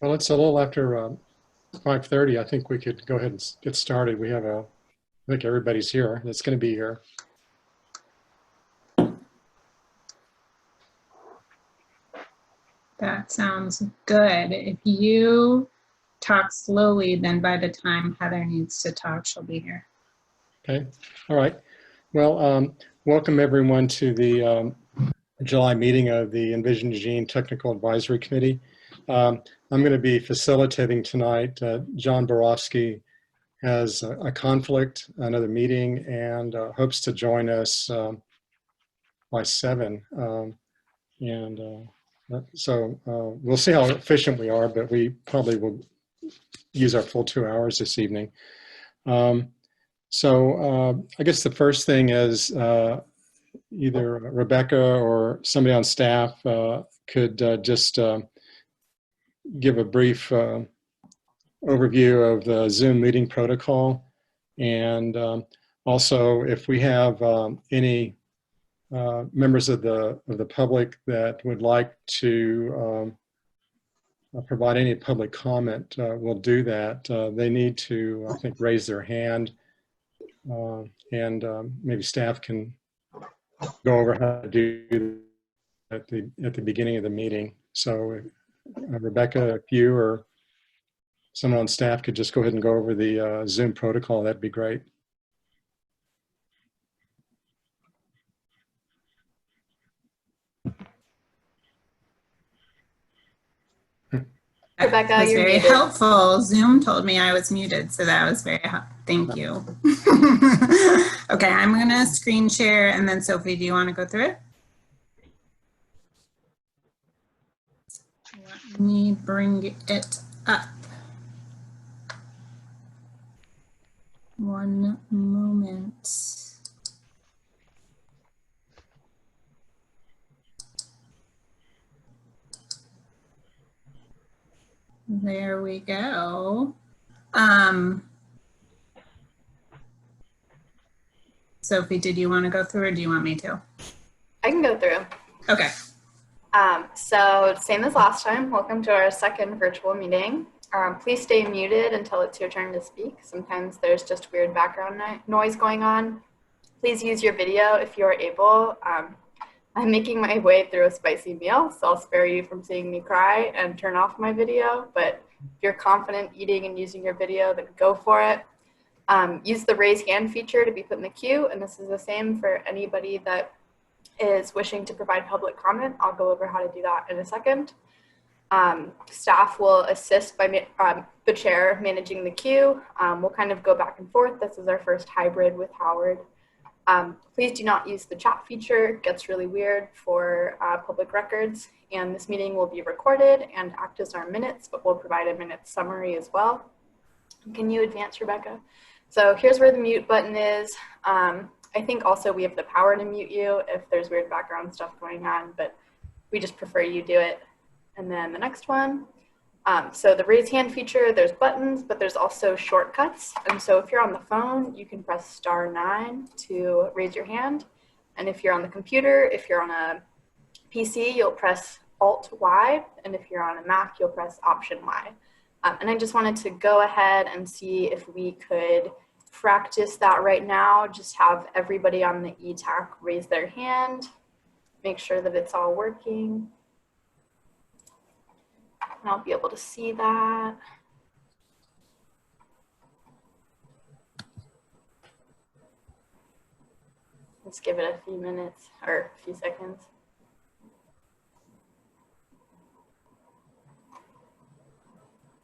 Well, it's a little after 5:30. I think we could go ahead and get started. I think everybody's here that's going to be here. That sounds good. If you talk slowly, then by the time Heather needs to talk, she'll be here. Okay. All right. Well, welcome everyone to the July meeting of the Envision Eugene Technical Advisory Committee. I'm going to be facilitating tonight. John Borofsky has a conflict, another meeting, and hopes to join us by 7. So we'll see how efficient we are, but we probably will use our full 2 hours this evening. I guess the first thing is either Rebecca or somebody on staff could just give a brief overview of the Zoom meeting protocol. And also, if we have any members of the public that would like to provide any public comment, we'll do that. They need to, I think, raise their hand, and maybe staff can go over how to do at the beginning of the meeting. So, Rebecca, if you or someone on staff could just go ahead and go over the Zoom protocol, that'd be great. Rebecca, that was very helpful. Zoom told me I was muted, so that was very helpful. Thank you. Okay, I'm going to screen share, and then Sophie, do you want to go through it? Let me bring it up. One moment. There we go. Sophie, did you want to go through or do you want me to? I can go through. Okay. So same as last time, welcome to our second virtual meeting. Please stay muted until it's your turn to speak. Sometimes there's just weird background noise going on. Please use your video if you're able. I'm making my way through a spicy meal, so I'll spare you from seeing me cry and turn off my video. But if you're confident eating and using your video, then go for it. Use the raise hand feature to be put in the queue, and this is the same for anybody that is wishing to provide public comment. I'll go over how to do that in a second. Staff will assist by the chair managing the queue. We'll kind of go back and forth. This is our first hybrid with Howard. Please do not use the chat feature. It gets really weird for public records. And this meeting will be recorded and act as our minutes, but we'll provide a minute summary as well. Can you advance, Rebecca? So here's where the mute button is. I think also we have the power to mute you if there's weird background stuff going on, but we just prefer you do it. And then the next one. So the raise hand feature, there's buttons, but there's also shortcuts. And so if you're on the phone, you can press *9 to raise your hand. And if you're on the computer, if you're on a PC, you'll press Alt-Y. And if you're on a Mac, you'll press Option-Y. And I just wanted to go ahead and see if we could practice that right now. Just have everybody on the EETAC raise their hand, make sure that it's all working. And I'll be able to see that. Let's give it a few minutes or a few seconds.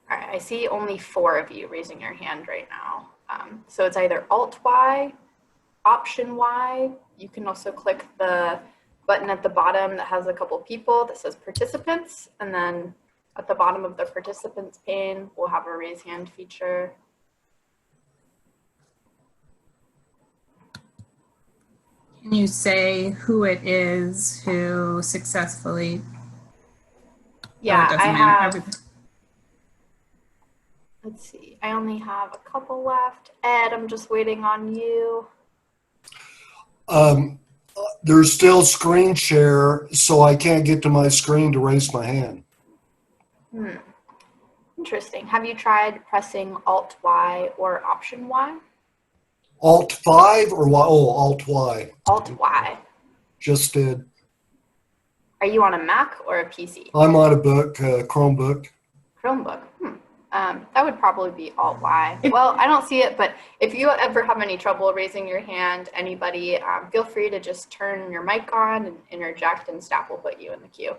All right, I see only 4 of you raising your hand right now. So it's either Alt-Y, Option-Y. You can also click the button at the bottom that has a couple people that says participants, and then at the bottom of the participants pane, we'll have a raise hand feature. Can you say who it is who successfully? Yeah, I have. Let's see, I only have a couple left. Ed, I'm just waiting on you. There's still screen share, so I can't get to my screen to raise my hand. Interesting. Have you tried pressing Alt-Y or Option-Y? Alt 5 or Y? Oh, Alt Y. Alt-Y. Just did. Are you on a Mac or a PC? I'm on a book, Chromebook. Chromebook. That would probably be Alt-Y. Well, I don't see it, but if you ever have any trouble raising your hand, anybody, feel free to just turn your mic on and interject, and staff will put you in the queue.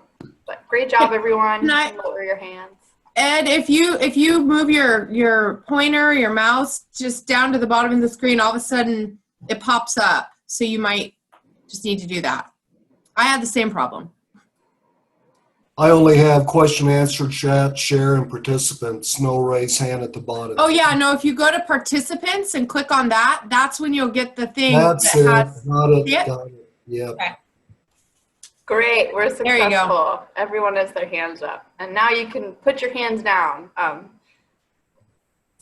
But great job, everyone. You can lower your hands. Ed, if you move your pointer, your mouse just down to the bottom of the screen, all of a sudden it pops up. So you might just need to do that. I had the same problem. I only have question, answer, chat, share, and participants. No raise hand at the bottom. Oh yeah, no, if you go to participants and click on that, that's when you'll get the thing That's that it. has, Got it. Yep. Got it. Yep. Okay. Great, we're successful. There you go. Everyone has their hands up. And now you can put your hands down.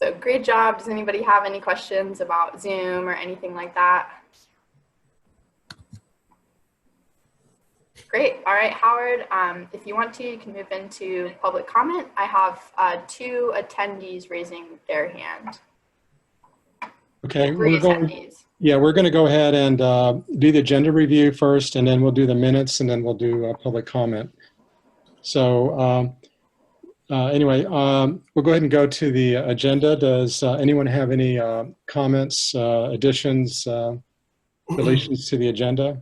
So great job. Does anybody have any questions about Zoom or anything like that? Great. All right, Howard, if you want to, you can move into public comment. I have 2 attendees raising their hand. Okay, 3 we're going to go ahead and do the agenda review first, and then we'll do the minutes, and then we'll do public comment. So anyway, we'll go ahead and go to the agenda. Does anyone have any comments, additions, deletions to the agenda?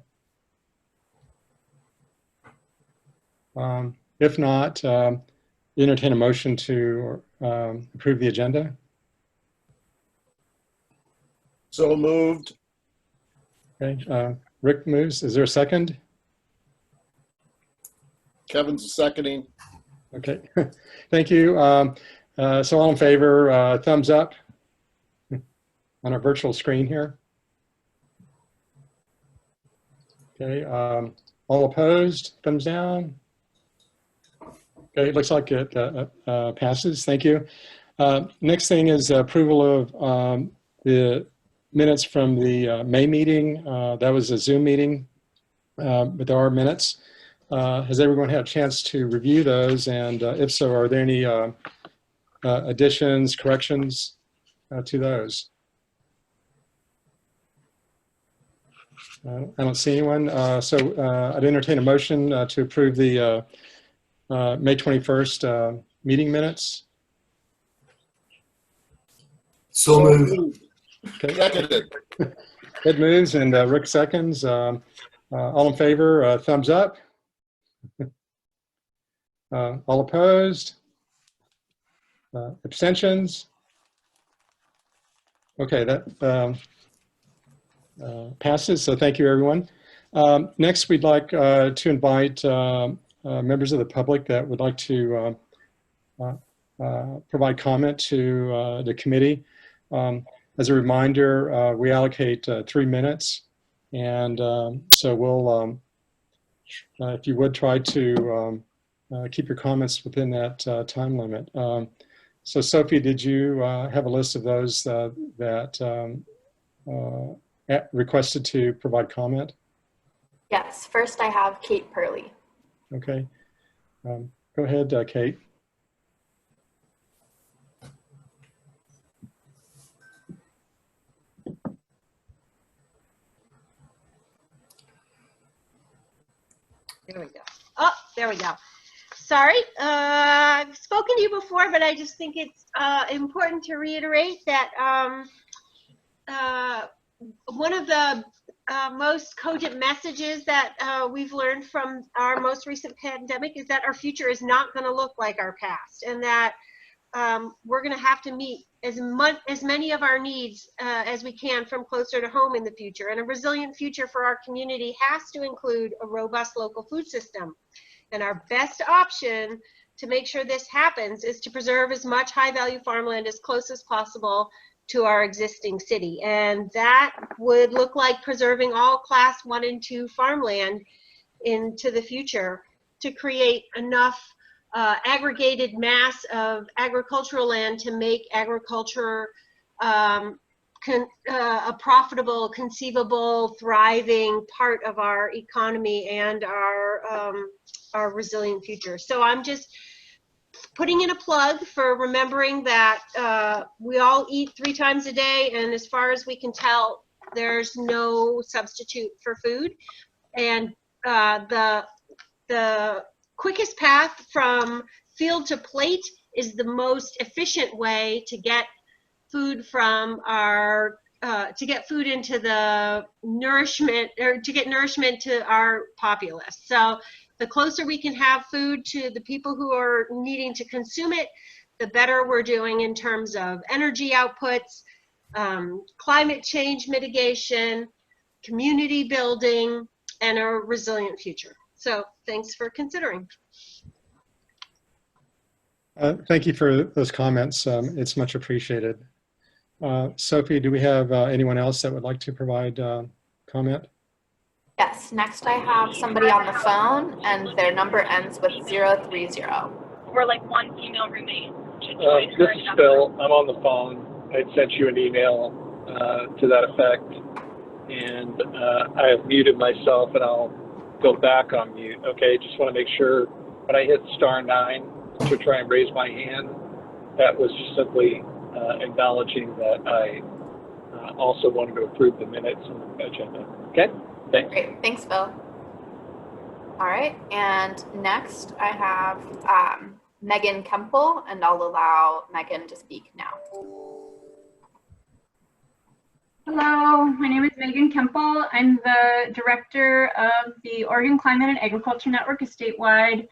If not, entertain a motion to approve the agenda. So moved. Okay, Rick moves. Is there a second? Kevin's seconding. Okay, thank you. So all in favor, thumbs up on our virtual screen here. Okay, all opposed, thumbs down. Okay, it looks like it passes. Thank you. Next thing is approval of the minutes from the May meeting. That was a Zoom meeting, but there are minutes. Has everyone had a chance to review those? And if so, are there any additions, corrections to those? I don't see anyone. So I'd entertain a motion to approve the May 21st meeting minutes. So moved. Okay. Seconded. Ed moves and Rick seconds. All in favor, thumbs up. All opposed? Abstentions? Okay, that passes, so thank you, everyone. Next, we'd like to invite members of the public that would like to provide comment to the committee. As a reminder, we allocate 3 minutes, and so we'll, if you would try to keep your comments within that time limit. So Sophie, did you have a list of those that requested to provide comment? Yes, first I have Kate Purley. Okay, go ahead, Kate. There we go. Oh, there we go. Sorry, I've spoken to you before, but I just think it's important to reiterate that one of the most cogent messages that we've learned from our most recent pandemic is that our future is not going to look like our past, and that we're going to have to meet as many of our needs as we can from closer to home in the future. And a resilient future for our community has to include a robust local food system. And our best option to make sure this happens is to preserve as much high-value farmland as close as possible to our existing city. And that would look like preserving all class 1 and 2 farmland into the future to create enough aggregated mass of agricultural land to make agriculture a profitable, conceivable, thriving part of our economy and our resilient future. So I'm just putting in a plug for remembering that we all eat 3 times a day, and as far as we can tell, there's no substitute for food. And the quickest path from field to plate is the most efficient way to get food from our to get food into the nourishment, or to get nourishment to our populace. So the closer we can have food to the people who are needing to consume it, the better we're doing in terms of energy outputs, climate change mitigation, community building, and a resilient future. So thanks for considering. Thank you for those comments. It's much appreciated. Sophie, do we have anyone else that would like to provide comment? Yes, next I have somebody on the phone, and their number ends with 030. We're like one female roommate. This is Phil. I'm on the phone. I sent you an email to that effect, and I have muted myself, and I'll go back on mute. Okay, just want to make sure when I hit *9 to try and raise my hand, that was just simply acknowledging that I also wanted to approve the minutes on the agenda. Okay, thanks. Great, thanks, Phil. All right, and next I have Megan Kemple, and I'll allow Megan to speak now. Hello, my name is Megan Kemple. I'm the director of the Oregon Climate and Agriculture Network, a statewide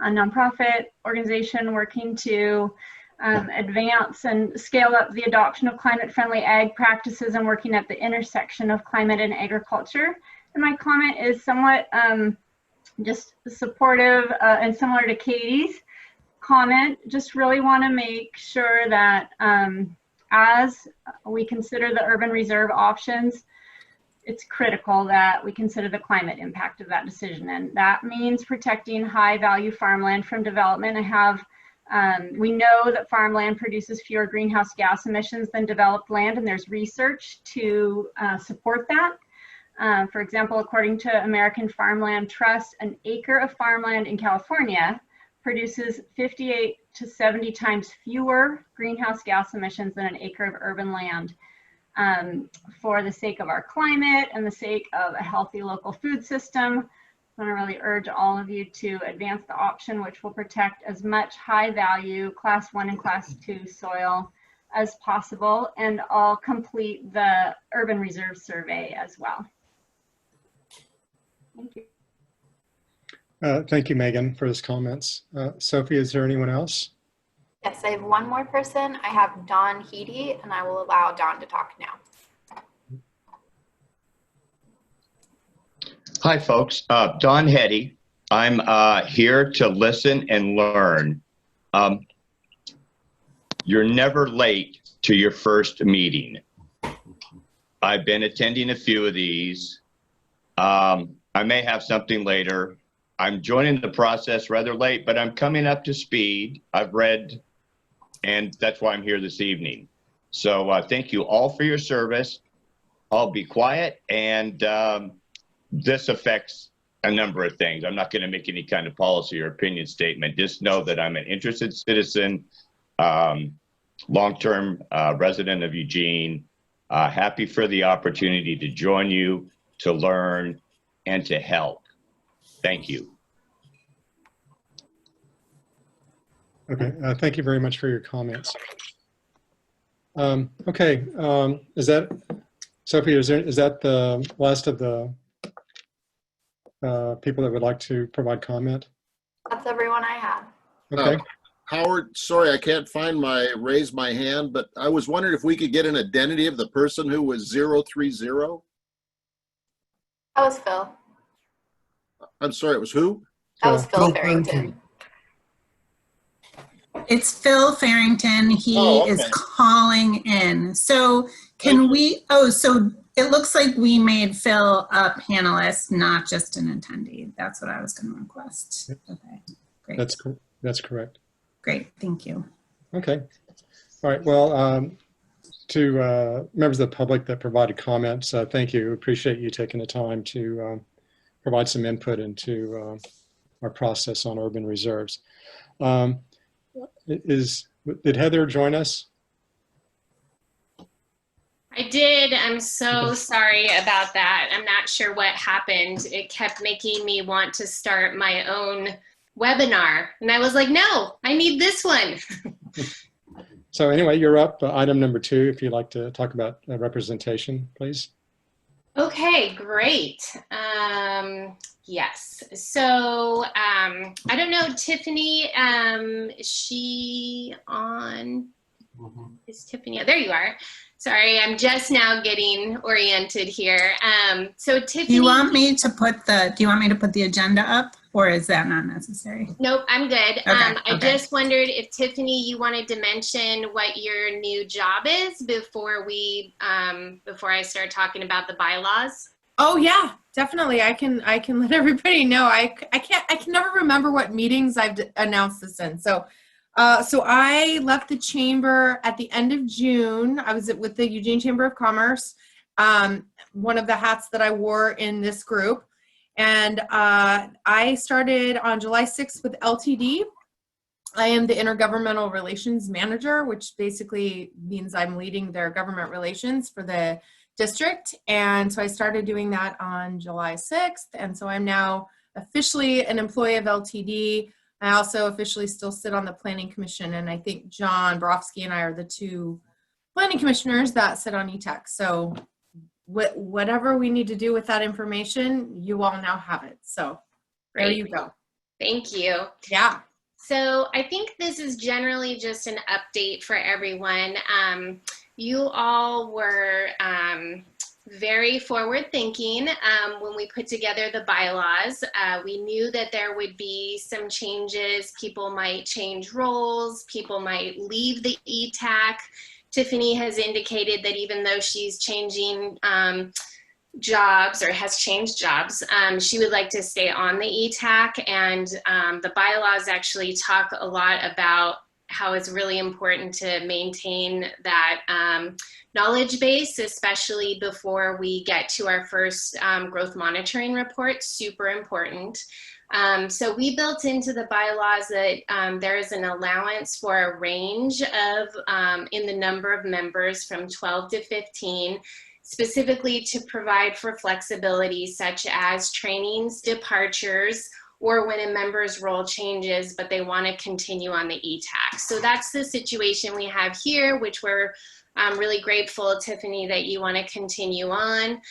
nonprofit organization working to advance and scale up the adoption of climate-friendly ag practices and working at the intersection of climate and agriculture. And my comment is somewhat just supportive and similar to Katie's comment. Just really want to make sure that as we consider the urban reserve options, it's critical that we consider the climate impact of that decision. And that means protecting high value farmland from development. We know that farmland produces fewer greenhouse gas emissions than developed land, and there's research to support that. For example, according to American Farmland Trust, an acre of farmland in California produces 58 to 70 times fewer greenhouse gas emissions than an acre of urban land. For the sake of our climate and the sake of a healthy local food system, I want to really urge all of you to advance the option which will protect as much high value Class 1 and Class 2 soil as possible, and I'll complete the urban reserve survey as well. Thank you. Thank you, Megan, for those comments. Sophie, is there anyone else? Yes, I have one more person. I have Dawn Heedy, and I will allow Dawn to talk now. Hi, folks. Don Hetty. I'm here to listen and learn. You're never late to your first meeting. I've been attending a few of these. I may have something later. I'm joining the process rather late, but I'm coming up to speed. I've read, and that's why I'm here this evening. So thank you all for your service. I'll be quiet, and this affects a number of things. I'm not going to make any kind of policy or opinion statement. Just know that I'm an interested citizen, long-term resident of Eugene, happy for the opportunity to join you, to learn, and to help. Thank you. Okay, thank you very much for your comments. Okay, is that, Sophie, is that the last of the people that would like to provide comment? That's everyone I have. Okay. Howard, sorry, I can't find raise my hand, but I was wondering if we could get an identity of the person who was 030. That was Phil. I'm sorry, it was who? That was Phil Phil Farrington. Farrington. It's Phil Farrington. He is calling in. So can we, so it looks like we made Phil a panelist, not just an attendee. That's what I was going to request. Okay, great. That's correct. Great, thank you. Okay. All right, well, to members of the public that provided comments, thank you. Appreciate you taking the time to provide some input into our process on urban reserves. did Heather join us? I did. I'm so sorry about that. I'm not sure what happened. It kept making me want to start my own webinar. And I was like, no, I need this one. So anyway, you're up. Item number 2, if you'd like to talk about representation, please. Okay, great. Yes. So I don't know, Tiffany, is she on? Is Tiffany? There you are. Sorry, I'm just now getting oriented here. So Tiffany, Do you want me to put the agenda up, or is that not necessary? Nope, I'm good. Okay, I just wondered if Tiffany, you wanted to mention what your new job is before I start talking about the bylaws. Oh yeah, definitely. I can let everybody know. I can never remember what meetings I've announced this in. So I left the chamber at the end of June. I was with the Eugene Chamber of Commerce, one of the hats that I wore in this group. And I started on July 6th with LTD. I am the Intergovernmental Relations Manager, which basically means I'm leading their government relations for the district. And so I started doing that on July 6th. And so I'm now officially an employee of LTD. I also officially still sit on the Planning Commission, and I think John Borofsky and I are the 2 planning commissioners that sit on EETAC. So whatever we need to do with that information, you all now have it. So there you go. Thank you. Yeah. So I think this is generally just an update for everyone. You all were very forward thinking when we put together the bylaws. We knew that there would be some changes. People might change roles. People might leave the EETAC. Tiffany has indicated that even though she's changing jobs or has changed jobs, she would like to stay on the EETAC. And the bylaws actually talk a lot about how it's really important to maintain that knowledge base, especially before we get to our first growth monitoring report. Super important. So we built into the bylaws that there is an allowance for a range of in the number of members from 12 to 15, specifically to provide for flexibility such as trainings, departures, or when a member's role changes, but they want to continue on the EETAC. So that's the situation we have here, which we're really grateful, Tiffany, that you want to continue on.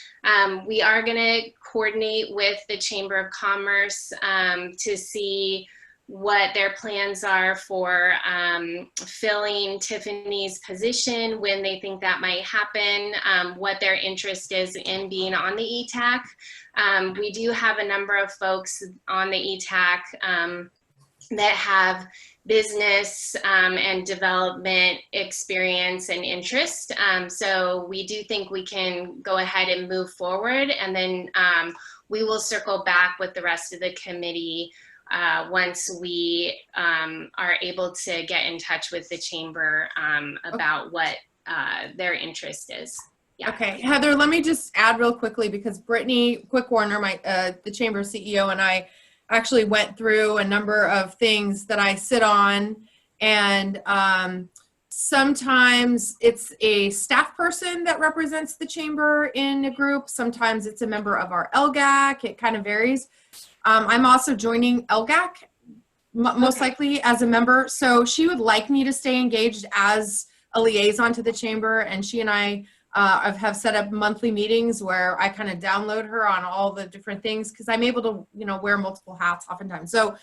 We are going to coordinate with the Chamber of Commerce to see what their plans are for filling Tiffany's position, when they think that might happen, what their interest is in being on the EETAC. We do have a number of folks on the EETAC that have business and development experience and interest. So we do think we can go ahead and move forward, and then we will circle back with the rest of the committee once we are able to get in touch with the chamber about what their interest is. Yeah. Okay, Heather, let me just add real quickly, because Brittany Quickwarner, the chamber CEO, and I actually went through a number of things that I sit on, and sometimes it's a staff person that represents the chamber in a group. Sometimes it's a member of our LGAC. It kind of varies. I'm also joining LGAC most likely as a member. So she would like me to stay engaged as a liaison to the chamber, and she and I have set up monthly meetings where I kind of download her on all the different things, because I'm able to, wear multiple hats oftentimes. So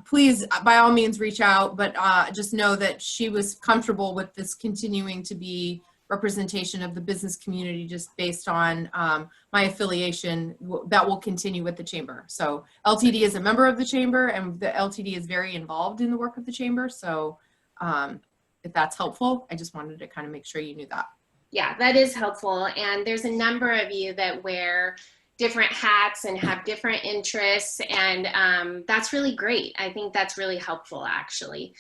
please, by all means, reach out, but just know that she was comfortable with this continuing to be representation of the business community, just based on my affiliation that will continue with the chamber. So LTD is a member of the chamber, and the LTD is very involved in the work of the chamber. So if that's helpful, I just wanted to kind of make sure you knew that. Yeah, that is helpful. And there's a number of you that wear different hats and have different interests, and that's really great. I think that's really helpful, actually.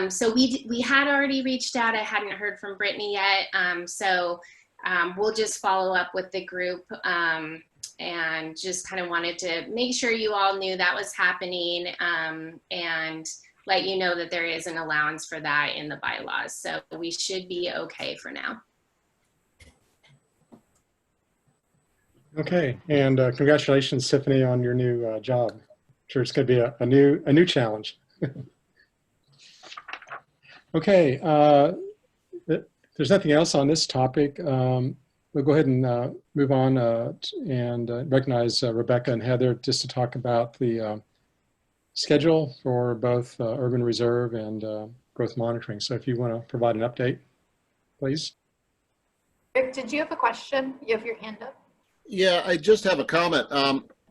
So we had already reached out. I hadn't heard from Brittany yet, so we'll just follow up with the group, and just kind of wanted to make sure you all knew that was happening. And let you know that there is an allowance for that in the bylaws. So we should be okay for now. Okay, and congratulations, Tiffany, on your new job. I'm sure it's going to be a new challenge. Okay, if there's nothing else on this topic. We'll go ahead and move on and recognize Rebecca and Heather just to talk about the schedule for both Urban Reserve and growth monitoring. So if you want to provide an update, please. Rick, did you have a question? You have your hand up. Yeah, I just have a comment.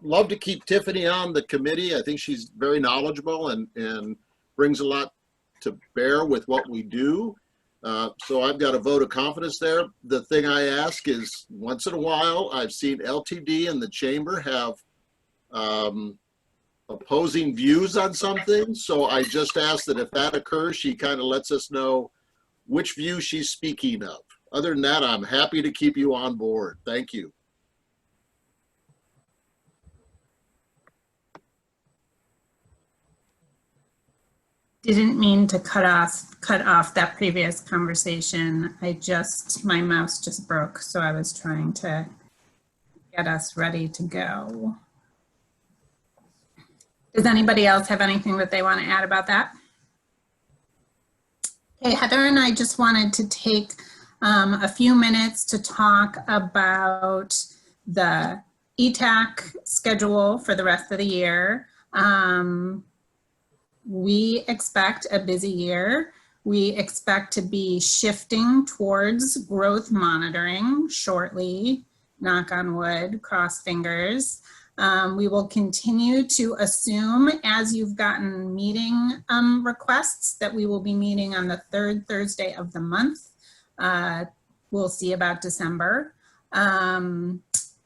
Love to keep Tiffany on the committee. I think she's very knowledgeable and brings a lot to bear with what we do. So I've got a vote of confidence there. The thing I ask is, once in a while, I've seen LTD and the chamber have opposing views on something. So I just ask that if that occurs, she kind of lets us know which view she's speaking of. Other than that, I'm happy to keep you on board. Thank you. Didn't mean to cut off that previous conversation. My mouse just broke, so I was trying to get us ready to go. Does anybody else have anything that they want to add about that? Okay, Heather and I just wanted to take a few minutes to talk about the EETAC schedule for the rest of the year. We expect a busy year. We expect to be shifting towards growth monitoring shortly, knock on wood, cross fingers. We will continue to assume, as you've gotten meeting requests, that we will be meeting on the third Thursday of the month. We'll see about December.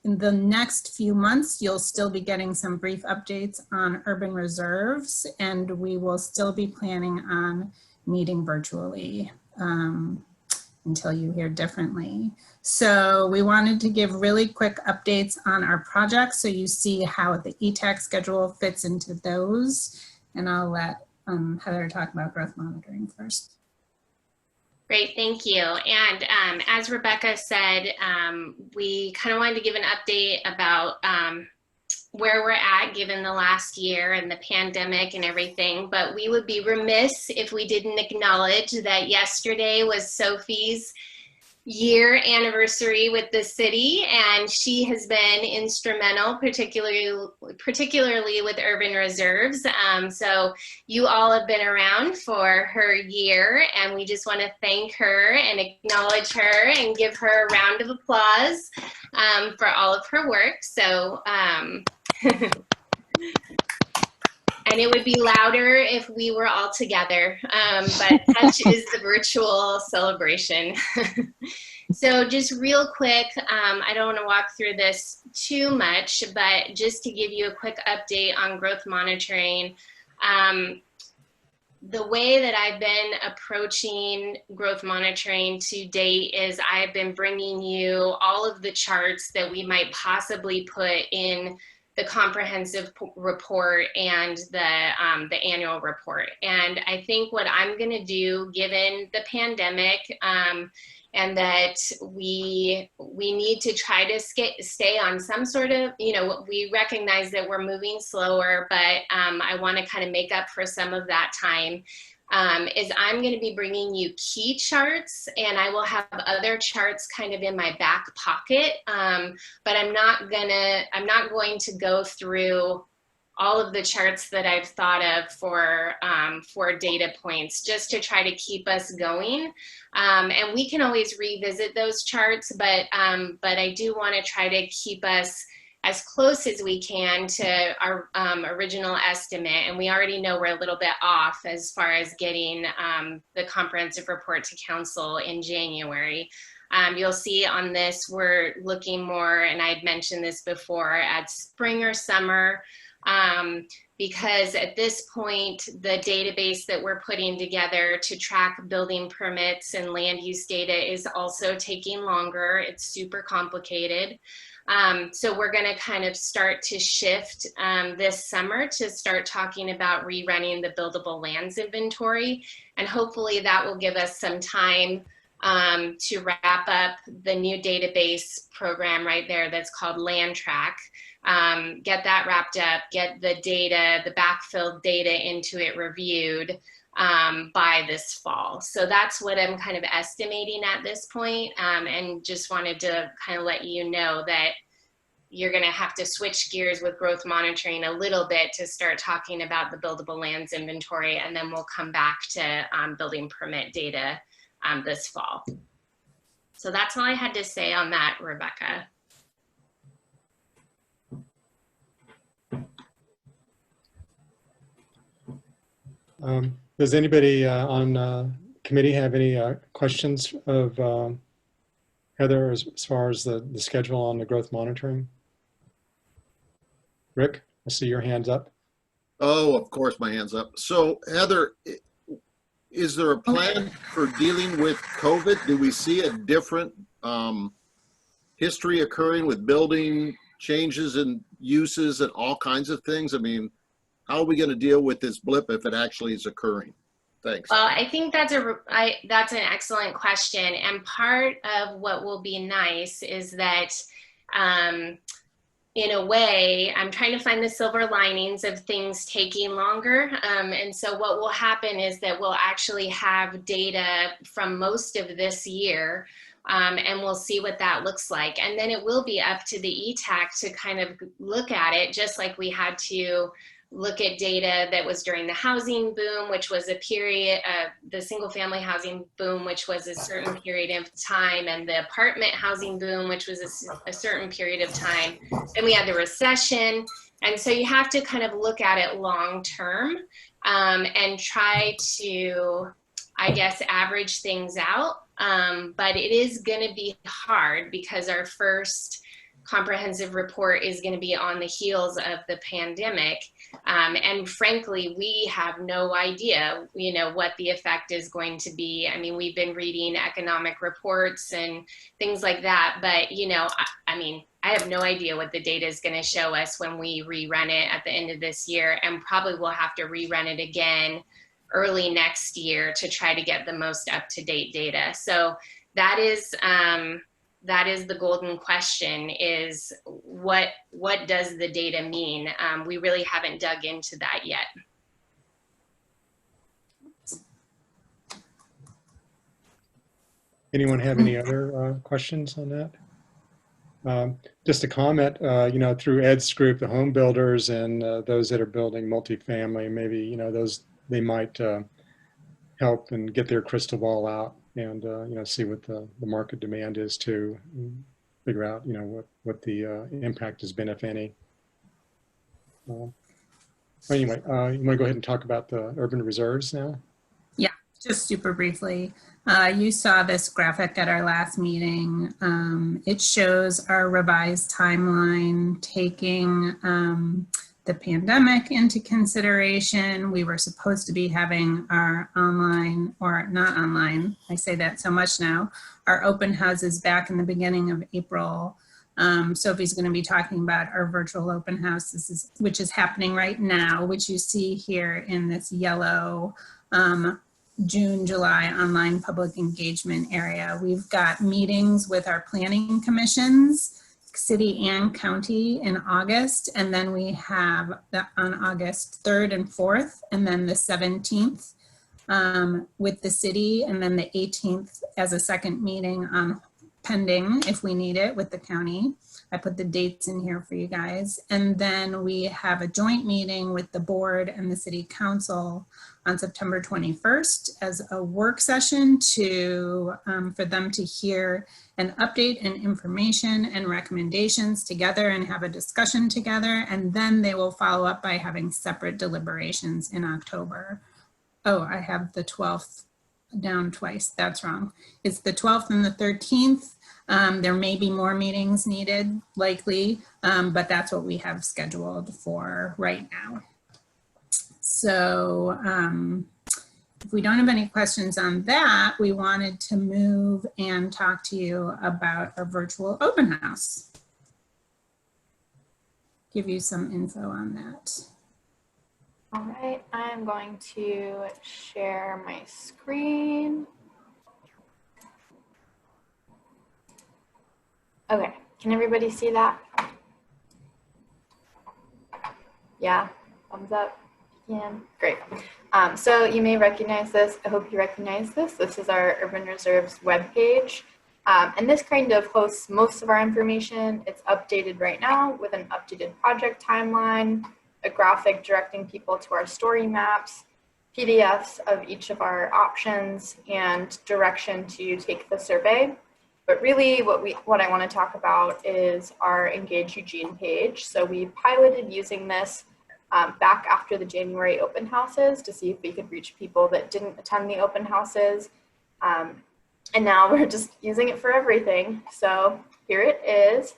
In the next few months, you'll still be getting some brief updates on urban reserves, and we will still be planning on meeting virtually until you hear differently. So we wanted to give really quick updates on our projects so you see how the EETAC schedule fits into those. And I'll let Heather talk about growth monitoring first. Great, thank you. And as Rebecca said, we kind of wanted to give an update about where we're at given the last year and the pandemic and everything, but we would be remiss if we didn't acknowledge that yesterday was Sophie's year anniversary with the city, and she has been instrumental, particularly with urban reserves. So you all have been around for her year, and we just want to thank her and acknowledge her and give her a round of applause for all of her work. So and it would be louder if we were all together, but such is the virtual celebration. So just real quick, I don't want to walk through this too much, but just to give you a quick update on growth monitoring. The way that I've been approaching growth monitoring to date is I've been bringing you all of the charts that we might possibly put in the comprehensive report and the annual report. And I think what I'm gonna do, given the pandemic, and that we need to try to stay on some sort of, we recognize that we're moving slower, but I wanna kind of make up for some of that time. Is I'm going to be bringing you key charts, and I will have other charts kind of in my back pocket, but I'm not going to go through all of the charts that I've thought of for data points, just to try to keep us going. And we can always revisit those charts, but I do want to try to keep us as close as we can to our original estimate. And we already know we're a little bit off as far as getting the comprehensive report to council in January. You'll see on this, we're looking more, and I'd mentioned this before, at spring or summer, because at this point, the database that we're putting together to track building permits and land use data is also taking longer. It's super complicated. So we're going to kind of start to shift this summer to start talking about rerunning the buildable lands inventory. And hopefully that will give us some time to wrap up the new database program right there that's called Land Track. Get that wrapped up, get the data, the backfilled data into it reviewed by this fall. So that's what I'm kind of estimating at this point, and just wanted to kind of let you know that you're going to have to switch gears with growth monitoring a little bit to start talking about the buildable lands inventory, and then we'll come back to building permit data this fall. So that's all I had to say on that, Rebecca. Does anybody on committee have any questions of Heather as far as the schedule on the growth monitoring? Rick, I see your hand's up. Oh, of course, my hand's up. So Heather, is there a plan for dealing with COVID? Do we see a different history occurring with building changes and uses and all kinds of things? I mean, how are we going to deal with this blip if it actually is occurring? Thanks. Well, I think that's an excellent question. And part of what will be nice is that in a way, I'm trying to find the silver linings of things taking longer. And so what will happen is that we'll actually have data from most of this year, and we'll see what that looks like. And then it will be up to the EETAC to kind of look at it, just like we had to look at data that was during the housing boom, which was a period, the single family housing boom, which was a certain period of time, and the apartment housing boom, which was a certain period of time. Then we had the recession. And so you have to kind of look at it long term and try to, I guess, average things out. But it is going to be hard because our first comprehensive report is going to be on the heels of the pandemic. And frankly, we have no idea, you know, what the effect is going to be. I mean, we've been reading economic reports and things like that, but, you know, I mean, I have no idea what the data is going to show us when we rerun it at the end of this year, and probably we'll have to rerun it again early next year to try to get the most up-to-date data. So that is the golden question, is what does the data mean? We really haven't dug into that yet. Anyone have any other questions on that? Just a comment, you know, through Ed's group, the home builders and those that are building multifamily, maybe, you know, they might help and get their crystal ball out and you know, see what the market demand is to figure out, you know, what the impact has been, if any. Anyway, you want to go ahead and talk about the urban reserves now? Yeah, just super briefly. You saw this graphic at our last meeting. It shows our revised timeline taking the pandemic into consideration. We were supposed to be having our online, or not online, I say that so much now, our open houses back in the beginning of April. Sophie's going to be talking about our virtual open houses, which is happening right now, which you see here in this yellow June, July online public engagement area. We've got meetings with our planning commissions, city and county, in August, and then we have on August 3rd and 4th, and then the 17th with the city, and then the 18th as a second meeting on pending, if we need it, with the county. I put the dates in here for you guys. And then we have a joint meeting with the board and the city council on September 21st as a work session to for them to hear an update and information and recommendations together and have a discussion together. And then they will follow up by having separate deliberations in October. Oh, I have the 12th down twice. That's wrong. It's the 12th and the 13th. There may be more meetings needed, likely, but that's what we have scheduled for right now. So if we don't have any questions on that, we wanted to move and talk to you about our virtual open house. give you some info on that. All right, I'm going to share my screen. Okay, can everybody see that? Yeah, thumbs up. Yeah, great. So you may recognize this. I hope you recognize this. This is our Urban Reserves webpage. And this kind of hosts most of our information. It's updated right now with an updated project timeline, a graphic directing people to our story maps, PDFs of each of our options, and direction to take the survey. But really what I want to talk about is our Engage Eugene page. So we piloted using this back after the January open houses to see if we could reach people that didn't attend the open houses. And now we're just using it for everything. So here it is.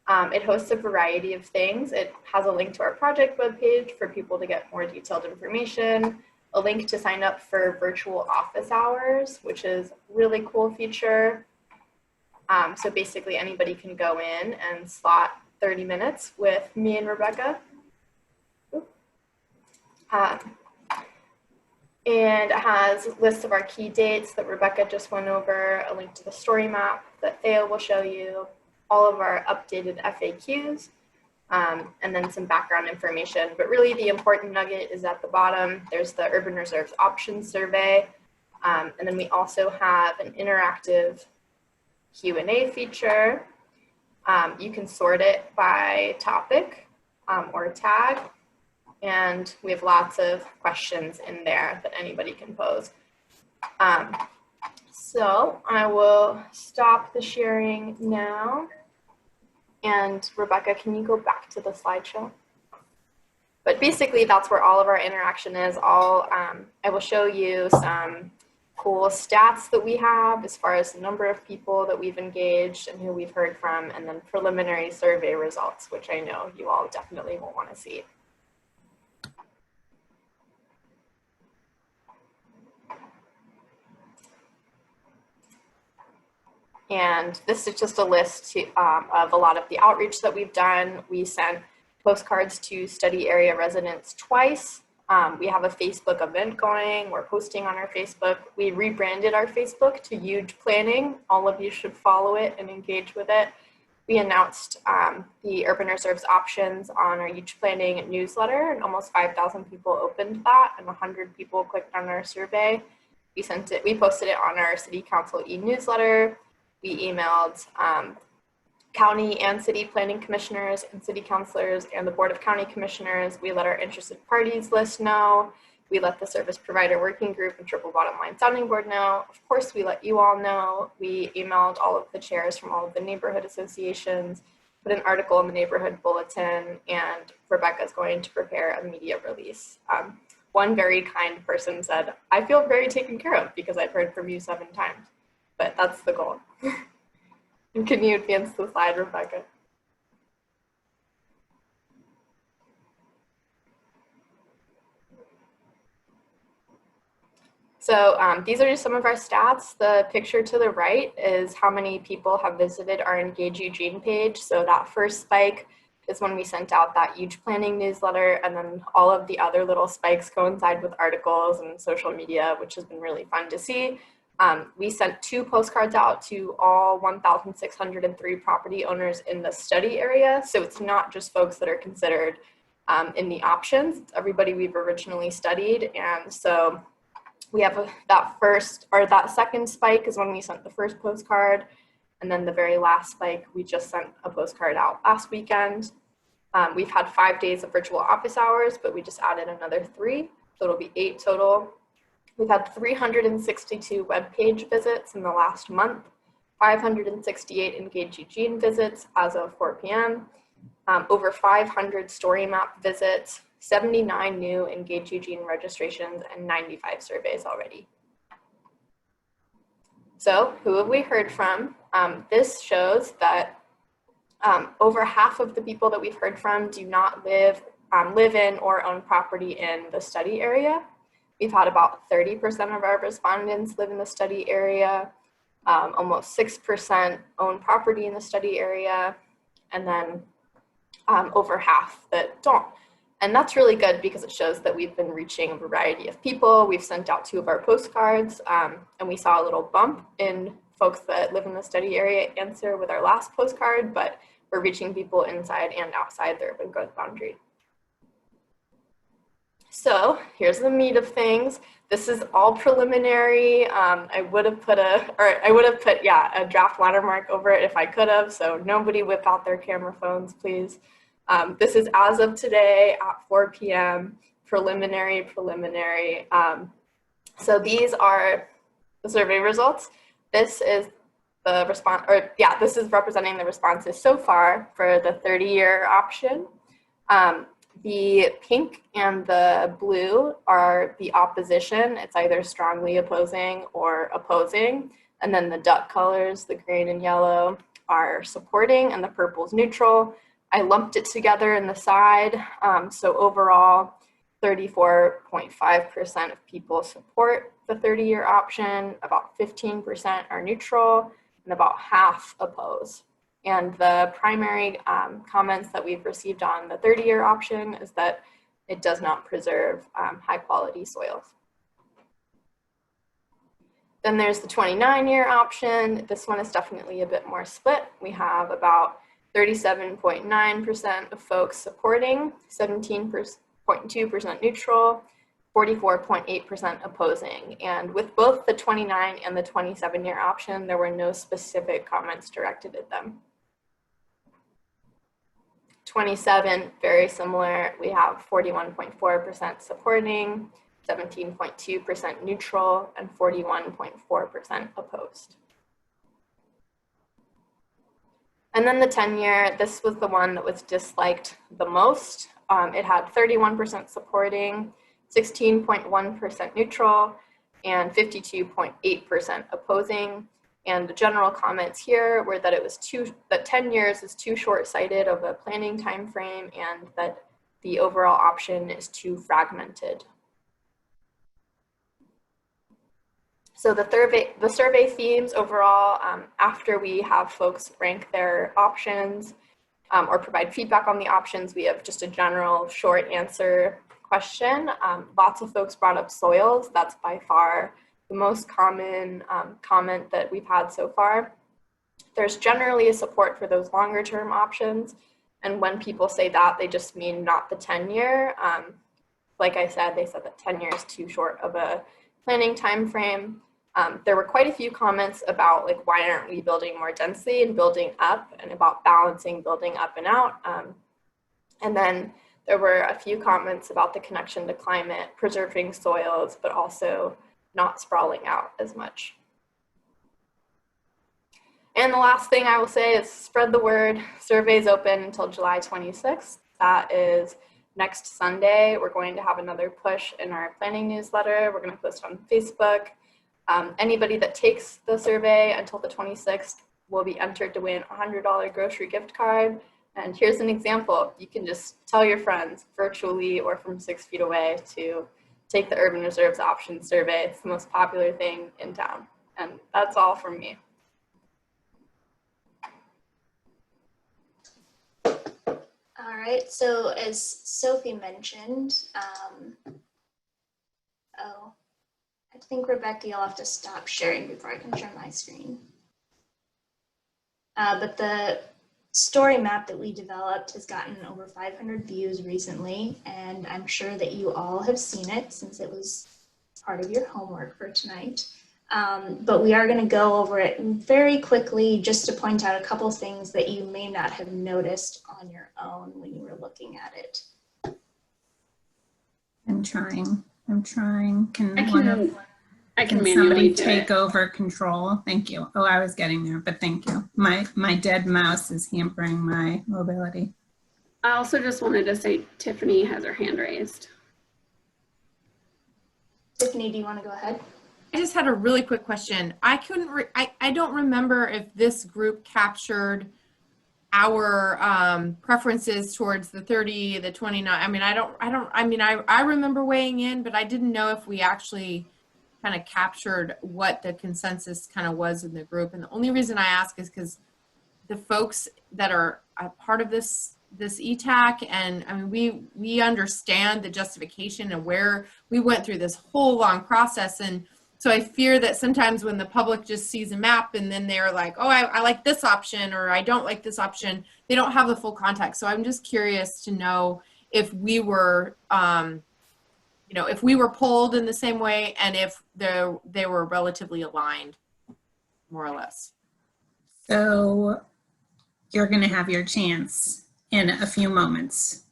It hosts a variety of things. It has a link to our project webpage for people to get more detailed information, a link to sign up for virtual office hours, which is a really cool feature. So basically anybody can go in and slot 30 minutes with me and Rebecca. And it has lists of our key dates that Rebecca just went over, a link to the story map that Theo will show you, all of our updated FAQs, and then some background information. But really the important nugget is at the bottom. There's the Urban Reserves Options Survey. And then we also have an interactive Q&A feature. You can sort it by topic or tag. And we have lots of questions in there that anybody can pose. So I will stop the sharing now. And Rebecca, can you go back to the slideshow? But basically that's where all of our interaction is. I will show you some cool stats that we have as far as the number of people that we've engaged and who we've heard from, and then preliminary survey results, which I know you all definitely will want to see. And this is just a list of a lot of the outreach that we've done. We sent postcards to study area residents twice. We have a Facebook event going. We're posting on our Facebook. We rebranded our Facebook to Huge Planning. All of you should follow it and engage with it. We announced the Urban Reserves options on our Huge Planning newsletter, and almost 5,000 people opened that, and 100 people clicked on our survey. We posted it on our City Council e-newsletter. We emailed county and city planning commissioners and city councilors and the Board of County Commissioners. We let our interested parties list know. We let the service provider working group and triple bottom line sounding board know. Of course, we let you all know. We emailed all of the chairs from all of the neighborhood associations, put an article in the neighborhood bulletin, and Rebecca's going to prepare a media release. One very kind person said, I feel very taken care of because I've heard from you 7 times. But that's the goal. Can you advance the slide, Rebecca? So these are just some of our stats. The picture to the right is how many people have visited our Engage Eugene page. So that first spike is when we sent out that Huge Planning newsletter, and then all of the other little spikes coincide with articles and social media, which has been really fun to see. We sent 2 postcards out to all 1,603 property owners in the study area. So it's not just folks that are considered in the options, it's everybody we've originally studied. And so we have that second spike is when we sent the first postcard. And then the very last spike, we just sent a postcard out last weekend. We've had 5 days of virtual office hours, but we just added another 3. So it'll be 8 total. We've had 362 web page visits in the last month, 568 Engage Eugene visits as of 4 p.m., over 500 story map visits, 79 new Engage Eugene registrations, and 95 surveys already. So who have we heard from? This shows that over half of the people that we've heard from do not live in or own property in the study area. We've had about 30% of our respondents live in the study area, almost 6% own property in the study area, and then over half that don't. And that's really good because it shows that we've been reaching a variety of people. We've sent out 2 of our postcards, and we saw a little bump in folks that live in the study area answer with our last postcard, but we're reaching people inside and outside the urban growth boundary. So here's the meat of things. This is all preliminary. I would have put a draft watermark over it if I could have, so nobody whip out their camera phones, please. This is as of today at 4 p.m., preliminary. So these are the survey results. This is the response, this is representing the responses so far for the 30-year option. The pink and the blue are the opposition. It's either strongly opposing or opposing. And then the duck colors, the green and yellow, are supporting, and the purple is neutral. I lumped it together in the side. So overall, 34.5% of people support the 30-year option, about 15% are neutral, and about half oppose. And the primary comments that we've received on the 30-year option is that it does not preserve high quality soils. Then there's the 29-year option. This one is definitely a bit more split. We have about 37.9% of folks supporting, 17.2% neutral, 44.8% opposing. And with both the 29 and the 27-year option, there were no specific comments directed at them. 27, very similar. We have 41.4% supporting, 17.2% neutral, and 41.4% opposed. And then the 10-year, this was the one that was disliked the most. It had 31% supporting, 16.1% neutral, and 52.8% opposing. And the general comments here were that that 10 years is too short-sighted of a planning time frame, and that the overall option is too fragmented. So the survey themes overall, after we have folks rank their options or provide feedback on the options, we have just a general short answer question. Lots of folks brought up soils. That's by far the most common comment that we've had so far. There's generally a support for those longer term options. And when people say that, they just mean not the 10-year. Like I said, they said that 10 years is too short of a planning time frame. There were quite a few comments about like, why aren't we building more densely and building up, and about balancing building up and out. And then there were a few comments about the connection to climate, preserving soils, but also not sprawling out as much. And the last thing I will say is spread the word. Survey's open until July 26th. That is next Sunday. We're going to have another push in our planning newsletter. We're going to post on Facebook. Anybody that takes the survey until the 26th will be entered to win a $100 grocery gift card. And here's an example. You can just tell your friends virtually or from 6 feet away to take the Urban Reserves Option Survey. It's the most popular thing in town. And that's all from me. All right, so as Sophie mentioned, I think, Rebecca, you'll have to stop sharing before I can share my screen. But the story map that we developed has gotten over 500 views recently, and I'm sure that you all have seen it since it was part of your homework for tonight. But we are going to go over it very quickly just to point out a couple things that you may not have noticed on your own when you were looking at it. I'm trying. I can somebody manually take over control? Thank you. Oh, I was getting there, but thank you. My dead mouse is hampering my mobility. I also just wanted to say Tiffany has her hand raised. Tiffany, do you want to go ahead? I just had a really quick question. I don't remember if this group captured our preferences towards the 30, the 29. I remember weighing in, but I didn't know if we actually kind of captured what the consensus kind of was in the group. And the only reason I ask is because the folks that are a part of this this ETAC, and I mean, we understand the justification and where we went through this whole long process. And so I fear that sometimes when the public just sees a map and then they're like, oh, I like this option, or I don't like this option, they don't have the full context. So I'm just curious to know if we were, you know, if we were polled in the same way, and if they were relatively aligned, more or less. So you're going to have your chance in a few moments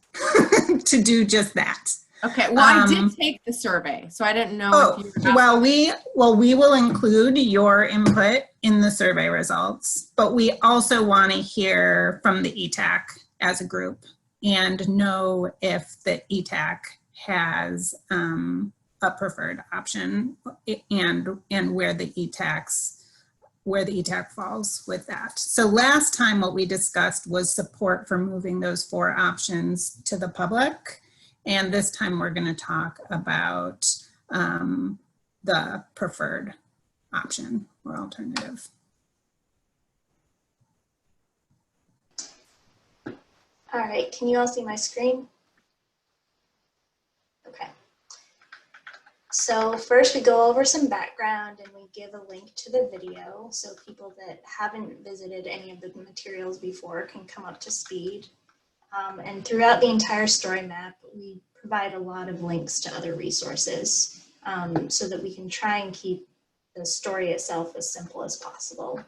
to do just that. Okay. Well, I did take the survey, so I didn't know if you were we will include your input in the survey results, but we also want to hear from the ETAC as a group and know if the ETAC has a preferred option and where the ETAC falls with that. So last time what we discussed was support for moving those 4 options to the public. And this time we're going to talk about the preferred option or alternative. All right, can you all see my screen? Okay. So first we go over some background and we give a link to the video so people that haven't visited any of the materials before can come up to speed. And throughout the entire story map, we provide a lot of links to other resources so that we can try and keep the story itself as simple as possible.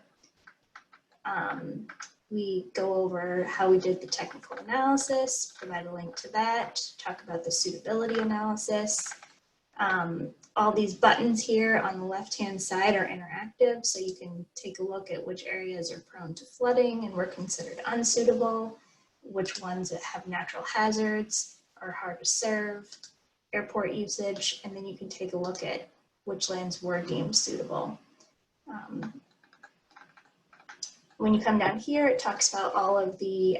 We go over how we did the technical analysis, provide a link to that, talk about the suitability analysis. All these buttons here on the left-hand side are interactive, so you can take a look at which areas are prone to flooding and were considered unsuitable, which ones that have natural hazards, are hard to serve, airport usage, and then you can take a look at which lands were deemed suitable. When you come down here, it talks about all of the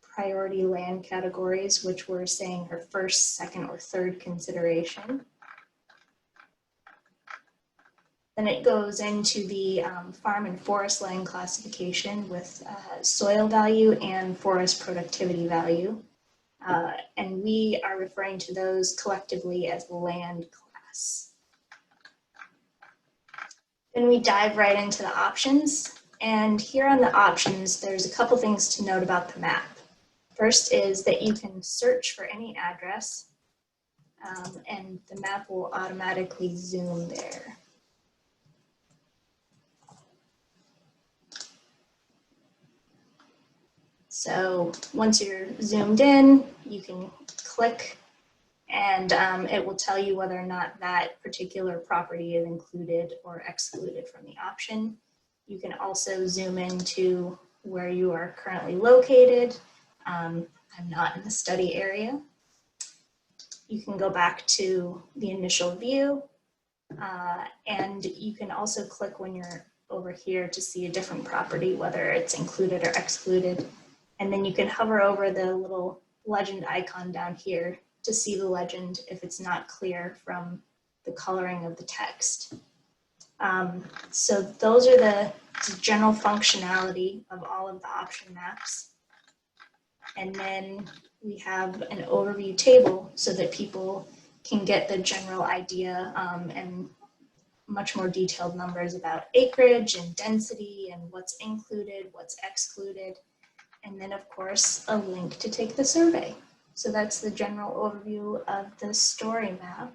priority land categories, which we're saying are first, second, or third consideration. Then it goes into the farm and forest land classification with soil value and forest productivity value. And we are referring to those collectively as land class. Then we dive right into the options. And here on the options, there's a couple things to note about the map. First is that you can search for any address and the map will automatically zoom there. So once you're zoomed in, you can click and it will tell you whether or not that particular property is included or excluded from the option. You can also zoom into where you are currently located. I'm not in the study area. You can go back to the initial view and you can also click when you're over here to see a different property, whether it's included or excluded. And then you can hover over the little legend icon down here to see the legend if it's not clear from the coloring of the text. So those are the general functionality of all of the option maps. And then we have an overview table so that people can get the general idea and much more detailed numbers about acreage and density and what's included, what's excluded. And then of course, a link to take the survey. So that's the general overview of the story map.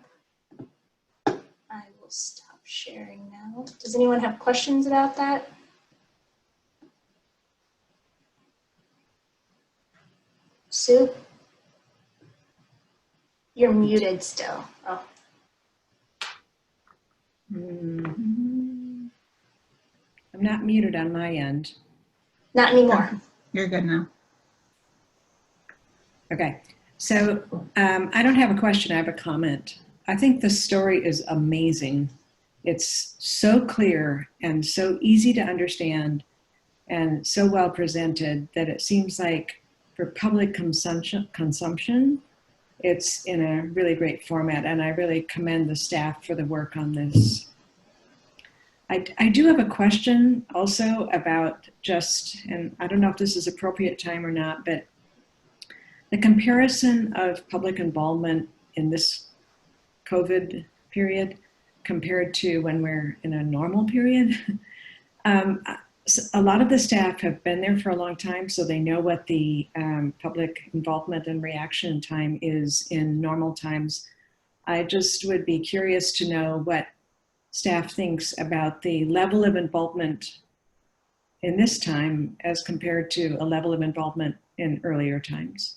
I will stop sharing now. Does anyone have questions about that? Sue? You're muted still. Oh. I'm not muted on my end. Not anymore. You're good now. Okay, so I don't have a question, I have a comment. I think the story is amazing. It's so clear and so easy to understand and so well presented that it seems like for public consumption, it's in a really great format, and I really commend the staff for the work on this. I do have a question also about just, and I don't know if this is appropriate time or not, but the comparison of public involvement in this COVID period compared to when we're in a normal period. A lot of the staff have been there for a long time, so they know what the public involvement and reaction time is in normal times. I just would be curious to know what staff thinks about the level of involvement in this time as compared to a level of involvement in earlier times.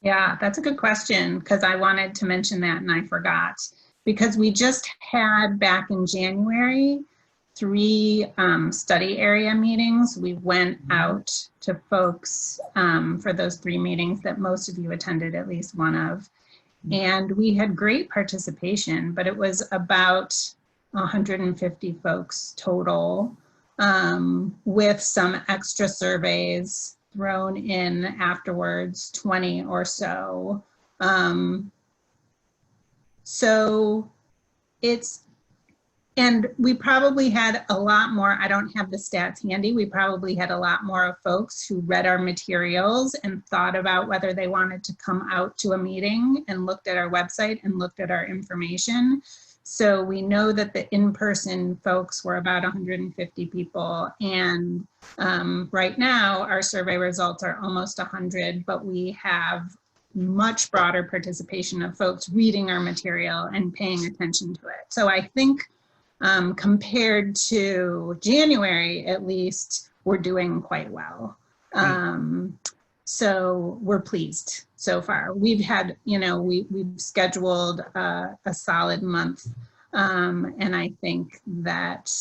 Yeah, that's a good question, because I wanted to mention that and I forgot. Because we just had back in January 3 study area meetings. We went out to folks for those 3 meetings that most of you attended at least one of. And we had great participation, but it was about 150 folks total, with some extra surveys thrown in afterwards, 20 or so. So it's, and we probably had a lot more, I don't have the stats handy, we probably had a lot more of folks who read our materials and thought about whether they wanted to come out to a meeting and looked at our website and looked at our information. So we know that the in-person folks were about 150 people. And right now our survey results are almost 100, but we have much broader participation of folks reading our material and paying attention to it. So I think compared to January, at least, we're doing quite well. So we're pleased so far. We've had, we've scheduled a solid month. And I think that,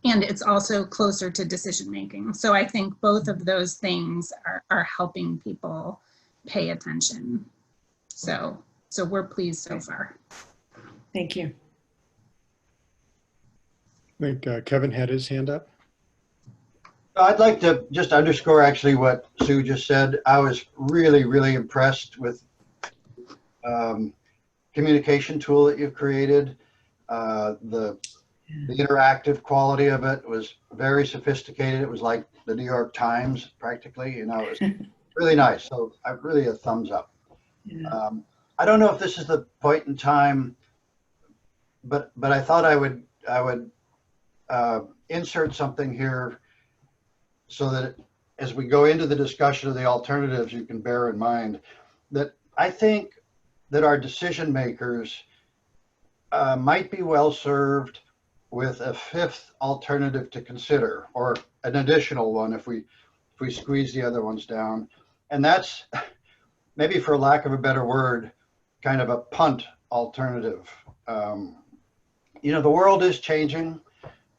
and it's also closer to decision making. So I think both of those things are helping people pay attention. So we're pleased so far. Thank you. I think Kevin had his hand up. I'd like to just underscore actually what Sue just said. I was really, really impressed with communication tool that you've created. The interactive quality of it was very sophisticated. It was like the New York Times practically, it was really nice. So I really a thumbs up. Yeah. I don't know if this is the point in time, but I thought I would insert something here so that as we go into the discussion of the alternatives, you can bear in mind that I think that our decision makers might be well served with a 5th alternative to consider, or an additional one if we squeeze the other ones down. And that's, maybe for lack of a better word, kind of a punt alternative. The world is changing.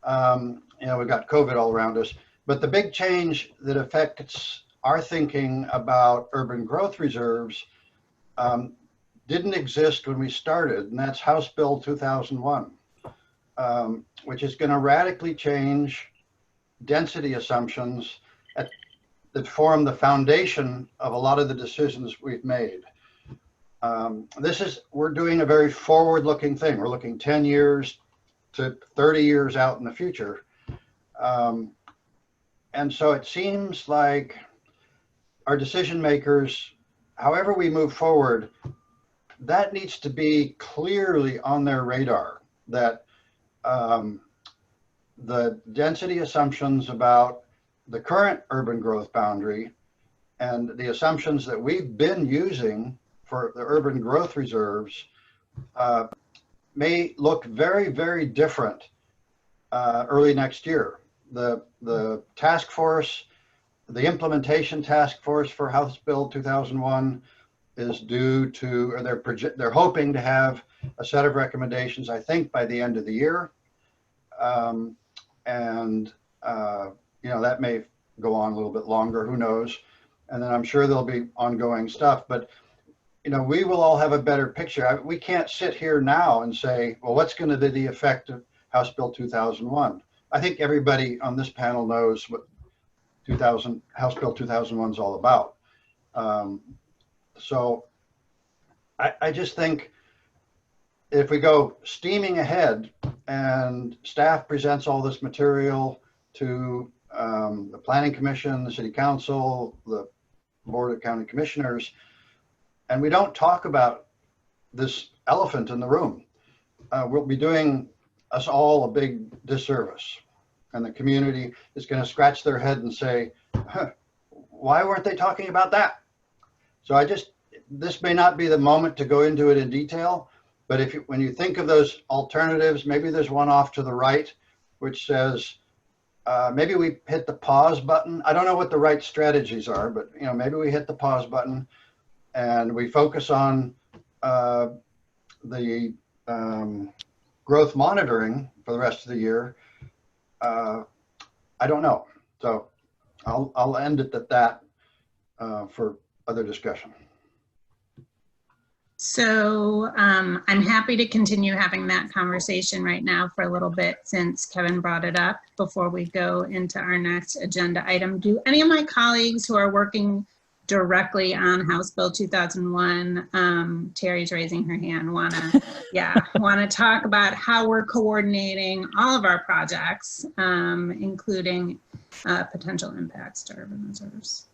We've got COVID all around us, but the big change that affects our thinking about urban growth reserves didn't exist when we started, and that's House Bill 2001, which is going to radically change density assumptions that form the foundation of a lot of the decisions we've made. We're doing a very forward-looking thing. We're looking 10 years to 30 years out in the future. And so it seems like our decision makers, however we move forward, that needs to be clearly on their radar, that the density assumptions about the current urban growth boundary and the assumptions that we've been using for the urban growth reserves may look very, very different early next year. The task force, the implementation task force for House Bill 2001 is due to, or they're hoping to have a set of recommendations, I think, by the end of the year. That may go on a little bit longer, who knows? And then I'm sure there'll be ongoing stuff, but we will all have a better picture. We can't sit here now and say, well, what's going to be the effect of House Bill 2001? I think everybody on this panel knows what House Bill 2001 is all about. So I just think if we go steaming ahead and staff presents all this material to the Planning Commission, the City Council, the Board of County Commissioners, and we don't talk about this elephant in the room, we'll be doing us all a big disservice. And the community is going to scratch their head and say, huh, why weren't they talking about that? So this may not be the moment to go into it in detail, but when you think of those alternatives, maybe there's one off to the right, which says, maybe we hit the pause button. I don't know what the right strategies are, but maybe we hit the pause button and we focus on the growth monitoring for the rest of the year. I don't know. So I'll end it at that for other discussion. So I'm happy to continue having that conversation right now for a little bit since Kevin brought it up before we go into our next agenda item. Do any of my colleagues who are working directly on House Bill 2001, Terry's raising her hand, want to talk about how we're coordinating all of our projects, including potential impacts to urban reserves?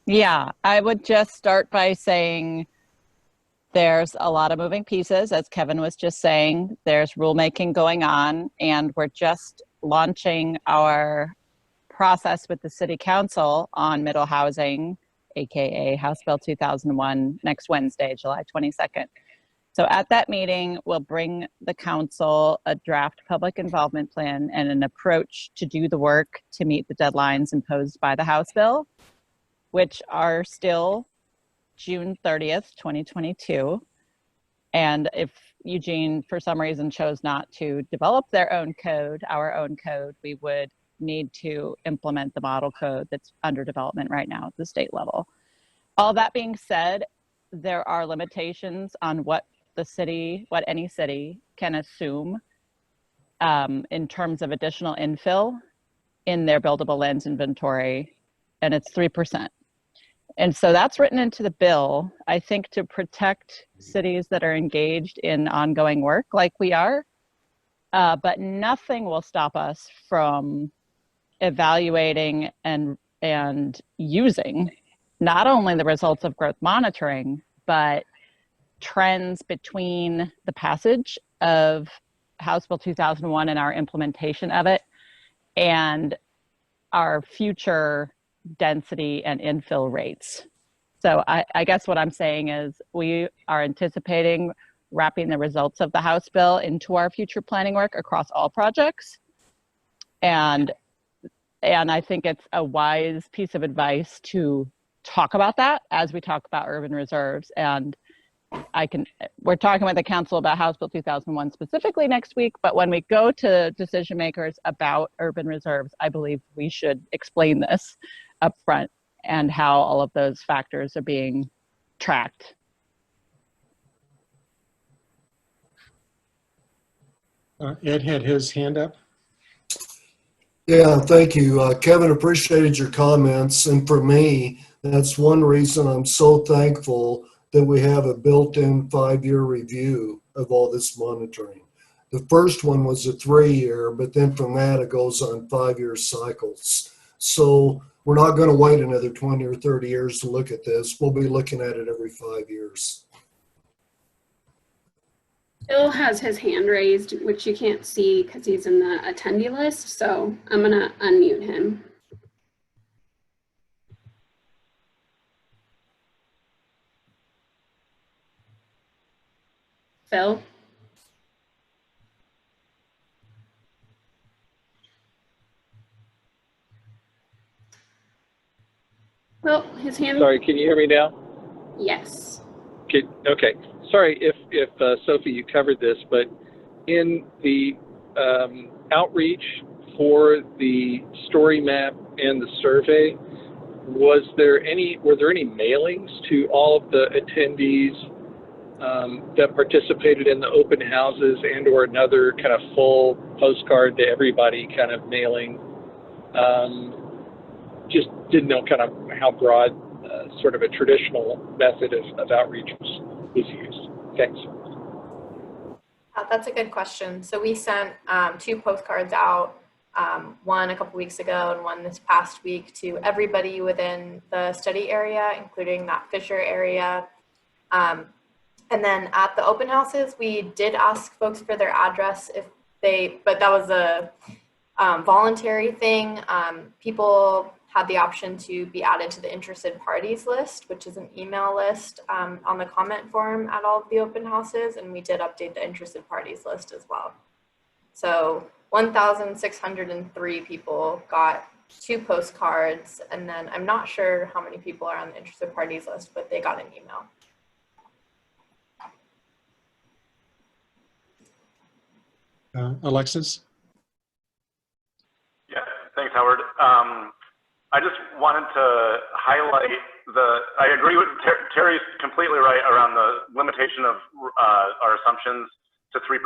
Yeah, I would just start by saying there's a lot of moving pieces, as Kevin was just saying. There's rulemaking going on, and we're just launching our process with the City Council on middle housing, aka House Bill 2001, next Wednesday, July 22nd. So at that meeting, we'll bring the council a draft public involvement plan and an approach to do the work to meet the deadlines imposed by the House Bill, which are still June 30th, 2022. And if Eugene, for some reason, chose not to develop their own code, our own code, we would need to implement the model code that's under development right now at the state level. All that being said, there are limitations on what any city can assume in terms of additional infill in their buildable lands inventory, and it's 3%. And so that's written into the bill, I think, to protect cities that are engaged in ongoing work like we are, but nothing will stop us from evaluating and using not only the results of growth monitoring, but trends between the passage of House Bill 2001 and our implementation of it and our future density and infill rates. So I guess what I'm saying is we are anticipating wrapping the results of the House Bill into our future planning work across all projects. And I think it's a wise piece of advice to talk about that as we talk about urban reserves. And we're talking with the council about House Bill 2001 specifically next week, but when we go to decision makers about urban reserves, I believe we should explain this up front and how all of those factors are being tracked. Ed had his hand up. Yeah, thank you. Kevin, appreciated your comments. And for me, that's one reason I'm so thankful that we have a built-in 5-year review of all this monitoring. The first one was a 3-year, but then from that it goes on 5-year cycles. So we're not going to wait another 20 or 30 years to look at this. We'll be looking at it every 5 years. Phil has his hand raised, which you can't see because he's in the attendee list. So I'm going to unmute him. Phil? Well, his hand. Sorry, can you hear me now? Yes. Okay. Sorry if Sophie, you covered this, but in the outreach for the story map and the survey, were there any mailings to all of the attendees that participated in the open houses and or another kind of full postcard to everybody kind of mailing? Just didn't know kind of how broad sort of a traditional method of outreach was used. Thanks. That's a good question. So we sent 2 postcards out one a couple weeks ago and one this past week, to everybody within the study area, including that Fisher area. And then at the open houses, we did ask folks for their address but that was a voluntary thing. People had the option to be added to the interested parties list, which is an email list on the comment form at all of the open houses, and we did update the interested parties list as well. So 1,603 people got 2 postcards, and then I'm not sure how many people are on the interested parties list, but they got an email. Alexis? Yeah, thanks, Howard. I just wanted to highlight I agree with Terry's completely right around the limitation of our assumptions to 3%.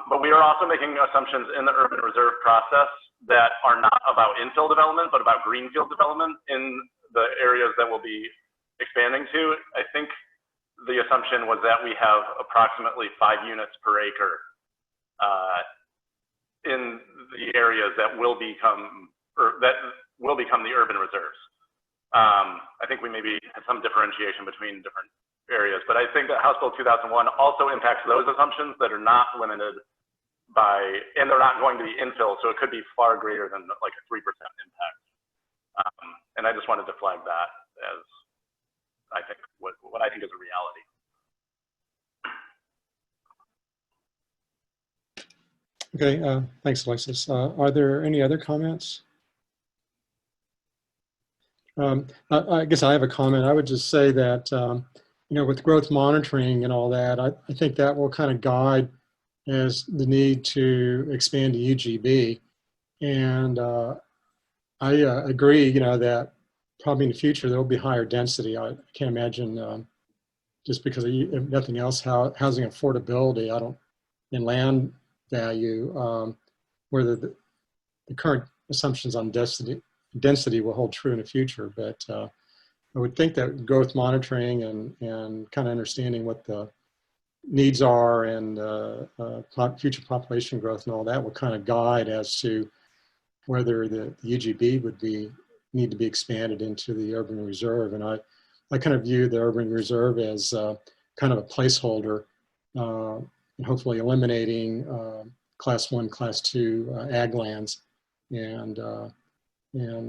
But we are also making assumptions in the urban reserve process that are not about infill development, but about greenfield development in the areas that we'll be expanding to. I think the assumption was that we have approximately 5 units per acre in the areas that will become the urban reserves. I think we maybe had some differentiation between different areas, but I think that House Bill 2001 also impacts those assumptions that are not limited by, and they're not going to be infill, so it could be far greater than like a 3% impact. And I just wanted to flag that as I think what I think is a reality. Okay, thanks, Alexis. Are there any other comments? I guess I have a comment. I would just say that, with growth monitoring and all that, I think that will kind of guide as the need to expand to UGB. And I agree, that probably in the future there will be higher density. I can't imagine, just because of, if nothing else, housing affordability, in land value, whether the current assumptions on density will hold true in the future. But I would think that growth monitoring and kind of understanding what the needs are and future population growth and all that will kind of guide as to whether the UGB would need to be expanded into the urban reserve. And I kind of view the urban reserve as kind of a placeholder, and hopefully eliminating class 1, class 2 ag lands, and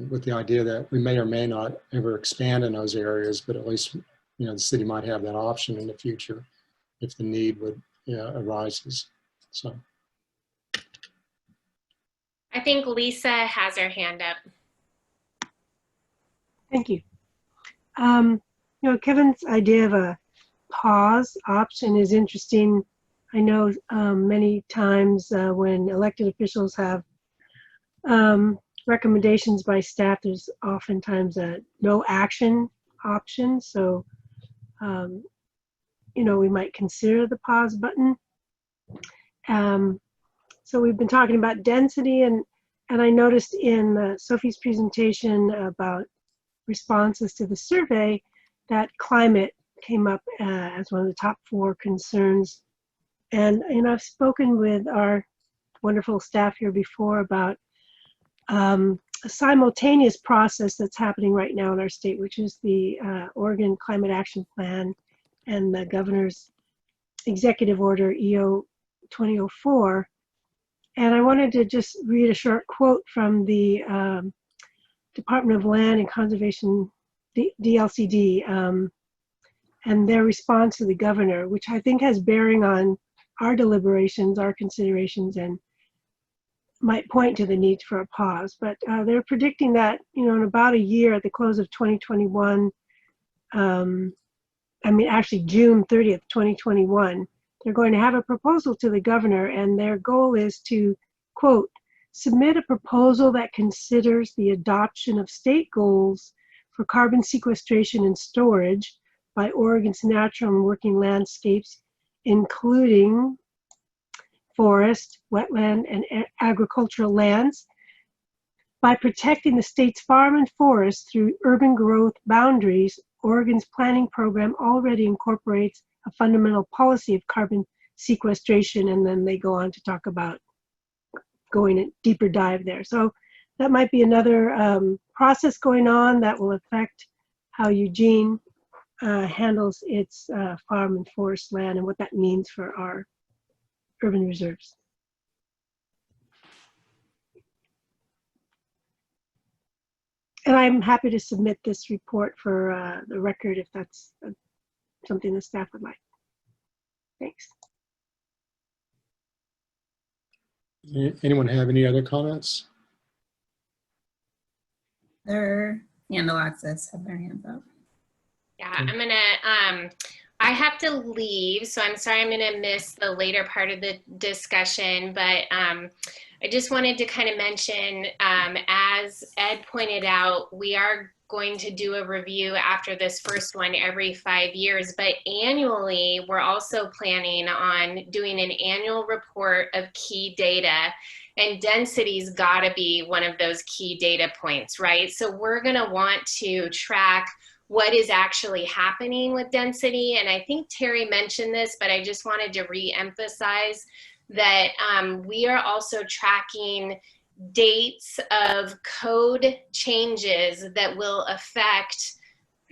with the idea that we may or may not ever expand in those areas, but at least the city might have that option in the future if the need arises. So I think Lisa has her hand up. Thank you. Kevin's idea of a pause option is interesting. I know many times when elected officials have recommendations by staff, there's oftentimes a no action option. So, we might consider the pause button. So we've been talking about density, and I noticed in Sophie's presentation about responses to the survey that climate came up as one of the top 4 concerns. And I've spoken with our wonderful staff here before about a simultaneous process that's happening right now in our state, which is the Oregon Climate Action Plan and the governor's executive order EO 2004. And I wanted to just read a short quote from the Department of Land and Conservation, DLCD, and their response to the governor, which I think has bearing on our deliberations, our considerations, and might point to the need for a pause. But they're predicting that, in about a year, at the close of 2021, actually June 30th, 2021, they're going to have a proposal to the governor, and their goal is to, quote, submit a proposal that considers the adoption of state goals for carbon sequestration and storage by Oregon's natural and working landscapes, including forest, wetland, and agricultural lands, by protecting the state's farm and forest through urban growth boundaries. Oregon's planning program already incorporates a fundamental policy of carbon sequestration, and then they go on to talk about going a deeper dive there. So that might be another process going on that will affect how Eugene handles its farm and forest land and what that means for our urban reserves. And I'm happy to submit this report for the record if that's something the staff would like. Thanks. Anyone have any other comments? Their hand Alexis have their hands up. Yeah, I'm gonna, I have to leave, so I'm sorry I'm gonna miss the later part of the discussion, but I just wanted to kind of mention, as Ed pointed out, we are going to do a review after this first one every 5 years, but annually, we're also planning on doing an annual report of key data, and density's gotta be one of those key data points, right? So we're gonna want to track what is actually happening with density. And I think Terry mentioned this, but I just wanted to re-emphasize that we are also tracking dates of code changes that will affect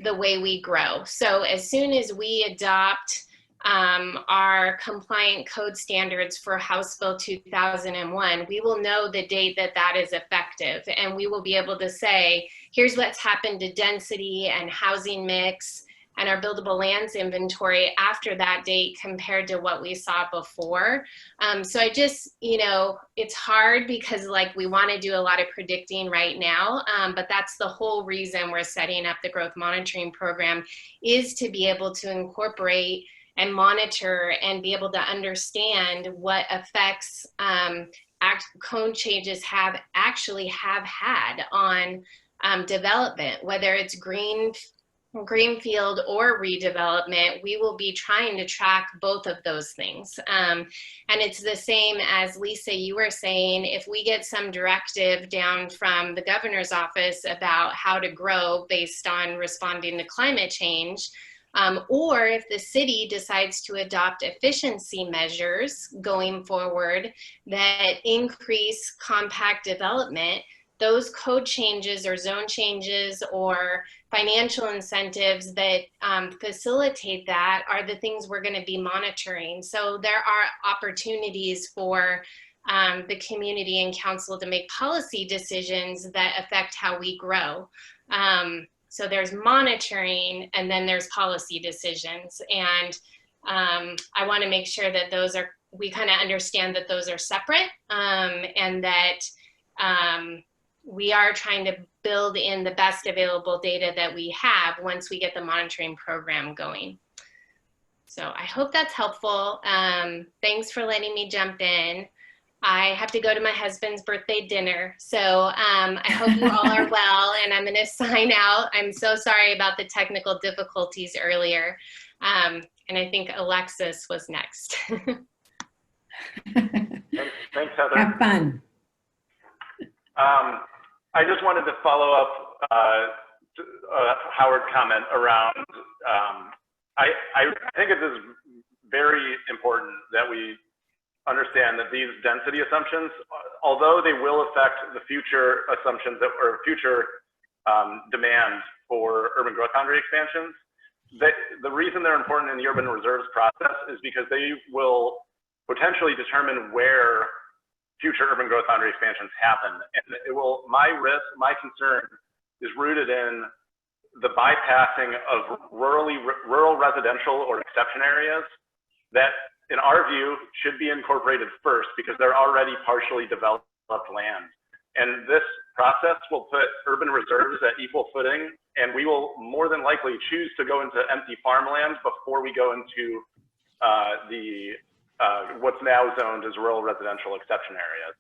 the way we grow. So as soon as we adopt our compliant code standards for House Bill 2001, we will know the date that that is effective, and we will be able to say, here's what's happened to density and housing mix and our buildable lands inventory after that date compared to what we saw before. So I just, you know, it's hard because like we want to do a lot of predicting right now, but that's the whole reason we're setting up the growth monitoring program, is to be able to incorporate and monitor and be able to understand what effects code changes have had on development, whether it's greenfield or redevelopment. We will be trying to track both of those things. And it's the same as Lisa, you were saying, if we get some directive down from the governor's office about how to grow based on responding to climate change, or if the city decides to adopt efficiency measures going forward that increase compact development, those code changes or zone changes or financial incentives that facilitate that are the things we're going to be monitoring. So there are opportunities for the community and council to make policy decisions that affect how we grow. So there's monitoring, and then there's policy decisions. And I want to make sure that those are, we kind of understand that those are separate, and that we are trying to build in the best available data that we have once we get the monitoring program going. So I hope that's helpful. Thanks for letting me jump in. I have to go to my husband's birthday dinner. So I hope you all are well, and I'm gonna sign out. I'm so sorry about the technical difficulties earlier. And I think Alexis was next. Thanks, Heather. Have fun. I just wanted to follow up Howard's comment around, I think it is very important that we understand that these density assumptions, although they will affect the future assumptions that, or future demand for urban growth boundary expansions, the reason they're important in the urban reserves process is because they will potentially determine where future urban growth boundary expansions happen. And it will, my concern is rooted in the bypassing of rural residential or exception areas that, in our view, should be incorporated first because they're already partially developed land. And this process will put urban reserves at equal footing, and we will more than likely choose to go into empty farmland before we go into what's now zoned as rural residential exception areas.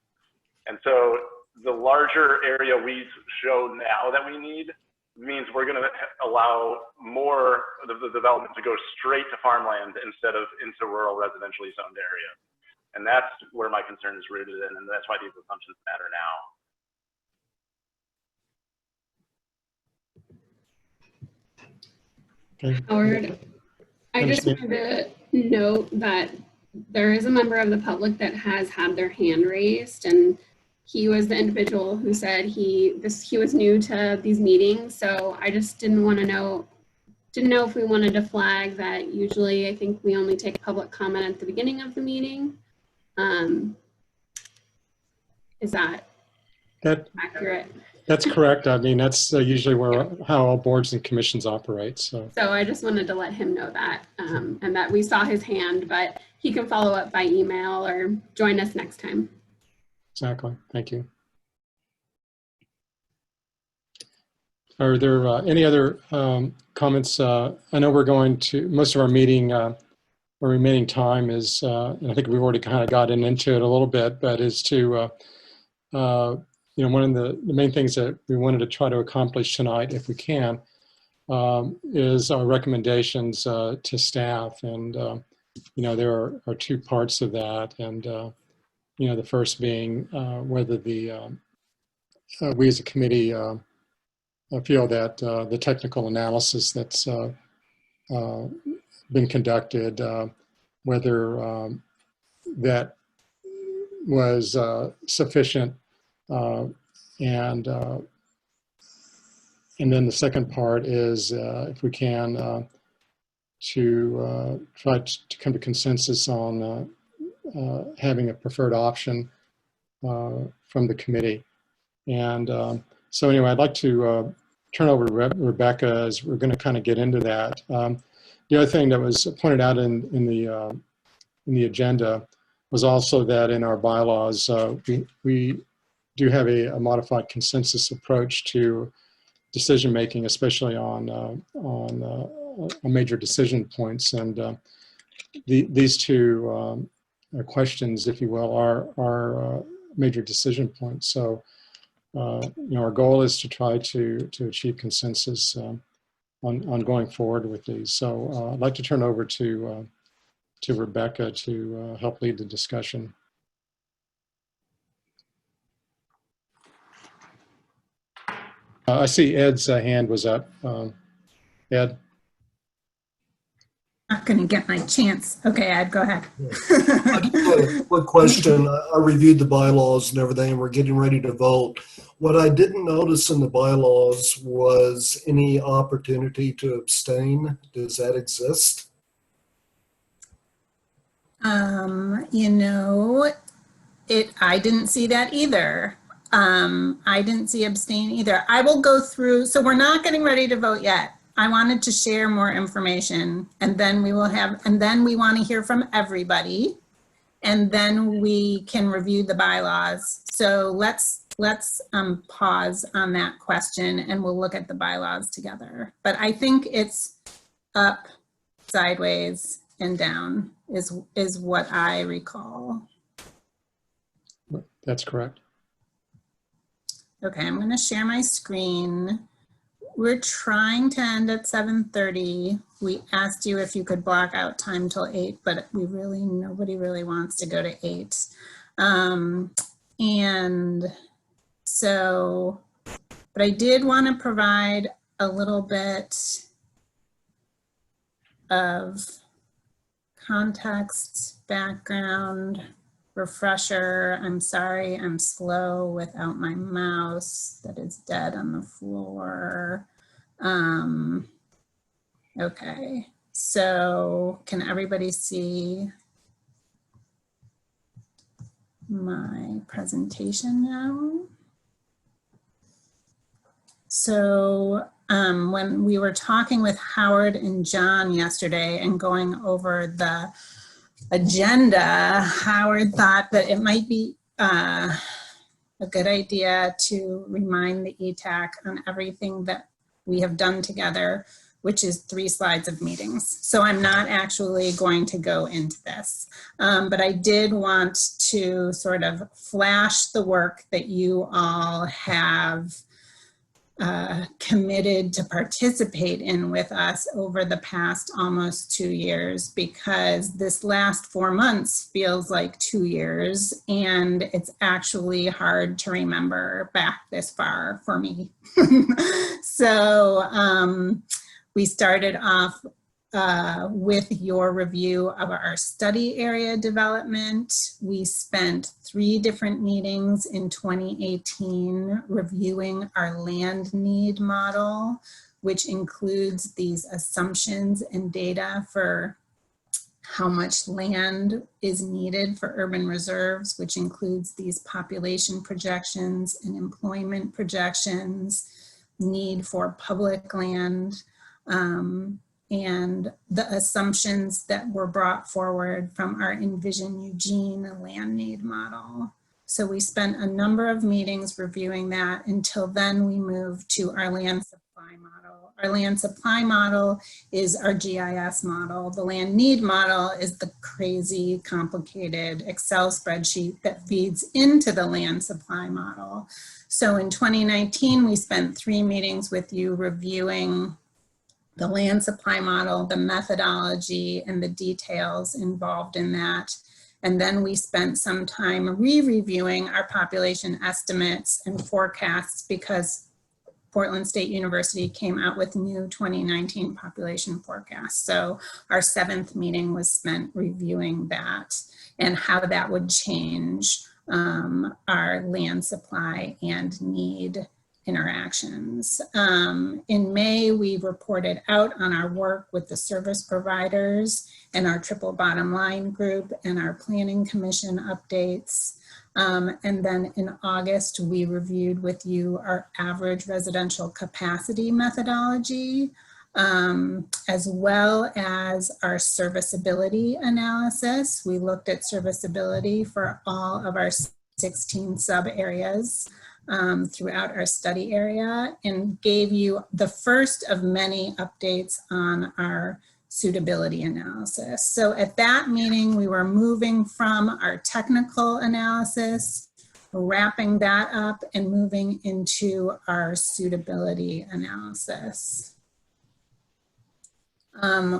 And so the larger area we show now that we need means we're going to allow more of the development to go straight to farmland instead of into rural residentially zoned areas. And that's where my concern is rooted in, and that's why these assumptions matter now. Howard, I just wanted to note that there is a member of the public that has had their hand raised, and he was the individual who said he was new to these meetings. So I just didn't know if we wanted to flag that. Usually I think we only take public comment at the beginning of the meeting. Is that accurate? That's correct. I mean, that's usually how all boards and commissions operate. So I just wanted to let him know that, and that we saw his hand, but he can follow up by email or join us next time. Exactly. Thank you. Are there any other comments? I know we're going to, most of our meeting, our remaining time is, and I think we've already kind of gotten into it a little bit, but is to, one of the main things that we wanted to try to accomplish tonight, if we can, is our recommendations to staff. And, there are two parts of that. And, the first being whether we as a committee feel that the technical analysis that's been conducted, whether that was sufficient, and then the second part is, if we can, to try to come to consensus on having a preferred option from the committee. And so anyway, I'd like to turn over to Rebecca as we're going to kind of get into that. The other thing that was pointed out in the agenda was also that in our bylaws, we do have a modified consensus approach to decision making, especially on major decision points. And these two questions, if you will, are major decision points. So our goal is to try to achieve consensus on going forward with these. So I'd like to turn over to Rebecca to help lead the discussion. I see Ed's hand was up. Ed? Not going to get my chance. Okay, Ed, go ahead. I just had a quick question. I reviewed the bylaws and everything, and we're getting ready to vote. What I didn't notice in the bylaws was any opportunity to abstain. Does that exist? I didn't see that either. I didn't see abstain either. I will go through, so we're not getting ready to vote yet. I wanted to share more information, and then we want to hear from everybody, and then we can review the bylaws. So let's pause on that question, and we'll look at the bylaws together. But I think it's up, sideways, and down is what I recall. That's correct. Okay, I'm going to share my screen. We're trying to end at 7:30. We asked you if you could block out time till 8, but nobody really wants to go to 8. And so, but I did want to provide a little bit of context, background, refresher. I'm sorry, I'm slow without my mouse that is dead on the floor. Okay, so can everybody see my presentation now? So when we were talking with Howard and John yesterday and going over the agenda, Howard thought that it might be a good idea to remind the EETAC on everything that we have done together, which is 3 slides of meetings. So I'm not actually going to go into this, but I did want to sort of flash the work that you all have committed to participate in with us over the past almost 2 years, because this last 4 months feels like 2 years, and it's actually hard to remember back this far for me. So we started off with your review of our study area development. We spent 3 different meetings in 2018 reviewing our land need model, which includes these assumptions and data for how much land is needed for urban reserves, which includes these population projections and employment projections, need for public land, and the assumptions that were brought forward from our Envision Eugene land need model. So we spent a number of meetings reviewing that. Until then, we moved to our land supply model. Our land supply model is our GIS model. The land need model is the crazy, complicated Excel spreadsheet that feeds into the land supply model. So in 2019, we spent 3 meetings with you reviewing the land supply model, the methodology, and the details involved in that. And then we spent some time re-reviewing our population estimates and forecasts because Portland State University came out with new 2019 population forecasts. So our 7th meeting was spent reviewing that and how that would change our land supply and need interactions. In May, we reported out on our work with the service providers and our triple bottom line group and our planning commission updates. And then in August, we reviewed with you our average residential capacity methodology, as well as our serviceability analysis. We looked at serviceability for all of our 16 sub areas throughout our study area and gave you the first of many updates on our suitability analysis. So at that meeting, we were moving from our technical analysis, wrapping that up and moving into our suitability analysis.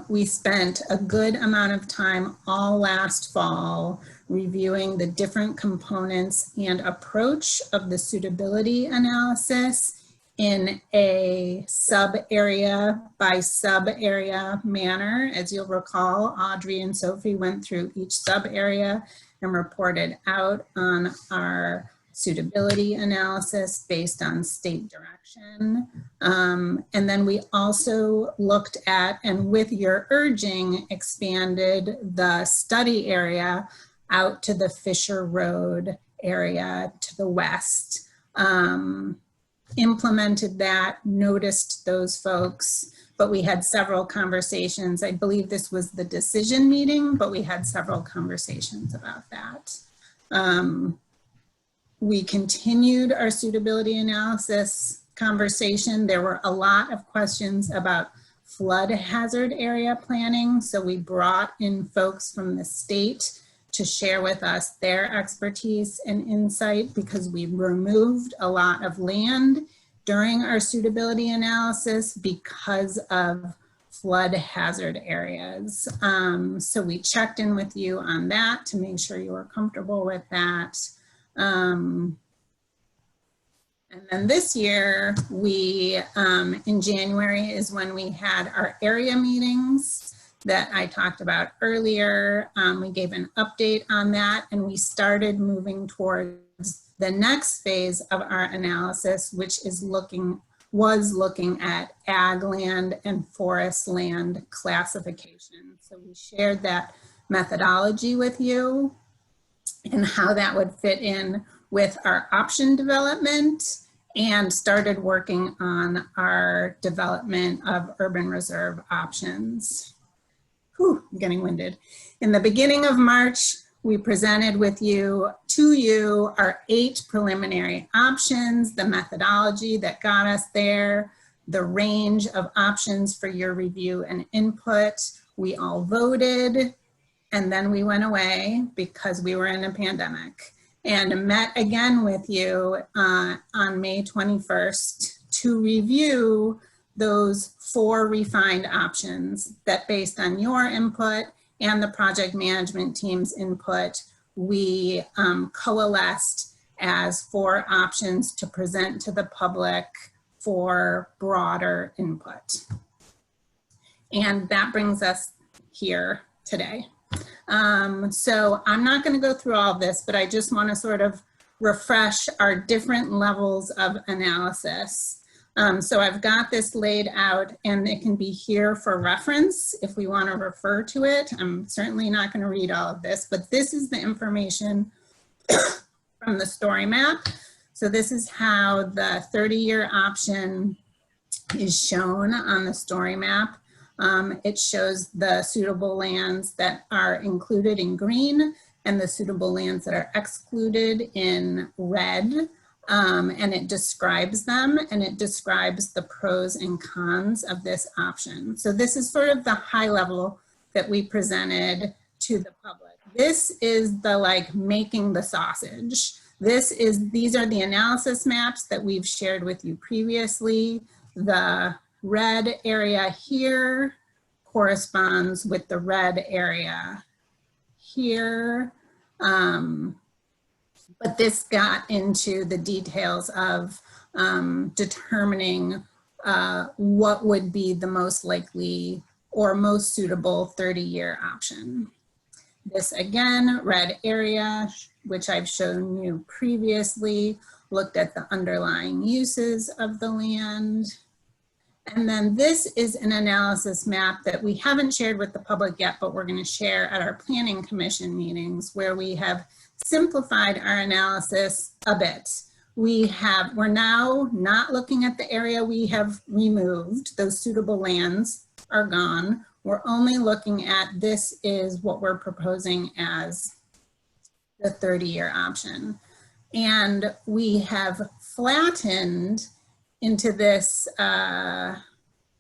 We spent a good amount of time all last fall reviewing the different components and approach of the suitability analysis in a sub-area by sub-area manner. As you'll recall, Audrey and Sophie went through each sub-area and reported out on our suitability analysis based on state direction. And then we also looked at, and with your urging, expanded the study area out to the Fisher Road area to the west. Implemented that, noticed those folks, but we had several conversations. I believe this was the decision meeting, but we had several conversations about that. We continued our suitability analysis conversation. There were a lot of questions about flood hazard area planning, so we brought in folks from the state to share with us their expertise and insight because we removed a lot of land during our suitability analysis because of flood hazard areas. So we checked in with you on that to make sure you were comfortable with that. And then this year, we, in January is when we had our area meetings that I talked about earlier. We gave an update on that and we started moving towards the next phase of our analysis, which is was looking at ag land and forest land classification. So we shared that methodology with you and how that would fit in with our option development and started working on our development of urban reserve options. Whew, I'm getting winded. In the beginning of March, we presented to you our 8 preliminary options, the methodology that got us there, the range of options for your review and input. We all voted and then we went away because we were in a pandemic and met again with you on May 21st to review those 4 refined options that based on your input and the project management team's input, we coalesced as 4 options to present to the public for broader input. And that brings us here today. So I'm not going to go through all of this, but I just want to sort of refresh our different levels of analysis. So I've got this laid out, and it can be here for reference if we want to refer to it. I'm certainly not going to read all of this, but this is the information from the story map. So this is how the 30-year option is shown on the story map. It shows the suitable lands that are included in green and the suitable lands that are excluded in red. And it describes them, and it describes the pros and cons of this option. So this is sort of the high level that we presented to the public. This is the like making the sausage. These are the analysis maps that we've shared with you previously. The red area here corresponds with the red area here. But this got into the details of determining what would be the most likely or most suitable 30-year option. This again, red area, which I've shown you previously, looked at the underlying uses of the land. And then this is an analysis map that we haven't shared with the public yet, but we're going to share at our planning commission meetings, where we have simplified our analysis a bit. We're now not looking at the area we have removed. Those suitable lands are gone. We're only looking at, this is what we're proposing as the 30-year option. And we have flattened into this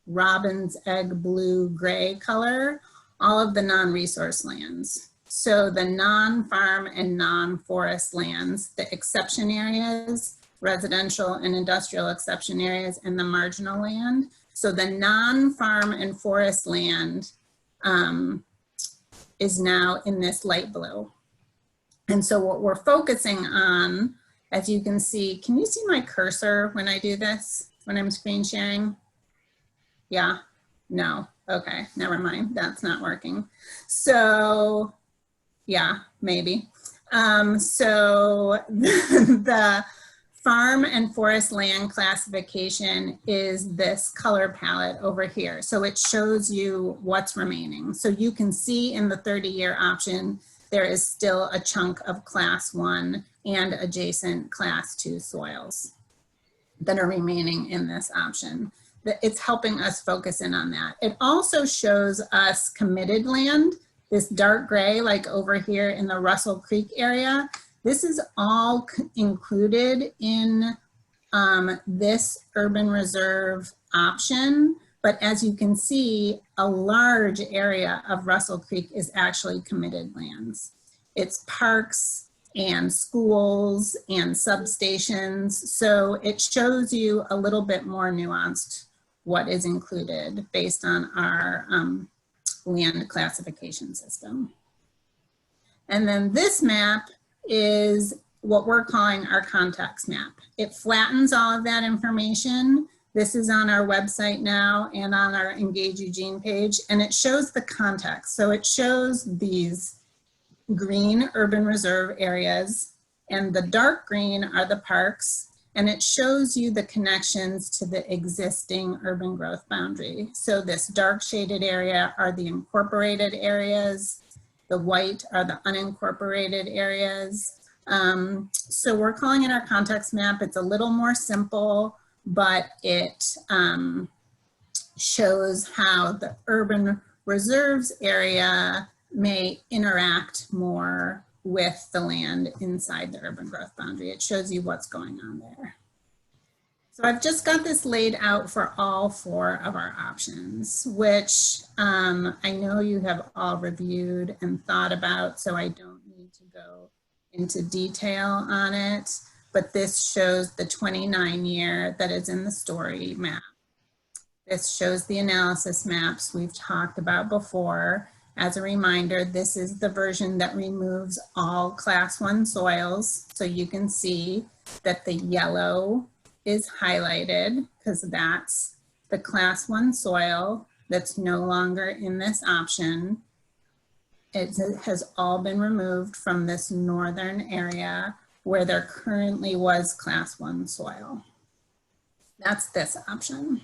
robin's egg blue gray color all of the non-resource lands. So the non-farm and non-forest lands, the exception areas, residential and industrial exception areas, and the marginal land. So the non-farm and forest land is now in this light blue. And so what we're focusing on, as you can see, can you see my cursor when I do this, when I'm screen sharing? Yeah, no, okay, never mind, that's not working. So, yeah, maybe. So the farm and forest land classification is this color palette over here. So it shows you what's remaining. So you can see in the 30-year option, there is still a chunk of class 1 and adjacent class 2 soils that are remaining in this option. It's helping us focus in on that. It also shows us committed land, this dark gray, like over here in the Russell Creek area. This is all included in this urban reserve option. But as you can see, a large area of Russell Creek is actually committed lands. It's parks and schools and substations. So it shows you a little bit more nuanced what is included based on our land classification system. And then this map is what we're calling our context map. It flattens all of that information. This is on our website now and on our Engage Eugene page, and it shows the context. So it shows these green urban reserve areas, and the dark green are the parks, and it shows you the connections to the existing urban growth boundary. So this dark shaded area are the incorporated areas, the white are the unincorporated areas. So we're calling it our context map. It's a little more simple, but it shows how the urban reserves area may interact more with the land inside the urban growth boundary. It shows you what's going on there. So I've just got this laid out for all 4 of our options, which I know you have all reviewed and thought about, so I don't need to go into detail on it. But this shows the 29-year that is in the story map. This shows the analysis maps we've talked about before. As a reminder, this is the version that removes all class 1 soils. So you can see that the yellow is highlighted because that's the class 1 soil. that's no longer in this option. It has all been removed from this northern area where there currently was class 1 soil. That's this option.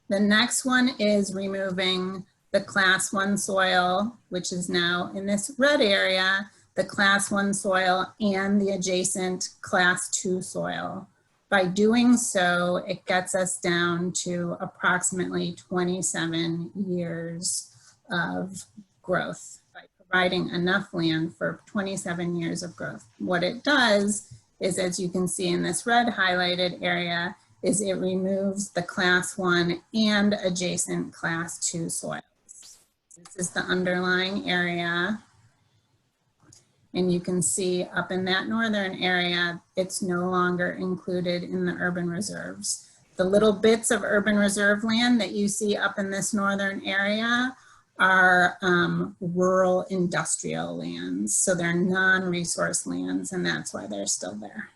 The next one is removing the class 1 soil, which is now in this red area, the class 1 soil and the adjacent class 2 soil. By doing so, it gets us down to approximately 27 years of growth by providing enough land for 27 years of growth. What it does is, as you can see in this red highlighted area, is it removes the class 1 and adjacent class 2 soils. This is the underlying area. And you can see up in that northern area, it's no longer included in the urban reserves. The little bits of urban reserve land that you see up in this northern area are rural industrial lands. So they're non-resource lands, and that's why they're still there.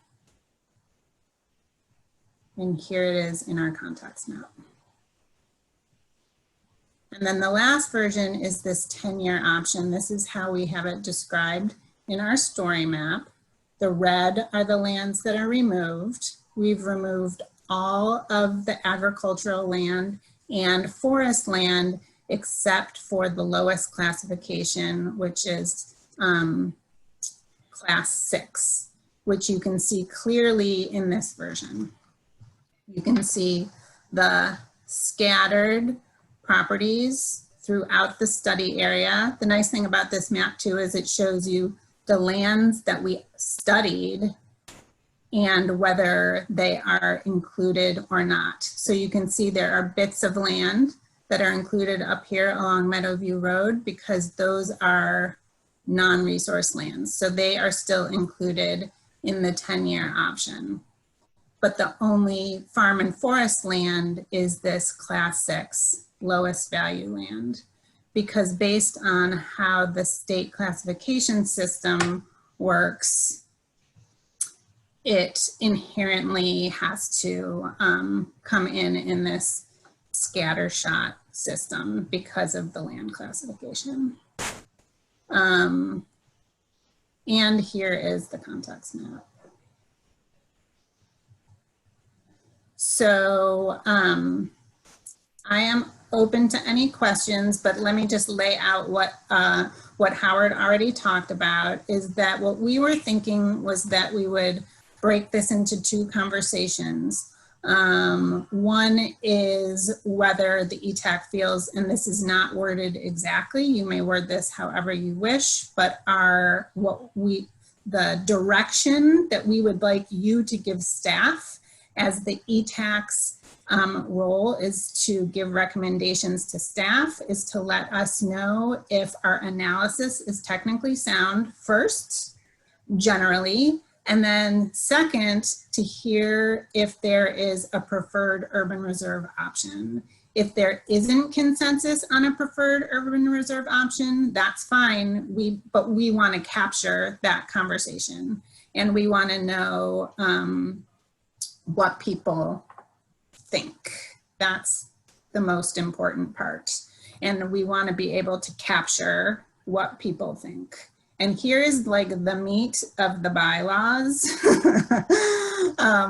And here it is in our context map. And then the last version is this 10-year option. This is how we have it described in our story map. The red are the lands that are removed. We've removed all of the agricultural land and forest land except for the lowest classification, which is class 6, which you can see clearly in this version. You can see the scattered properties throughout the study area. The nice thing about this map too is it shows you the lands that we studied and whether they are included or not. So you can see there are bits of land that are included up here along Meadowview Road because those are non-resource lands. So they are still included in the 10-year option. But the only farm and forest land is this class 6 lowest value land, because based on how the state classification system works, it inherently has to come in this scattershot system because of the land classification. And here is the context map. So I am open to any questions, but let me just lay out what Howard already talked about, is that what we were thinking was that we would break this into 2 conversations. One is whether the ETAC feels, and this is not worded exactly, you may word this however you wish, but the direction that we would like you to give staff as the ETAC's role is to give recommendations to staff, is to let us know if our analysis is technically sound first, generally, and then second, to hear if there is a preferred urban reserve option. If there isn't consensus on a preferred urban reserve option, that's fine, but we want to capture that conversation, and we want to know what people think. That's the most important part. And we want to be able to capture what people think. And here is like the meat of the bylaws,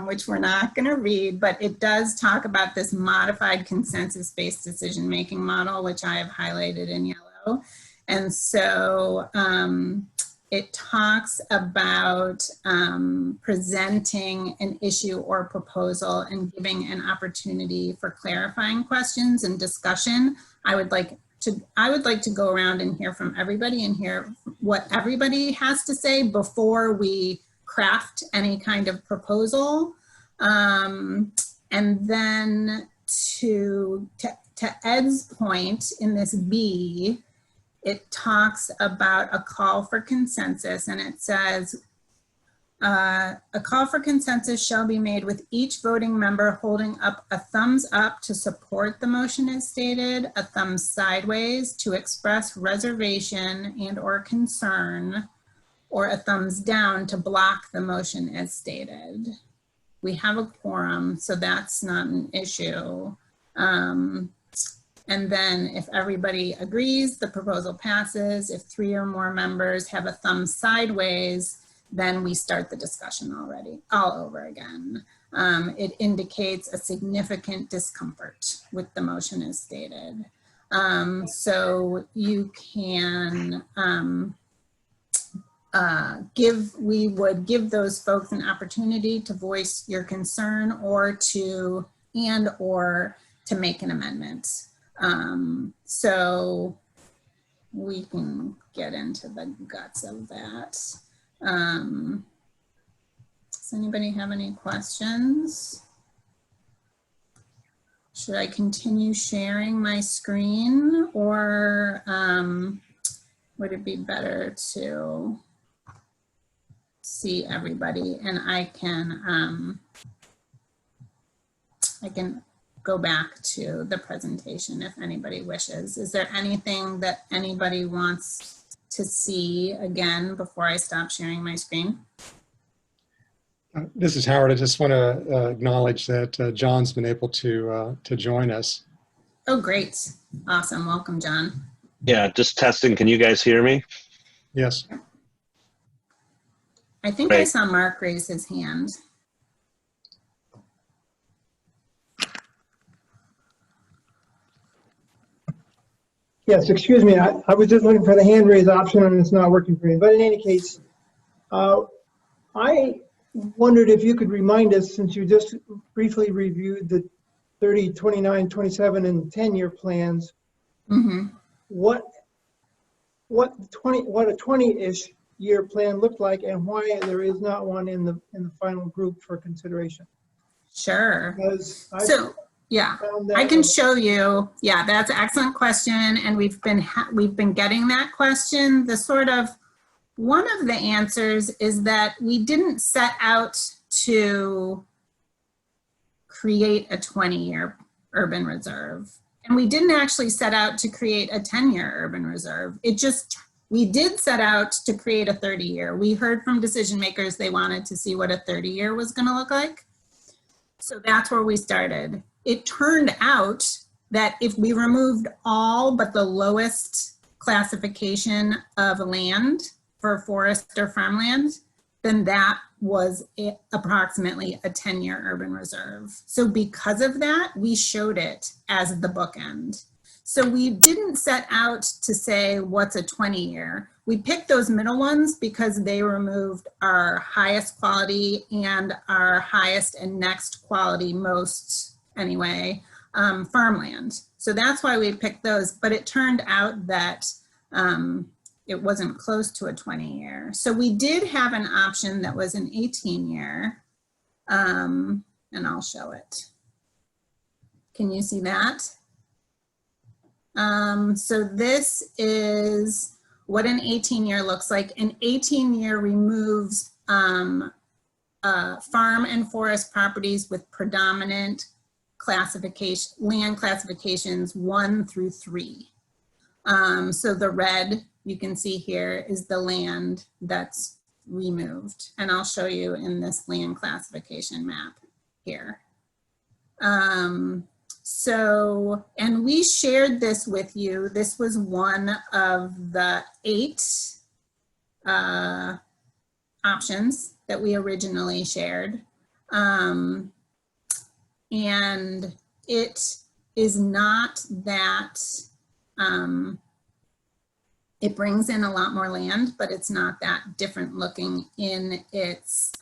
which we're not going to read, but it does talk about this modified consensus-based decision-making model, which I have highlighted in yellow. And so it talks about presenting an issue or proposal and giving an opportunity for clarifying questions and discussion. I would like to go around and hear from everybody and hear what everybody has to say before we craft any kind of proposal. And then to Ed's point in this B, it talks about a call for consensus, and it says, a call for consensus shall be made with each voting member holding up a thumbs up to support the motion as stated, a thumbs sideways to express reservation and or concern, or a thumbs down to block the motion as stated. We have a quorum, so that's not an issue. And then if everybody agrees, the proposal passes. If 3 or more members have a thumb sideways, then we start the discussion all over again. It indicates a significant discomfort with the motion as stated. So you can we would give those folks an opportunity to voice your concern or to make an amendment. So we can get into the guts of that. Does anybody have any questions? Should I continue sharing my screen, or would it be better to see everybody and I can go back to the presentation if anybody wishes. Is there anything that anybody wants to see again before I stop sharing my screen? This is Howard. I just want to acknowledge that John's been able to join us. Oh, great. Awesome. Welcome, John. Yeah, just testing. Can you guys hear me? Yes. I think I saw Mark raise his hand. Yes, excuse me. I was just looking for the hand raise option and it's not working for me. But in any case, I wondered if you could remind us, since you just briefly reviewed the 30, 29, 27, and 10-year plans, what a 20-ish year plan looked like and why there is not one in the final group for consideration. Sure. Because yeah, I can show you. Yeah, that's an excellent question, and we've been getting that question. One of the answers is that we didn't set out to create a 20-year urban reserve, and we didn't actually set out to create a 10-year urban reserve. We did set out to create a 30-year. We heard from decision makers they wanted to see what a 30-year was going to look like. So that's where we started. It turned out that if we removed all but the lowest classification of land for forest or farmland, then that was approximately a 10-year urban reserve. So because of that, we showed it as the bookend. So we didn't set out to say what's a 20-year. We picked those middle ones because they removed our highest quality and our highest and next quality, most anyway, farmland. So that's why we picked those, but it turned out that it wasn't close to a 20-year. So we did have an option that was an 18-year, and I'll show it. Can you see that? So this is what an 18-year looks like. An 18-year removes farm and forest properties with predominant land classifications 1 through 3. So the red you can see here is the land that's removed. And I'll show you in this land classification map here. And we shared this with you. This was one of the 8 options that we originally shared. And it is not that, it brings in a lot more land, but it's not that different looking in its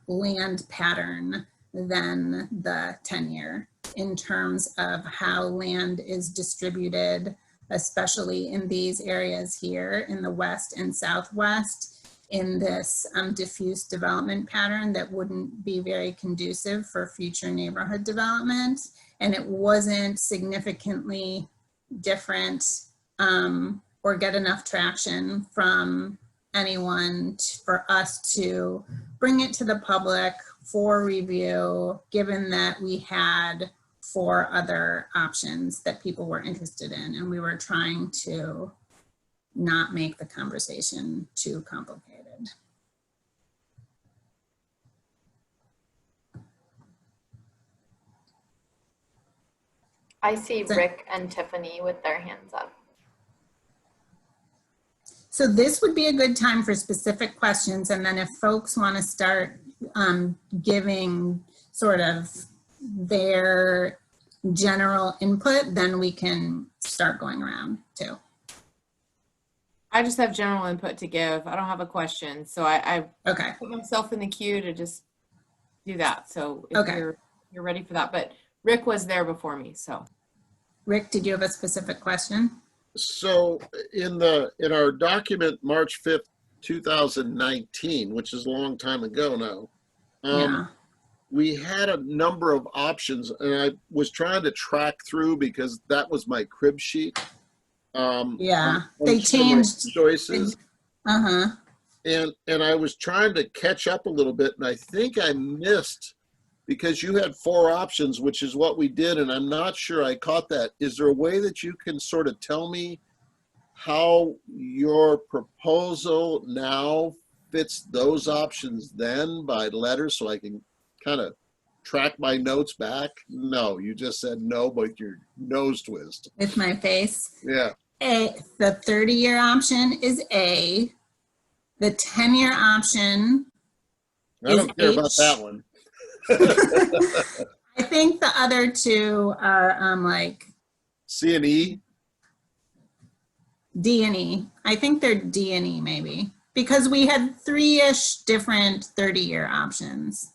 land pattern than the 10-year in terms of how land is distributed, especially in these areas here in the west and southwest, in this diffuse development pattern that wouldn't be very conducive for future neighborhood development. And it wasn't significantly different or get enough traction from anyone for us to bring it to the public for review, given that we had 4 other options that people were interested in, and we were trying to not make the conversation too complicated. I see Rick and Tiffany with their hands up. So this would be a good time for specific questions, and then if folks want to start giving sort of their general input, then we can start going around too. I just have general input to give. I don't have a question. So I okay. put myself in the queue to just do that. So if Okay. you're ready for that. But Rick was there before me, so. Rick, did you have a specific question? So in our document, March 5th, 2019, which is a long time ago now, Yeah. we had a number of options, and I was trying to track through because that was my crib sheet. Yeah, on they some of my changed choices. Uh-huh. And I was trying to catch up a little bit, and I think I missed, because you had 4 options, which is what we did, and I'm not sure I caught that. Is there a way that you can sort of tell me how your proposal now fits those options then by letter, so I can kind of track my notes back? No, you just said no, but your nose twist. With my face. Yeah. The 30-year option is A. The 10-year option I don't care about that one. I think the other 2 are like C and E? D and E. I think they're D and E maybe, because we had 3-ish different 30-year options.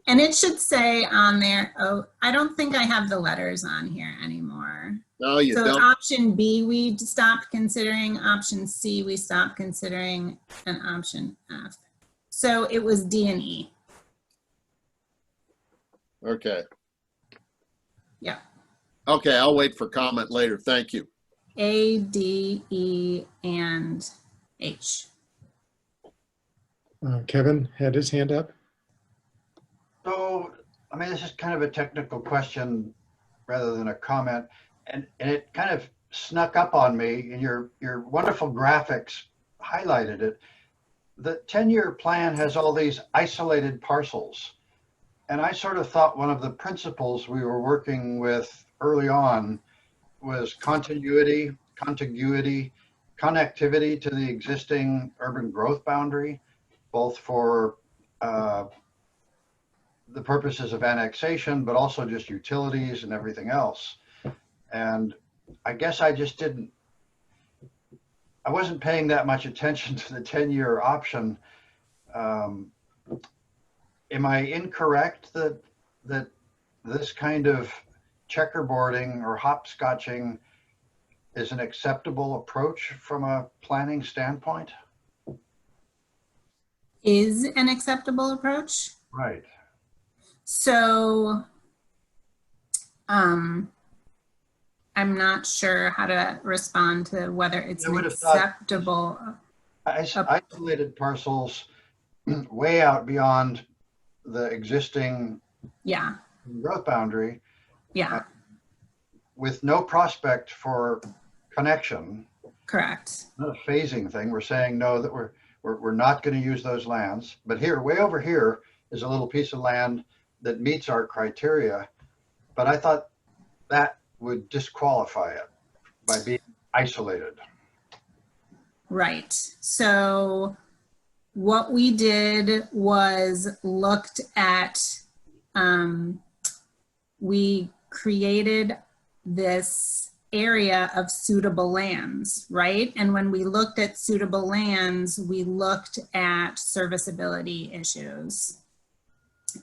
And it should say on there, oh, I don't think I have the letters on here anymore. No, you so don't. Option B, we stopped considering. Option C, we stopped considering. And option F. So it was D and E. Okay. Yeah. Okay, I'll wait for comment later. Thank you. A, D, E, and H. Kevin had his hand up. So, I mean, this is kind of a technical question rather than a comment, and it kind of snuck up on me, and your wonderful graphics highlighted it. The 10-year plan has all these isolated parcels, and I sort of thought one of the principles we were working with early on was contiguity, connectivity to the existing urban growth boundary, both for the purposes of annexation, but also just utilities and everything else. And I guess I just I wasn't paying that much attention to the 10-year option. Am I incorrect that this kind of checkerboarding or hopscotching is an acceptable approach from a planning standpoint? Is an acceptable approach? Right. So, I'm not sure how to respond to whether it's an acceptable. Isolated parcels way out beyond the existing growth boundary. Yeah. With no prospect for connection. Correct. Not a phasing thing. We're saying no, that we're not going to use those lands. But here, way over here, is a little piece of land that meets our criteria. But I thought that would disqualify it by being isolated. Right. So what we did was looked at, we created this area of suitable lands, right? And when we looked at suitable lands, we looked at serviceability issues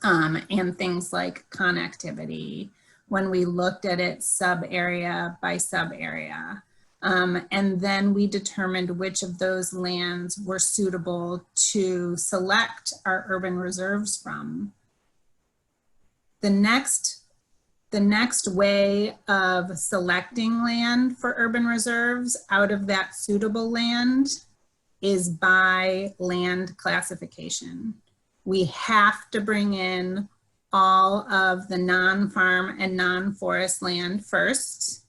and things like connectivity when we looked at it sub-area by sub-area. And then we determined which of those lands were suitable to select our urban reserves from. The next way of selecting land for urban reserves out of that suitable land is by land classification. We have to bring in all of the non-farm and non-forest land first,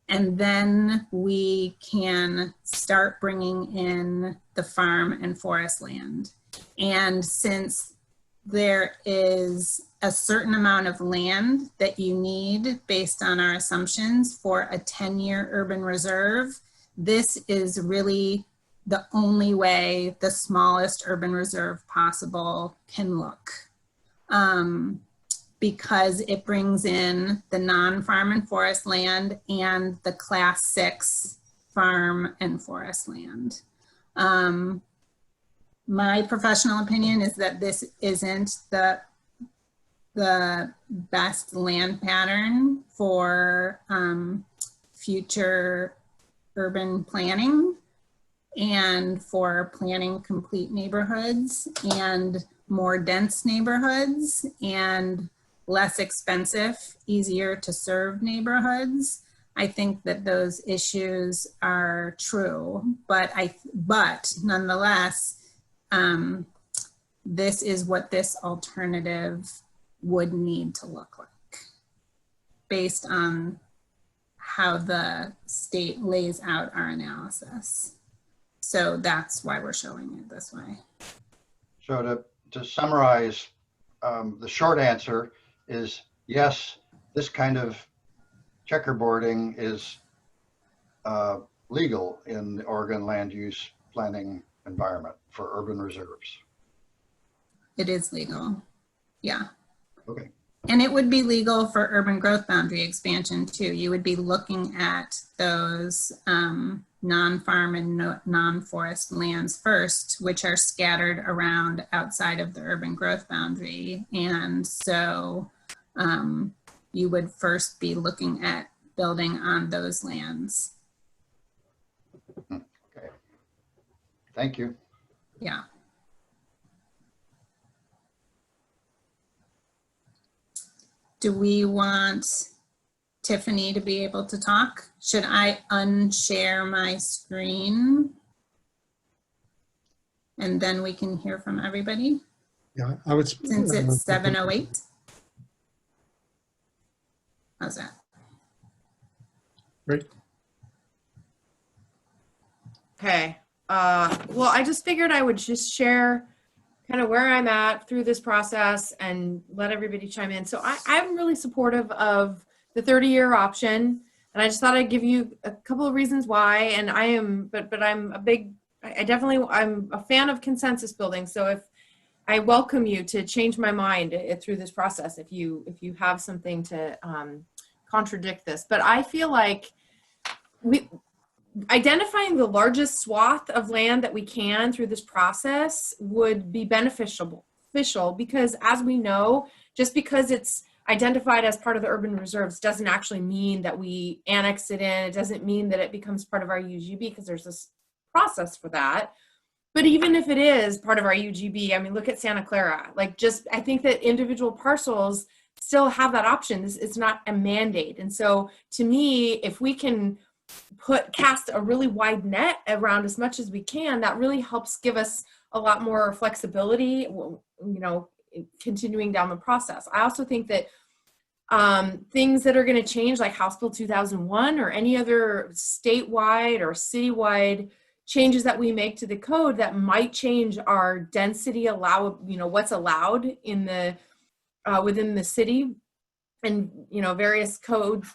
and then we can start bringing in the farm and forest land. And since there is a certain amount of land that you need based on our assumptions for a 10-year urban reserve, this is really the only way the smallest urban reserve possible can look. Because it brings in the non-farm and forest land and the class 6 farm and forest land. My professional opinion is that this isn't the best land pattern for future urban planning and for planning complete neighborhoods and more dense neighborhoods and less expensive, easier to serve neighborhoods. I think that those issues are true, but nonetheless, this is what this alternative would need to look like based on how the state lays out our analysis. So that's why we're showing it this way. So to summarize, the short answer is yes, this kind of checkerboarding is legal in the Oregon land use planning environment for urban reserves. It is legal, yeah. Okay. And it would be legal for urban growth boundary expansion too. You would be looking at those non-farm and non-forest lands first, which are scattered around outside of the urban growth boundary. And so you would first be looking at building on those lands. Okay. Thank you. Yeah. Do we want Tiffany to be able to talk? Should I unshare my screen? And then we can hear from everybody? Yeah, I would. Since it's 7:08. How's that? Great. Okay. Well, I just figured I would just share kind of where I'm at through this process and let everybody chime in. So I'm really supportive of the 30-year option. And I just thought I'd give you a couple of reasons why. And I am, but I'm I'm a fan of consensus building. So if I welcome you to change my mind through this process, if you have something to contradict this, but I feel like identifying the largest swath of land that we can through this process would be beneficial because, as we know, just because it's identified as part of the urban reserves doesn't actually mean that we annex it in. It doesn't mean that it becomes part of our UGB because there's this process for that. But even if it is part of our UGB, I mean, look at Santa Clara. I think that individual parcels still have that option. It's not a mandate. And so to me, if we can cast a really wide net around as much as we can, that really helps give us a lot more flexibility, continuing down the process. I also think that things that are going to change, like House Bill 2001 or any other statewide or citywide changes that we make to the code that might change our density, what's allowed in the within the city, and various codes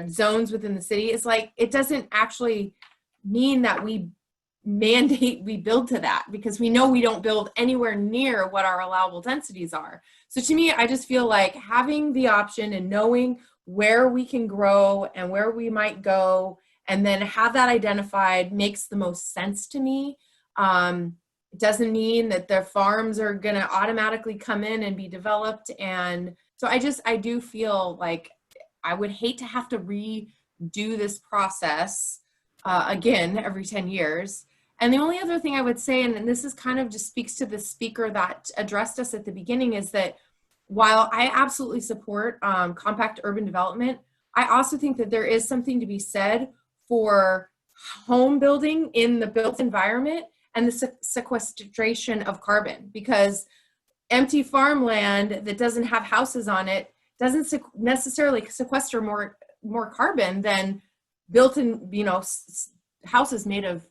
zones within the city. It's like it doesn't actually mean that we mandate we build to that, because we know we don't build anywhere near what our allowable densities are. So to me, I just feel like having the option and knowing where we can grow and where we might go, and then have that identified, makes the most sense to me. It doesn't mean that the farms are going to automatically come in and be developed. And so I do feel like I would hate to have to redo this process again every 10 years. And the only other thing I would say, and this is kind of just speaks to the speaker that addressed us at the beginning, is that while I absolutely support compact urban development, I also think that there is something to be said for home building in the built environment and the sequestration of carbon, because empty farmland that doesn't have houses on it doesn't necessarily sequester more carbon than built in, houses made of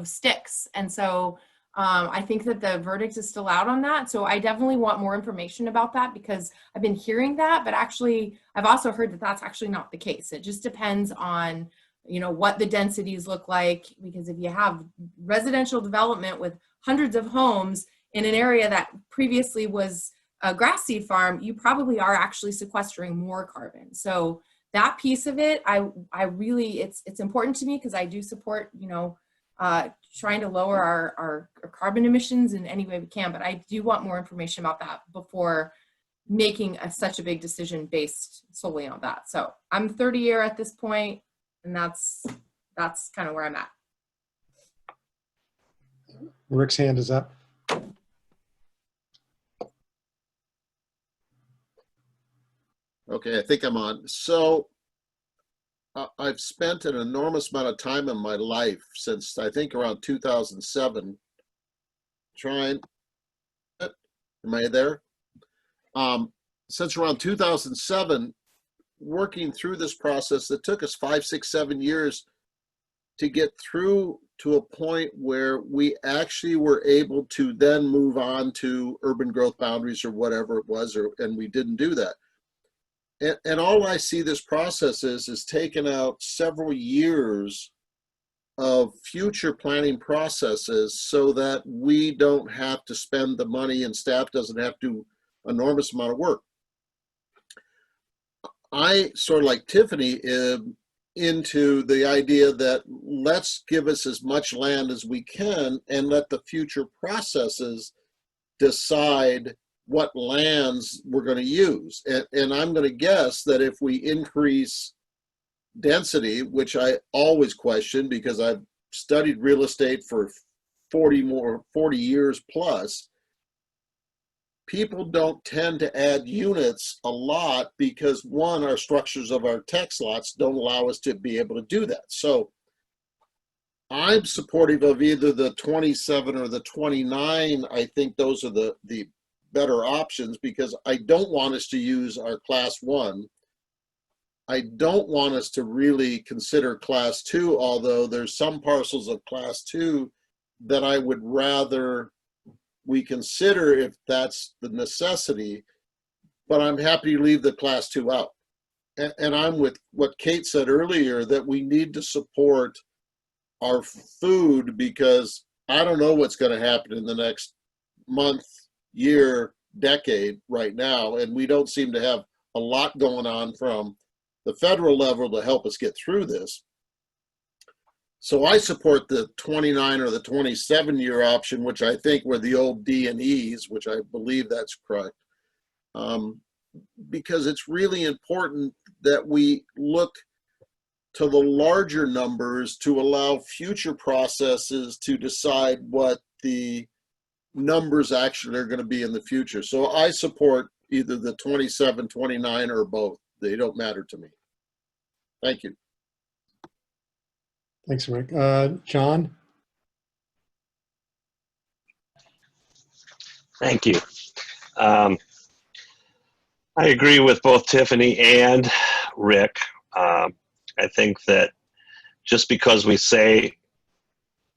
sticks. And so I think that the verdict is still out on that. So I definitely want more information about that, because I've been hearing that, but actually I've also heard that that's actually not the case. It just depends on, you know, what the densities look like, because if you have residential development with hundreds of homes in an area that previously was a grass seed farm, you probably are actually sequestering more carbon. So that piece of it, I really, it's important to me, because I do support, you know, trying to lower our carbon emissions in any way we can, but I do want more information about that before making such a big decision based solely on that. So I'm 30-year at this point, and that's kind of where I'm at. Rick's hand is up. Okay, I think I'm on. So I've spent an enormous amount of time in my life since I think around 2007 trying, am I there? Since around 2007, working through this process that took us 5, 6, 7 years to get through to a point where we actually were able to then move on to urban growth boundaries or whatever it was, and we didn't do that. And all I see this process is taken out several years of future planning processes so that we don't have to spend the money and staff doesn't have to do an enormous amount of work. I sort of like Tiffany into the idea that let's give us as much land as we can and let the future processes decide what lands we're going to use. And I'm going to guess that if we increase density, which I always question because I've studied real estate for 40 years plus, people don't tend to add units a lot because one, our structures of our tax lots don't allow us to be able to do that. So I'm supportive of either the 27 or the 29. I think those are the better options because I don't want us to use our class 1. I don't want us to really consider class 2, although there's some parcels of class 2 that I would rather we consider if that's the necessity, but I'm happy to leave the class 2 out. And I'm with what Kate said earlier, that we need to support our food because I don't know what's going to happen in the next month, year, decade right now, and we don't seem to have a lot going on from the federal level to help us get through this. So I support the 29 or the 27-year option, which I think were the old D&Es, which I believe that's correct, because it's really important that we look to the larger numbers to allow future processes to decide what the numbers actually are going to be in the future. So I support either the 27, 29, or both. They don't matter to me. Thank you. Thanks, Rick. John? Thank you. I agree with both Tiffany and Rick. I think that just because we say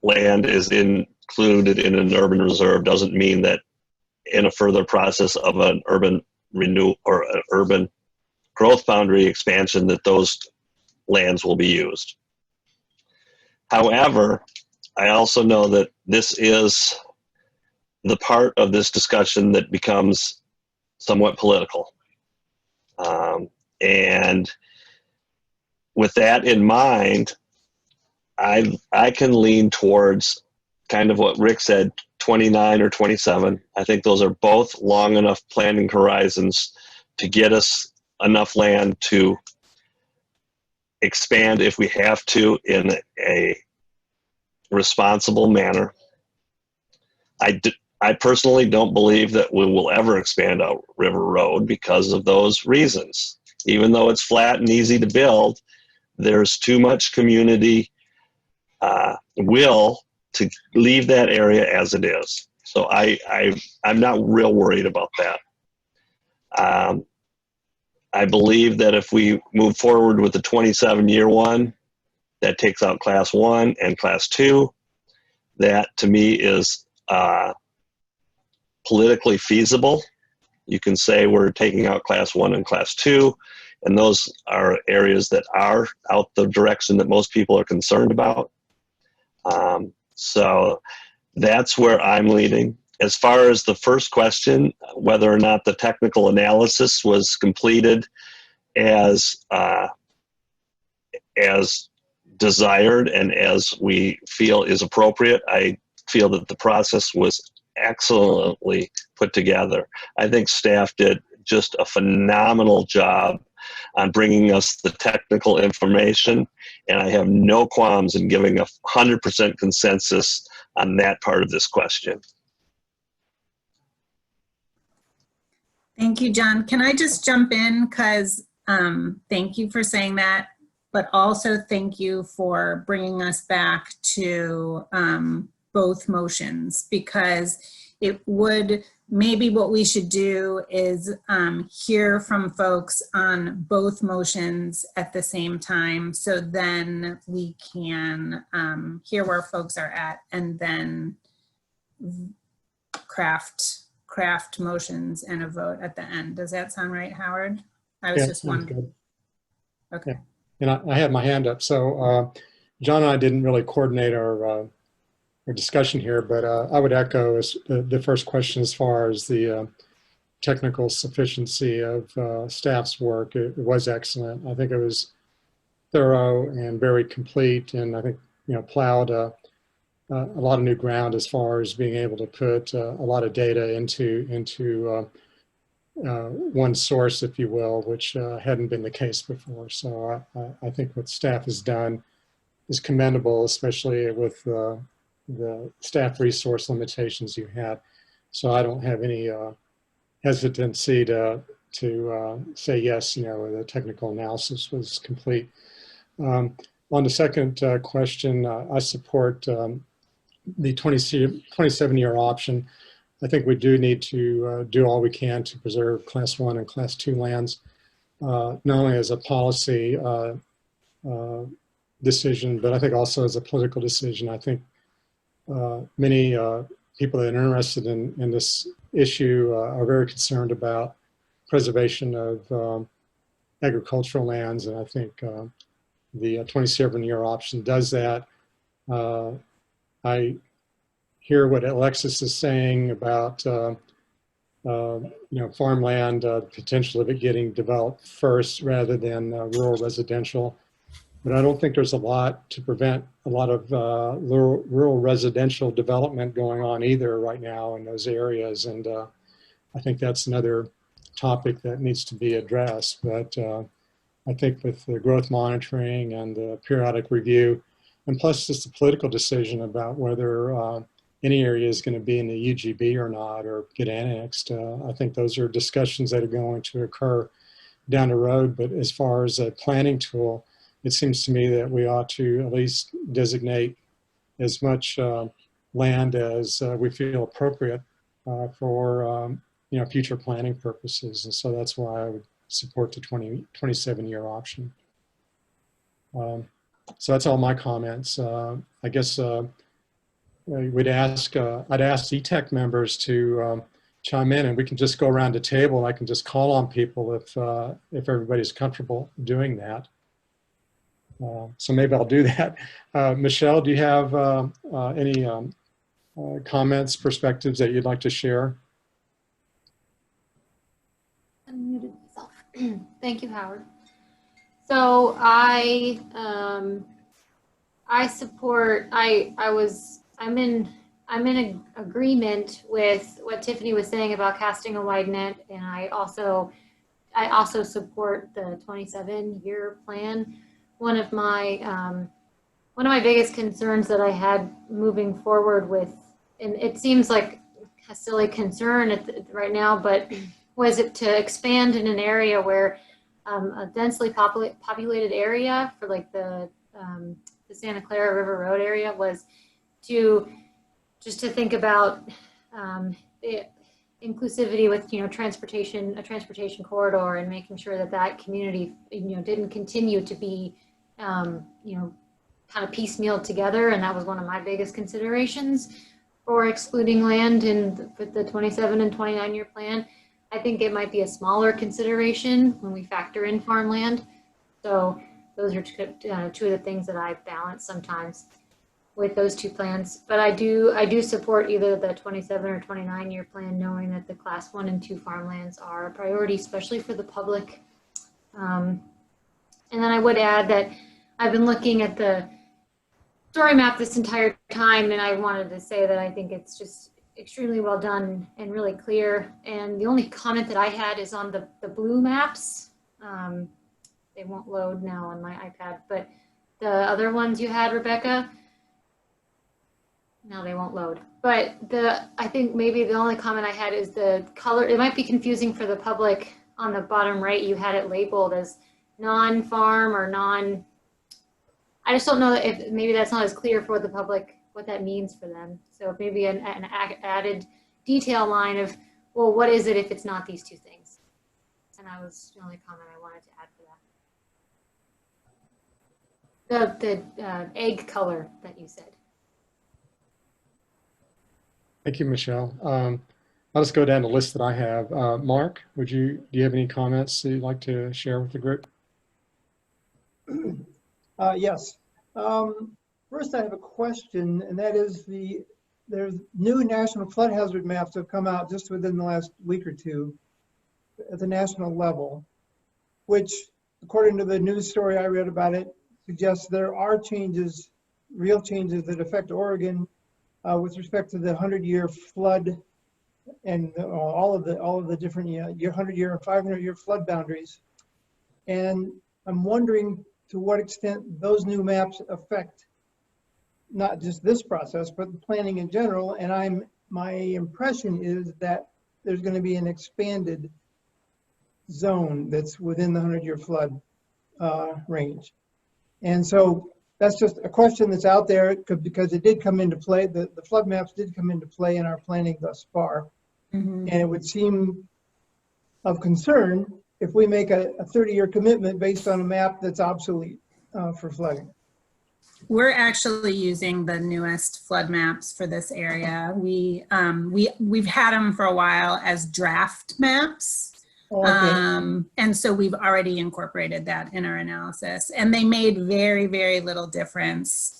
land is included in an urban reserve doesn't mean that in a further process of an urban renewal or an urban growth boundary expansion that those lands will be used. However, I also know that this is the part of this discussion that becomes somewhat political. And with that in mind, I can lean towards kind of what Rick said, 29 or 27. I think those are both long enough planning horizons to get us enough land to expand if we have to in a responsible manner. I personally don't believe that we will ever expand out River Road because of those reasons. Even though it's flat and easy to build, there's too much community will to leave that area as it is. So I'm not real worried about that. I believe that if we move forward with the 27-year one, that takes out class 1 and class 2. That to me is politically feasible. You can say we're taking out class 1 and class 2, and those are areas that are out the direction that most people are concerned about. So that's where I'm leading. As far as the first question, whether or not the technical analysis was completed as desired and as we feel is appropriate, I feel that the process was excellently put together. I think staff did just a phenomenal job on bringing us the technical information, and I have no qualms in giving 100% consensus on that part of this question. Thank you, John. Can I just jump in? Because thank you for saying that, but also thank you for bringing us back to both motions, because it would, maybe what we should do is hear from folks on both motions at the same time, so then we can hear where folks are at and then craft motions and a vote at the end. Does that sound right, Howard? I was just wondering. Okay. And I had my hand up. So John and I didn't really coordinate our discussion here, but I would echo the first question as far as the technical sufficiency of staff's work. It was excellent. I think it was thorough and very complete, and I think, you know, plowed a lot of new ground as far as being able to put a lot of data into one source, if you will, which hadn't been the case before. So I think what staff has done is commendable, especially with the staff resource limitations you had. So I don't have any hesitancy to say yes, you know, the technical analysis was complete. On the second question, I support the 27-year option. I think we do need to do all we can to preserve class 1 and class 2 lands, not only as a policy decision, but I think also as a political decision. I think many people that are interested in this issue are very concerned about preservation of agricultural lands, and I think the 27-year option does that. I hear what Alexis is saying about you know, farmland, potential of it getting developed first rather than rural residential. But I don't think there's a lot to prevent a lot of rural residential development going on either right now in those areas. And I think that's another topic that needs to be addressed. But I think with the growth monitoring and the periodic review, and plus just a political decision about whether any area is going to be in the UGB or not, or get annexed, I think those are discussions that are going to occur down the road. But as far as a planning tool, it seems to me that we ought to at least designate as much land as we feel appropriate for you know, future planning purposes. And so that's why I would support the 27-year option. So that's all my comments. I guess I'd ask EETAC members to chime in, and we can just go around the table. I can just call on people if everybody's comfortable doing that. So maybe I'll do that. Michelle, do you have any comments, perspectives that you'd like to share? Unmuted myself. Thank you, Howard. So I'm in agreement with what Tiffany was saying about casting a wide net, and I also support the 27-year plan. One of my biggest concerns that I had moving forward with, and it seems like a silly concern right now, but was it to expand in an area where a densely populated area for like the Santa Clara River Road area, was to think about the inclusivity with, you know, a transportation corridor, and making sure that community, you know, didn't continue to be you know, kind of piecemealed together. And that was one of my biggest considerations for excluding land with the 27 and 29 year plan. I think it might be a smaller consideration when we factor in farmland. So those are two of the things that I balance sometimes with those two plans. But I do support either the 27 or 29 year plan, knowing that the class 1 and 2 farmlands are a priority, especially for the public. And then I would add that I've been looking at the story map this entire time, and I wanted to say that I think it's just extremely well done and really clear. And the only comment that I had is on the blue maps. They won't load now on my iPad, but the other ones you had, Rebecca, no, they won't load. But I think maybe the only comment I had is the color. It might be confusing for the public. On the bottom right, you had it labeled as non-farm or non. I just don't know if maybe that's not as clear for the public what that means for them. So maybe an added detail line of, well, what is it if it's not these two things? And that was the only comment I wanted to add for that. The egg color that you said. Thank you, Michelle. I'll just go down the list that I have. Mark, do you have any comments that you'd like to share with the group? Yes. First, I have a question, and that is there's new national flood hazard maps have come out just within the last week or two at the national level, which, according to the news story I read about it, suggests there are changes, real changes that affect Oregon with respect to the 100-year flood and all of the different 100-year and 500-year flood boundaries. And I'm wondering to what extent those new maps affect not just this process, but planning in general. And my impression is that there's going to be an expanded zone that's within the 100-year flood range. And so that's just a question that's out there because it did come into play. The flood maps did come into play in our planning thus far. Mm-hmm. And it would seem of concern if we make a 30-year commitment based on a map that's obsolete for flooding. We're actually using the newest flood maps for this area. We've had them for a while as draft maps. Okay. And so we've already incorporated that in our analysis, and they made very, very little difference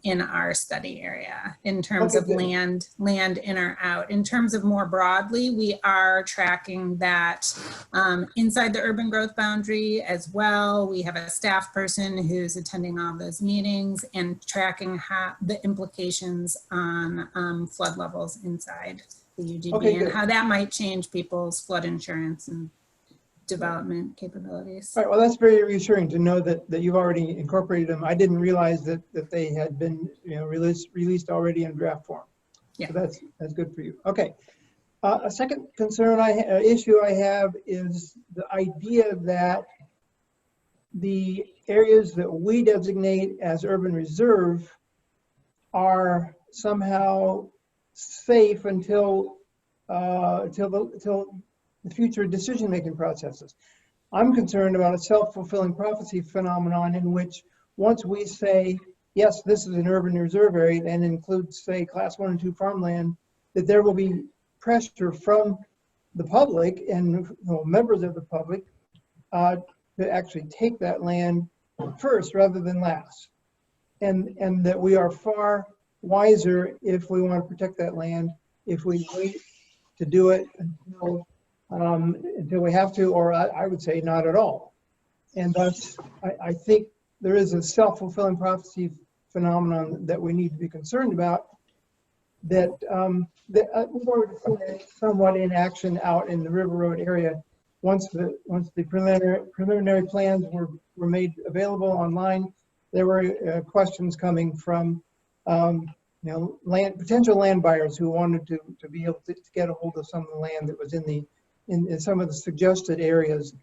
in our study area in terms of land in or out. In terms of more broadly, we are tracking that inside the urban growth boundary as well. We have a staff person who's attending all those meetings and tracking the implications on flood levels inside the UGB and how that might change people's flood insurance and development capabilities. All right, well, that's very reassuring to know that you've already incorporated them. I didn't realize that they had been released already in draft form. Yeah, so that's good for you. Okay, a second issue I have is the idea that the areas that we designate as urban reserve are somehow safe until the future decision-making processes. I'm concerned about a self-fulfilling prophecy phenomenon in which once we say, yes, this is an urban reserve area and includes, say, class 1 and 2 farmland, that there will be pressure from the public and members of the public to actually take that land first rather than last. And that we are far wiser if we want to protect that land, if we wait to do it until we have to, or I would say not at all. And thus, I think there is a self-fulfilling prophecy phenomenon that we need to be concerned about that we've already seen somewhat in action out in the River Road area. Once the preliminary plans were made available online, there were questions coming from potential land buyers who wanted to be able to get a hold of some of the land that was in some of the suggested areas,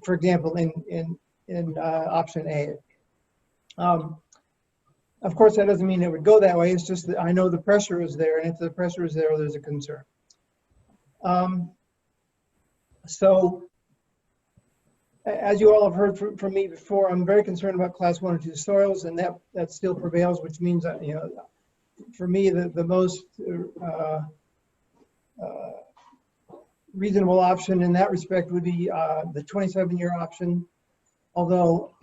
for example, in option A. Of course, that doesn't mean it would go that way. It's just that I know the pressure is there, and if the pressure is there, there's a concern. So, as you all have heard from me before, I'm very concerned about class 1 and 2 soils, and that still prevails, which means that for me, the most reasonable option in that respect would be the 27-year option. Although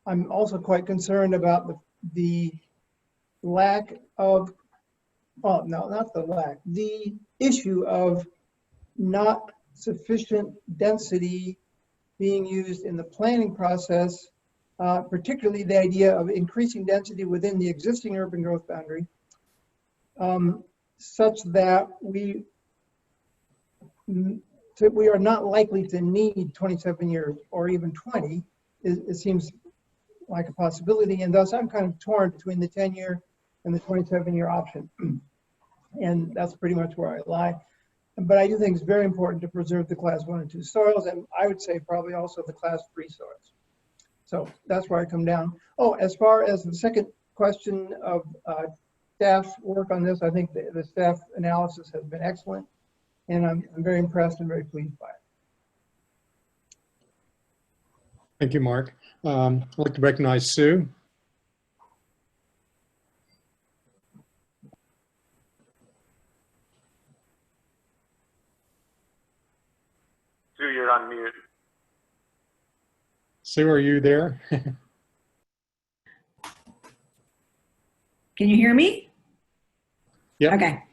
I'm also quite concerned about the lack of, well, no, not the lack, the issue of not sufficient density being used in the planning process, particularly the idea of increasing density within the existing urban growth boundary, such that we are not likely to need 27 years or even 20. It seems like a possibility, and thus I'm kind of torn between the 10-year and the 27-year option. And that's pretty much where I lie. But I do think it's very important to preserve the class 1 and 2 soils, and I would say probably also the class 3 soils. So that's where I come down. Oh, as far as the second question of staff work on this, I think the staff analysis has been excellent, and I'm very impressed and very pleased by it. Thank you, Mark. I'd like to recognize Sue. Sue, you're on mute. Sue, are you there? Can you hear me? Yeah. Okay.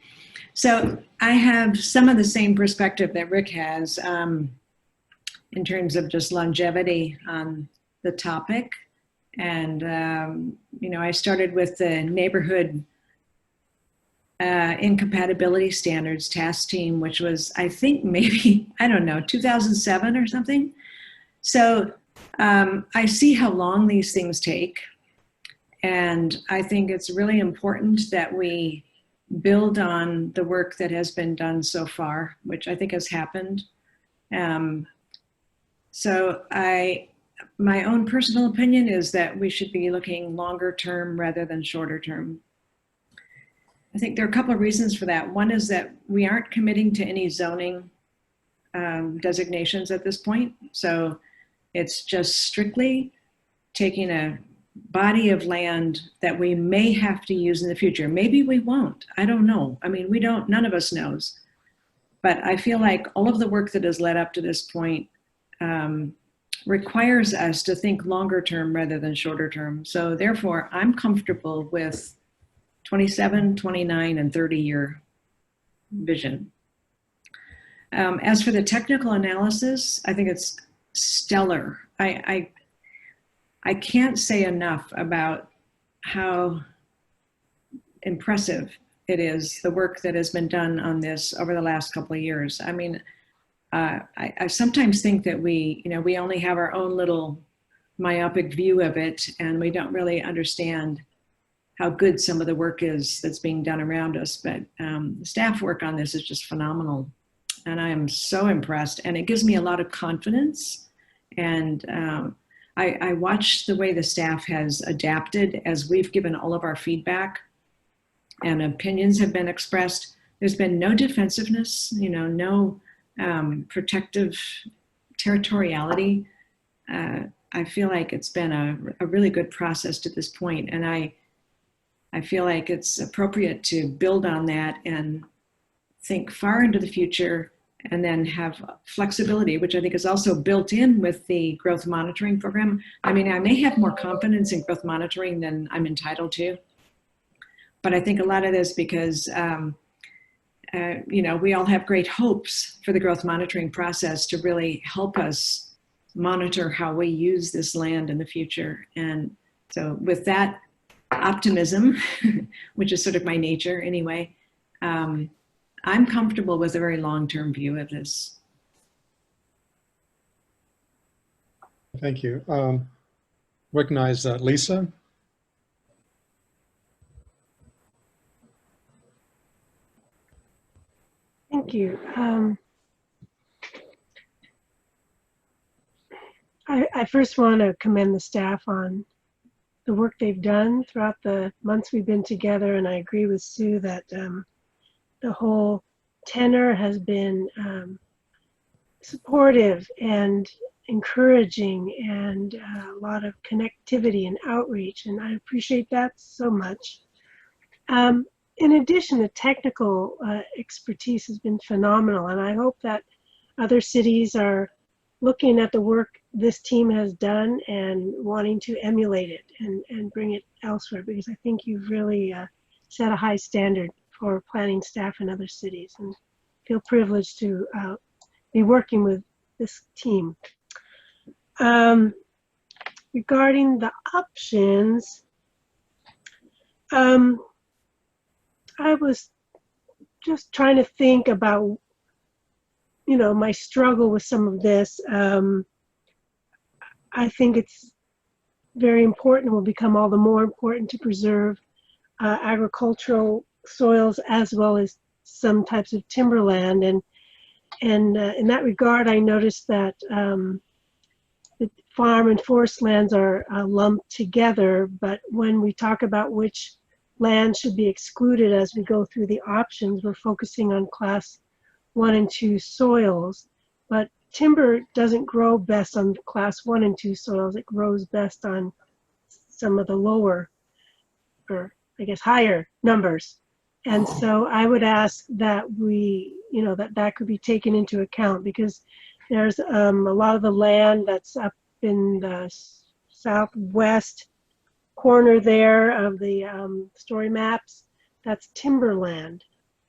So I have some of the same perspective that Rick has in terms of just longevity on the topic. And, you know, I started with the neighborhood incompatibility standards task team, which was, I think, maybe, I don't know, 2007 or something. So I see how long these things take. And I think it's really important that we build on the work that has been done so far, which I think has happened. So my own personal opinion is that we should be looking longer term rather than shorter term. I think there are a couple of reasons for that. One is that we aren't committing to any zoning designations at this point. So it's just strictly taking a body of land that we may have to use in the future. Maybe we won't, I don't know. I mean, none of us knows. But I feel like all of the work that has led up to this point requires us to think longer term rather than shorter term. So therefore, I'm comfortable with 27, 29, and 30-year vision. As for the technical analysis, I think it's stellar. I can't say enough about how impressive it is, the work that has been done on this over the last couple of years. I mean, I sometimes think that we only have our own little myopic view of it, and we don't really understand how good some of the work is that's being done around us. But the staff work on this is just phenomenal. And I am so impressed, and it gives me a lot of confidence. And I watch the way the staff has adapted as we've given all of our feedback and opinions have been expressed. There's been no defensiveness, no protective territoriality. I feel like it's been a really good process to this point, and I feel like it's appropriate to build on that and think far into the future, and then have flexibility, which I think is also built in with the growth monitoring program. I mean, I may have more confidence in growth monitoring than I'm entitled to, but I think a lot of this because, we all have great hopes for the growth monitoring process to really help us monitor how we use this land in the future. And so with that optimism, which is sort of my nature anyway, I'm comfortable with a very long-term view of this. Thank you. Recognize Lisa. Thank you. I first want to commend the staff on the work they've done throughout the months we've been together, and I agree with Sue that the whole tenor has been supportive and encouraging, and a lot of connectivity and outreach, and I appreciate that so much. In addition, the technical expertise has been phenomenal, and I hope that other cities are looking at the work this team has done and wanting to emulate it and bring it elsewhere, because I think you've really set a high standard for planning staff in other cities, and feel privileged to be working with this team. Regarding the options, I was just trying to think about, you know, my struggle with some of this. I think it's very important, will become all the more important to preserve agricultural soils as well as some types of timberland. And in that regard, I noticed that the farm and forest lands are lumped together, but when we talk about which land should be excluded as we go through the options, we're focusing on class 1 and 2 soils, but timber doesn't grow best on class 1 and 2 soils. It grows best on some of the lower, or I guess higher numbers. And so I would ask that we, you know, that could be taken into account, because there's a lot of the land that's up in the southwest corner there of the story maps, that's timberland.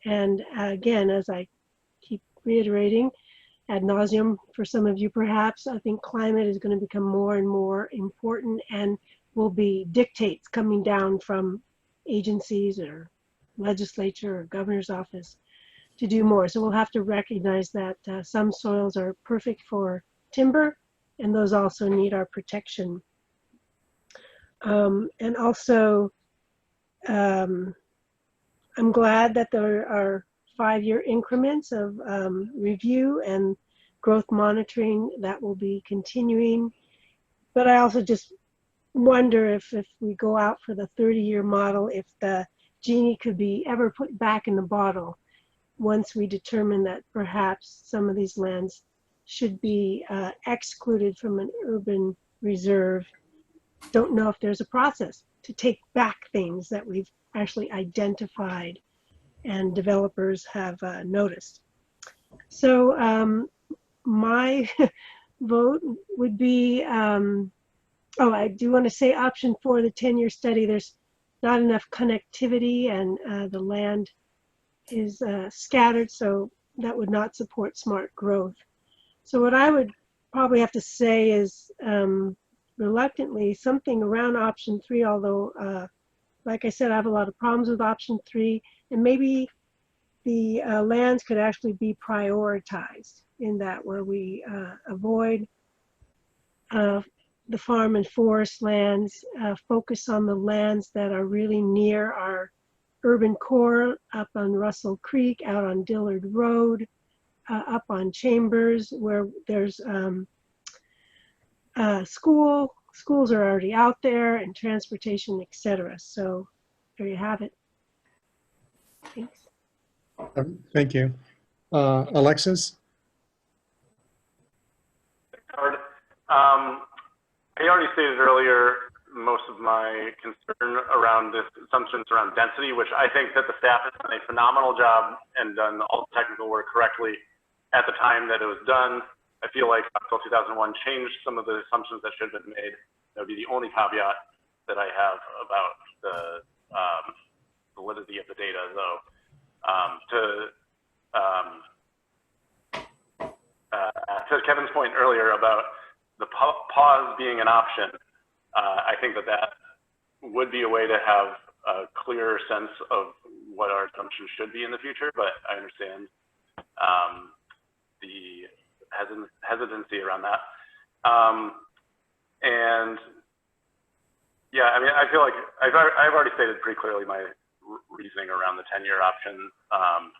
And again, as I keep reiterating ad nauseum for some of you perhaps, I think climate is going to become more and more important and will be dictates coming down from agencies or legislature or governor's office to do more. So we'll have to recognize that some soils are perfect for timber, and those also need our protection. And also, I'm glad that there are 5-year increments of review and growth monitoring that will be continuing. But I also just wonder if we go out for the 30-year model, if the genie could be ever put back in the bottle once we determine that perhaps some of these lands should be excluded from an urban reserve. Don't know if there's a process to take back things that we've actually identified and developers have noticed. So my vote would be, oh, I do want to say option 4, the 10-year study, there's not enough connectivity and the land is scattered, so that would not support smart growth. So what I would probably have to say is reluctantly something around option 3, although like I said, I have a lot of problems with option 3, and maybe the lands could actually be prioritized in that, where we avoid the farm and forest lands, focus on the lands that are really near our urban core, up on Russell Creek, out on Dillard Road, up on Chambers, where there's schools are already out there, and transportation, etc. So there you have it. Thanks. Thank you. Alexis? I already stated earlier most of my concern around this assumptions around density, which I think that the staff has done a phenomenal job and done all the technical work correctly at the time that it was done. I feel like until 2001 changed some of the assumptions that should have been made. That would be the only caveat that I have about the validity of the data, though. To Kevin's point earlier about the pause being an option, I think that would be a way to have a clearer sense of what our assumptions should be in the future, but I understand the hesitancy around that. And yeah, I mean, I feel like I've already stated pretty clearly my reasoning around the 10-year option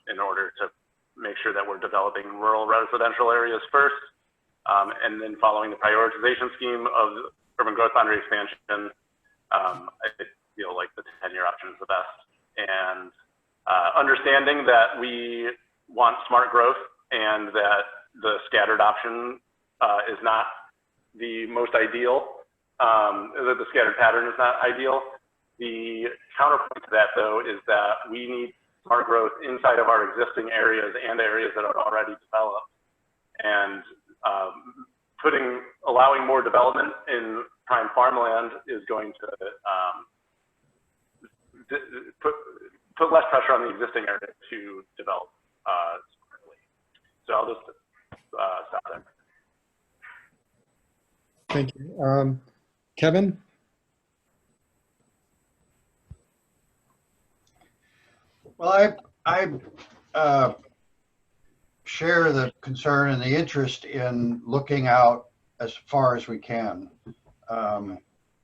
in order to make sure that we're developing rural residential areas first, and then following the prioritization scheme of urban growth boundary expansion. I feel like the 10-year option is the best. And understanding that we want smart growth and that the scattered option is not the most ideal, that the scattered pattern is not ideal. The counterpoint to that, though, is that we need smart growth inside of our existing areas and areas that are already developed. And allowing more development in prime farmland is going to put less pressure on the existing area to develop smartly. So I'll just stop there. Thank you. Kevin? Well, I share the concern and the interest in looking out as far as we can,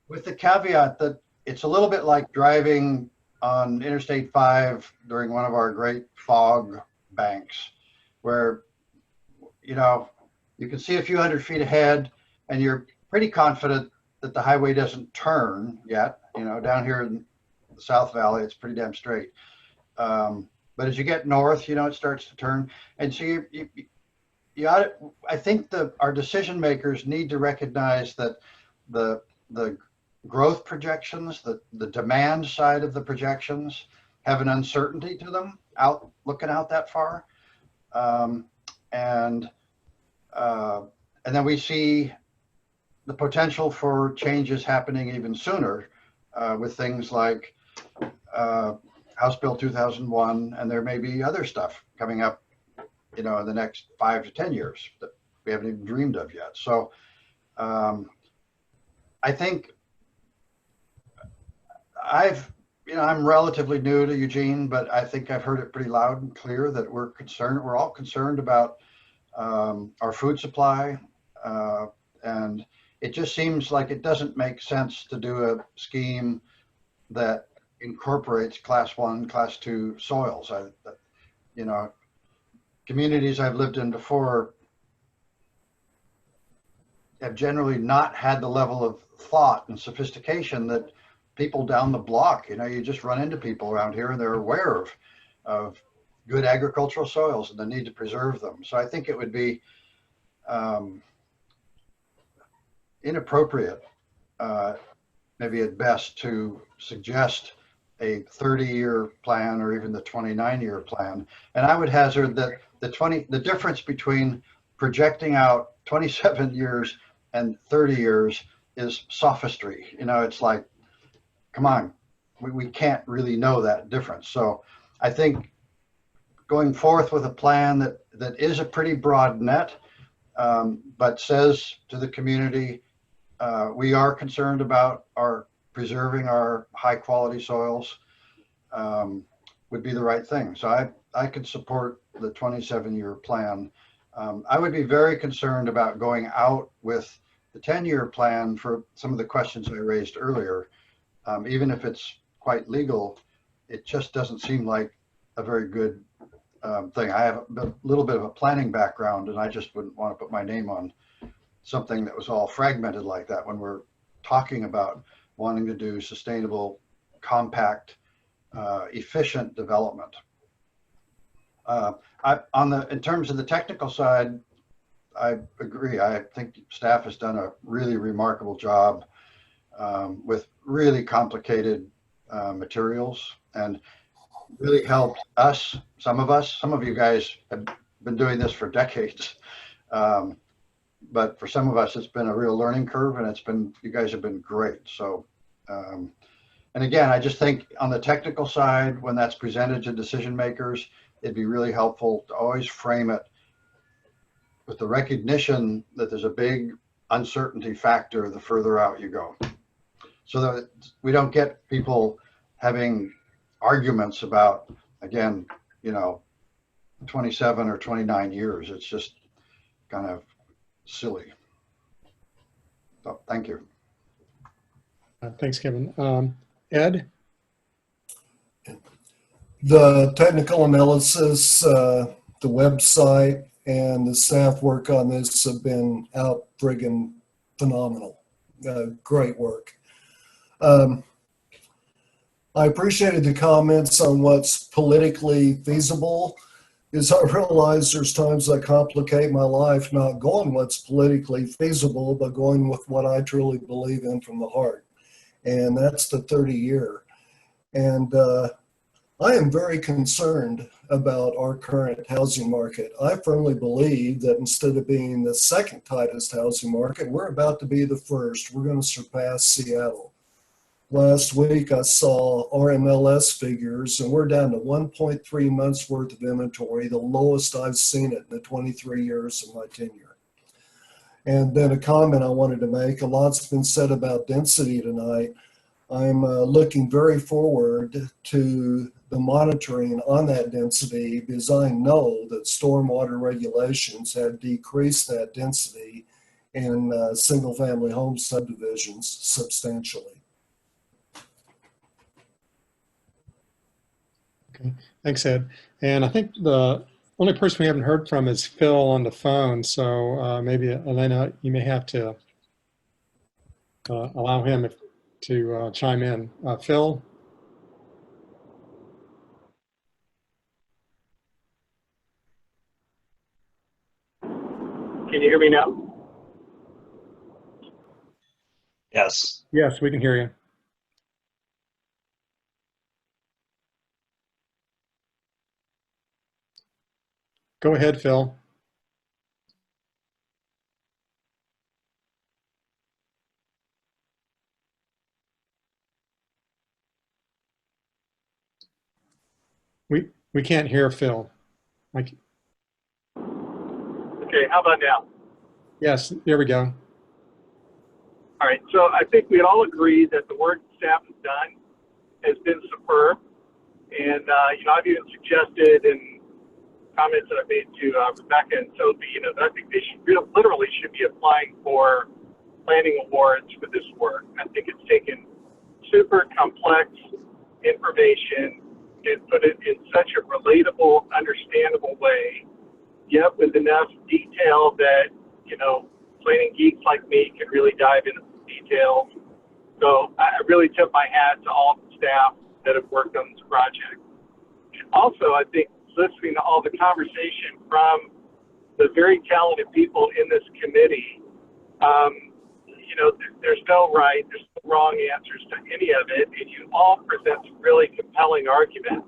with the caveat that it's a little bit like driving on Interstate 5 during one of our great fog banks, where, you know, you can see a few hundred feet ahead and you're pretty confident that the highway doesn't turn yet. You know, down here in the South Valley, it's pretty damn straight. But as you get north, you know, it starts to turn. And so you ought to, I think our decision makers need to recognize that the growth projections, the demand side of the projections have an uncertainty to them looking out that far. And then we see the potential for changes happening even sooner with things like House Bill 2001, and there may be other stuff coming up, you know, in the next 5 to 10 years that we haven't even dreamed of yet. So I think I'm relatively new to Eugene, but I think I've heard it pretty loud and clear that we're all concerned about our food supply. And it just seems like it doesn't make sense to do a scheme that incorporates class 1, class 2 soils. You know, communities I've lived in before have generally not had the level of thought and sophistication that people down the block, you know, you just run into people around here and they're aware of good agricultural soils and the need to preserve them. So I think it would be inappropriate, maybe at best, to suggest a 30-year plan or even the 29-year plan. And I would hazard that the difference between projecting out 27 years and 30 years is sophistry. You know, it's like, come on, we can't really know that difference. So I think going forth with a plan that is a pretty broad net, but says to the community, we are concerned about preserving our high quality soils, would be the right thing. So I could support the 27-year plan. I would be very concerned about going out with the 10-year plan for some of the questions I raised earlier. Even if it's quite legal, it just doesn't seem like a very good thing. I have a little bit of a planning background, and I just wouldn't want to put my name on something that was all fragmented like that when we're talking about wanting to do sustainable, compact, efficient development. In terms of the technical side, I agree. I think staff has done a really remarkable job with really complicated materials, and really helped us, some of you guys have been doing this for decades. But for some of us, it's been a real learning curve, and you guys have been great. So, and again, I just think on the technical side, when that's presented to decision makers, it'd be really helpful to always frame it with the recognition that there's a big uncertainty factor the further out you go, so that we don't get people having arguments about, again, 27 or 29 years. It's just kind of silly. So thank you. Thanks, Kevin. Ed? The technical analysis, the website, and the staff work on this have been out friggin' phenomenal. Great work. I appreciated the comments on what's politically feasible, because I realize there's times I complicate my life not going what's politically feasible, but going with what I truly believe in from the heart. And that's the 30-year. And I am very concerned about our current housing market. I firmly believe that instead of being the second tightest housing market, we're about to be the first. We're going to surpass Seattle. Last week, I saw RMLS figures, and we're down to 1.3 months worth of inventory, the lowest I've seen it in the 23 years of my tenure. And then a comment I wanted to make, a lot's been said about density tonight. I'm looking very forward to the monitoring on that density because I know that stormwater regulations have decreased that density in single-family home subdivisions substantially. Okay, thanks, Ed. And I think the only person we haven't heard from is Phil on the phone. So maybe, Elena, you may have to allow him to chime in. Phil? Can you hear me now? Yes. Yes, we can hear you. Go ahead, Phil. We can't hear Phil. Okay, how about now? Yes, there we go. All right, so I think we all agree that the work staff has done has been superb. And, you know, I've even suggested in comments that I've made to Rebecca and Sophie, you know, that I think they should literally should be applying for planning awards for this work. I think it's taken super complex information and put it in such a relatable, understandable way, yet with enough detail that, you know, planning geeks like me can really dive into the details. So I really tip my hat to all the staff that have worked on this project. And also, I think listening to all the conversation from the very talented people in this committee, you know, there's no right, there's no wrong answers to any of it, and you all present some really compelling arguments.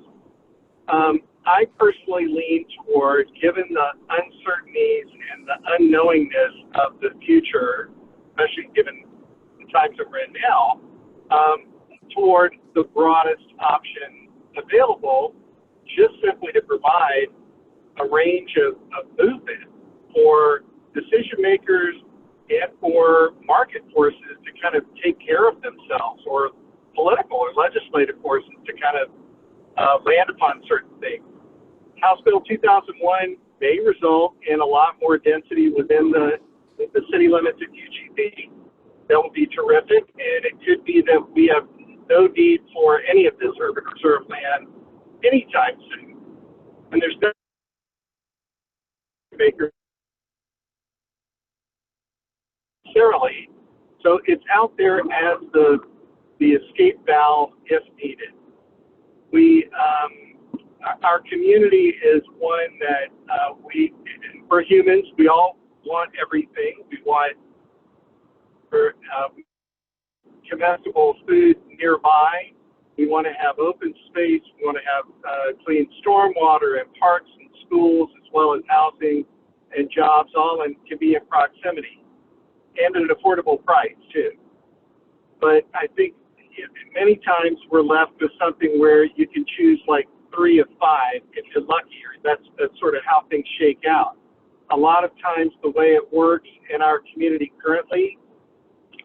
I personally lean toward, given the uncertainties and the unknowingness of the future, especially given the times that we're in now, toward the broadest option available, just simply to provide a range of movement for decision makers and for market forces to kind of take care of themselves, or political or legislative forces to kind of land upon certain things. House Bill 2001 may result in a lot more density within the city limits of UGB. That would be terrific, and it could be that we have no need for any of this urban reserve land anytime soon. And there's no maker necessarily, so it's out there as the escape valve if needed. Our community is one that we're humans. We all want everything. We want comestible food nearby. We want to have open space. We want to have clean stormwater and parks and schools, as well as housing and jobs, all in convenient proximity and at an affordable price too. But I think many times we're left with something where you can choose like 3 of 5 if you're luckier. That's sort of how things shake out. A lot of times the way it works in our community currently,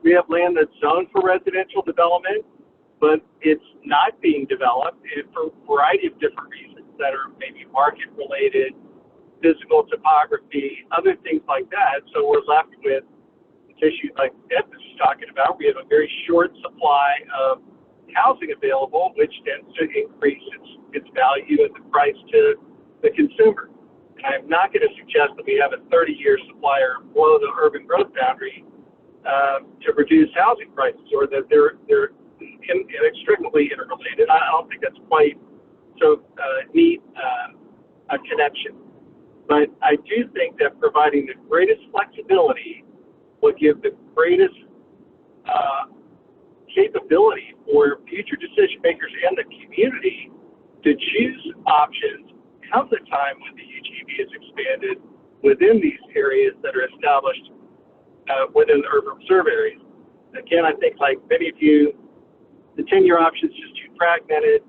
we have land that's zoned for residential development, but it's not being developed for a variety of different reasons that are maybe market related, physical topography, other things like that. So we're left with issues like Ed was talking about. We have a very short supply of housing available, which tends to increase its value and the price to the consumer. And I'm not going to suggest that we have a 30-year supply or below the urban growth boundary to reduce housing prices, or that they're inextricably interrelated. I don't think that's quite so neat a connection. But I do think that providing the greatest flexibility will give the greatest capability for future decision makers and the community to choose options come the time when the UGB is expanded within these areas that are established within the urban reserve areas. Again, I think like many of you, the 10-year option is just too fragmented.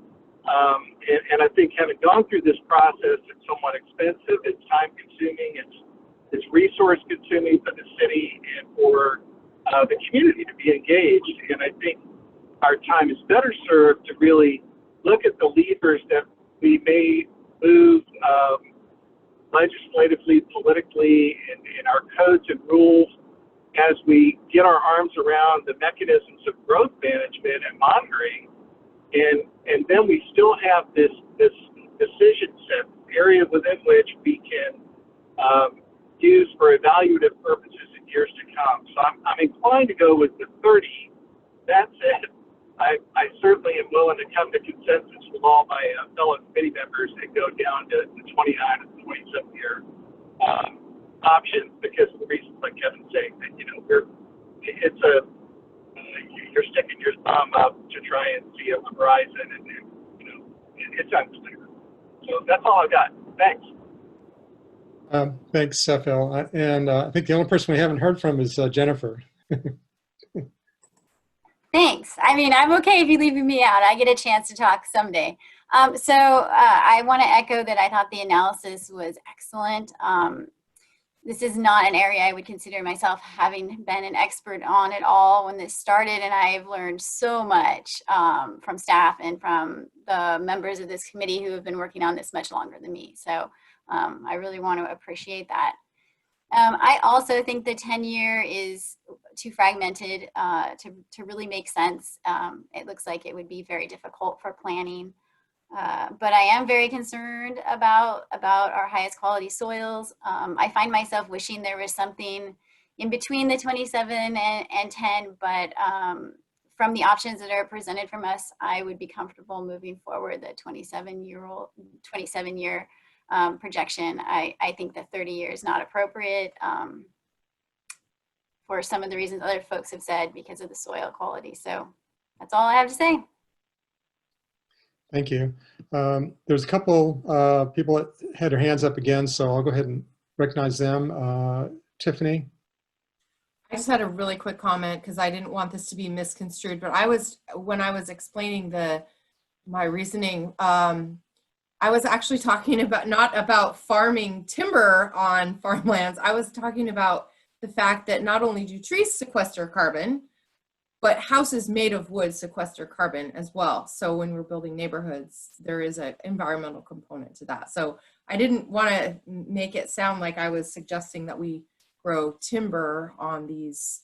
And I think having gone through this process, it's somewhat expensive, it's time consuming, it's resource consuming for the city and for the community to be engaged. And I think our time is better served to really look at the levers that we may move legislatively, politically, in our codes and rules as we get our arms around the mechanisms of growth management and monitoring. And then we still have this decision set area within which we can use for evaluative purposes in years to come. So I'm inclined to go with the 30. That said, I certainly am willing to come to consensus with all my fellow committee members and go down to the 29 and 27 year options because of the reasons like Kevin's saying that, you know, you're sticking your thumb up to try and see a horizon and you know, it's unclear. So that's all I got. Thanks. Thanks, Phil. And I think the only person we haven't heard from is Jennifer. Thanks. I mean, I'm okay if you're leaving me out. I get a chance to talk someday. I want to echo that I thought the analysis was excellent. This is not an area I would consider myself having been an expert on at all when this started, and I've learned so much from staff and from the members of this committee who have been working on this much longer than me. So I really want to appreciate that. I also think the 10-year is too fragmented to really make sense. It looks like it would be very difficult for planning. But I am very concerned about our highest quality soils. I find myself wishing there was something in between the 27 and 10, but from the options that are presented from us, I would be comfortable moving forward the 27-year projection. I think the 30 year is not appropriate for some of the reasons other folks have said because of the soil quality. So that's all I have to say. Thank you. There's a couple people that had their hands up again, so I'll go ahead and recognize them. Tiffany? I just had a really quick comment because I didn't want this to be misconstrued, but when I was explaining my reasoning, I was actually talking about not about farming timber on farmlands. I was talking about the fact that not only do trees sequester carbon, but houses made of wood sequester carbon as well. So when we're building neighborhoods, there is an environmental component to that. So I didn't want to make it sound like I was suggesting that we grow timber on these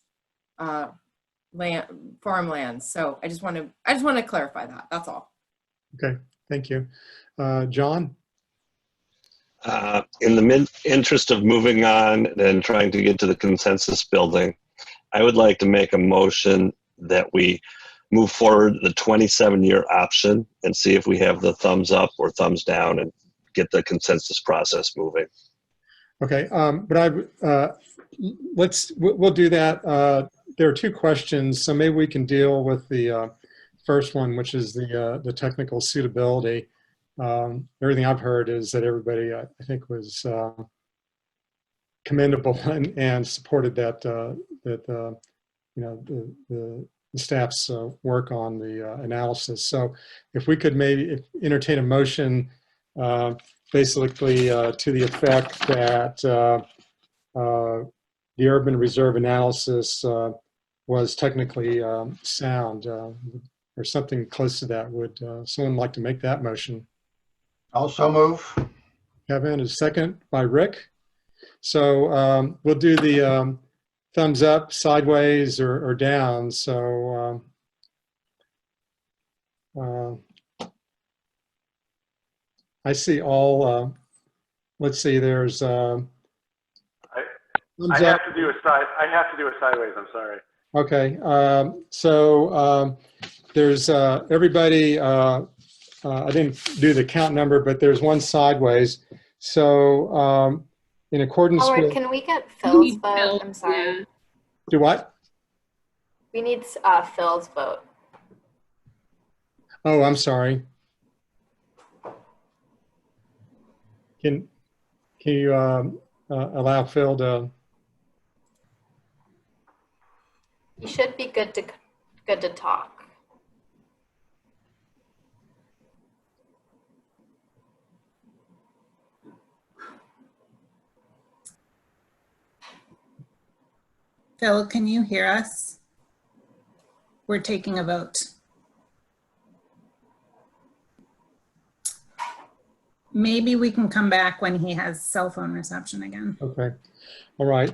farmlands. So I just want to clarify that. That's all. Okay, thank you. John? In the interest of moving on and trying to get to the consensus building, I would like to make a motion that we move forward the 27-year option and see if we have the thumbs up or thumbs down and get the consensus process moving. Okay, but we'll do that. There are two questions, so maybe we can deal with the first one, which is the technical suitability. Everything I've heard is that everybody, I think, was commendable and supported that the staff's work on the analysis. So if we could maybe entertain a motion basically to the effect that the urban reserve analysis was technically sound or something close to that. Would someone like to make that motion? Also move. Kevin, a second by Rick. So we'll do the thumbs up, sideways, or down. So I see all, let's see, there's I have to do a sideways, I'm sorry. Okay, so there's everybody, I didn't do the count number, but there's one sideways. So in accordance Howard, with... can we get Phil's vote? I'm sorry. Do what? We need Phil's vote. Oh, I'm sorry. Can you allow Phil to? You should be good to talk. Phil, can you hear us? We're taking a vote. Maybe we can come back when he has cell phone reception again. Okay. All right.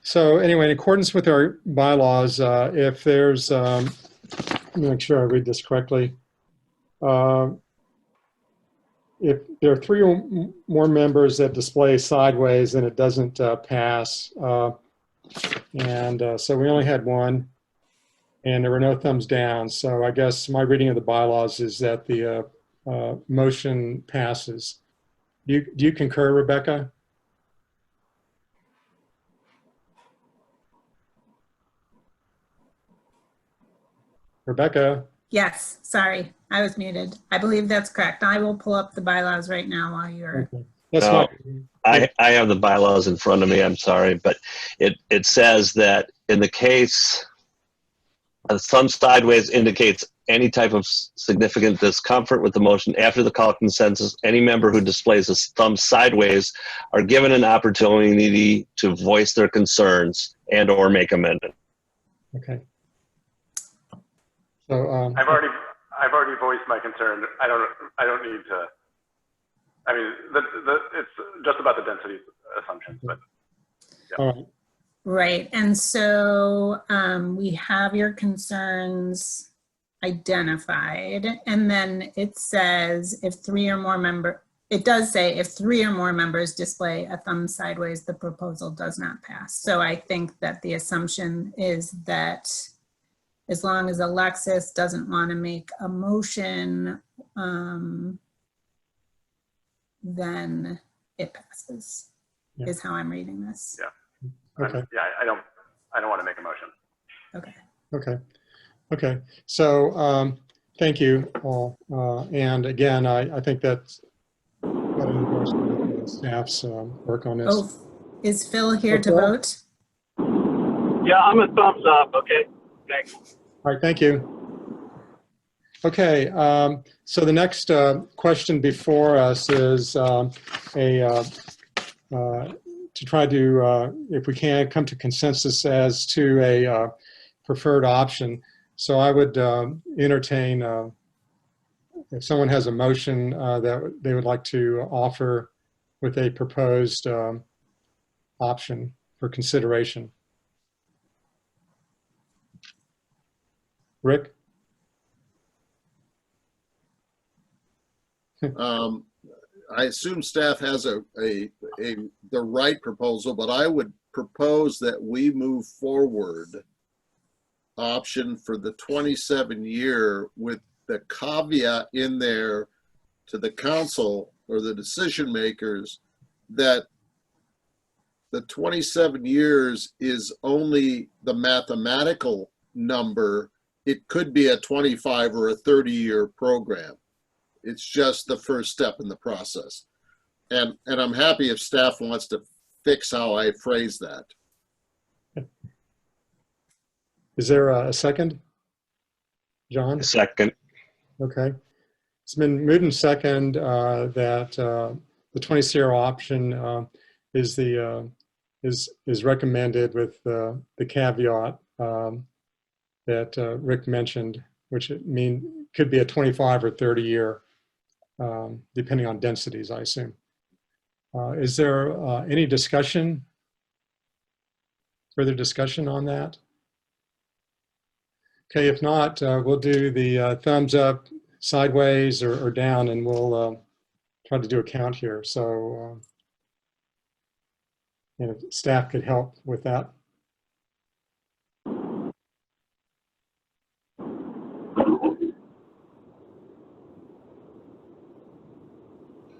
So anyway, in accordance with our bylaws, if there's, let me make sure I read this correctly. If there are 3 or more members that display sideways, then it doesn't pass. So we only had 1, and there were no thumbs down. So I guess my reading of the bylaws is that the motion passes. Do you concur, Rebecca? Rebecca? Yes, sorry, I was muted. I believe that's correct. I will pull up the bylaws right now while you're. Okay. That's No, fine. I have the bylaws in front of me. I'm sorry, but it says that in the case a thumb sideways indicates any type of significant discomfort with the motion after the call consensus, any member who displays a thumb sideways are given an opportunity to voice their concerns and or make amendment. Okay. So I've already voiced my concern. I don't need to. I mean, it's just about the density assumptions, but yeah. All right. Right, and so we have your concerns identified, and then it says if 3 or more members, it does say if 3 or more members display a thumb sideways, the proposal does not pass. So I think that the assumption is that as long as Alexis doesn't want to make a motion, then it passes, is how I'm reading this. Yeah. Okay. Yeah, I don't want to make a motion. Okay. Okay. Okay. So thank you all. And again, I think that's got an endorsement of the staff's work on this. Oh, is Phil here to Phil? vote? Yeah, I'm a thumbs up. Okay, thanks. All right. Thank you. Okay. So the next question before us is to try to, if we can, come to consensus as to a preferred option. So I would entertain, if someone has a motion that they would like to offer with a proposed option for consideration. Rick? I assume staff has the right proposal, but I would propose that we move forward option for the 27-year with the caveat in there to the council or the decision makers that the 27 years is only the mathematical number. It could be a 25 or a 30-year program. It's just the first step in the process. And I'm happy if staff wants to fix how I phrase that. Is there a second? John? Second. Okay. It's been moved and second that the 20-year option is recommended with the caveat that Rick mentioned, which could be a 25 or 30 year, depending on densities, I assume. Is there any discussion, further discussion on that? Okay, if not, we'll do the thumbs up, sideways, or down, and we'll try to do a count here. So, and if staff could help with that.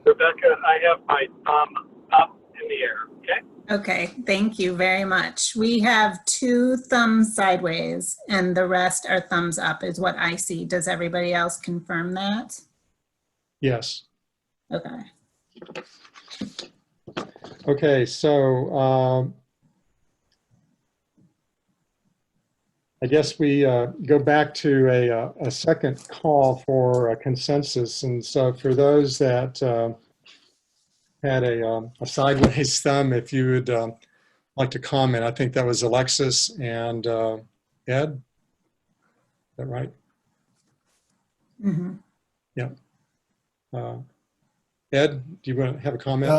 Rebecca, I have my thumb up in the air, okay? Okay, thank you very much. We have 2 thumbs sideways and the rest are thumbs up is what I see. Does everybody else confirm that? Yes. Okay. Okay, so I guess we go back to a second call for a consensus. And so for those that had a sideways thumb, if you would like to comment, I think that was Alexis and Ed. Is that right? Mm-hmm. Yeah. Ed, do you want to have a comment?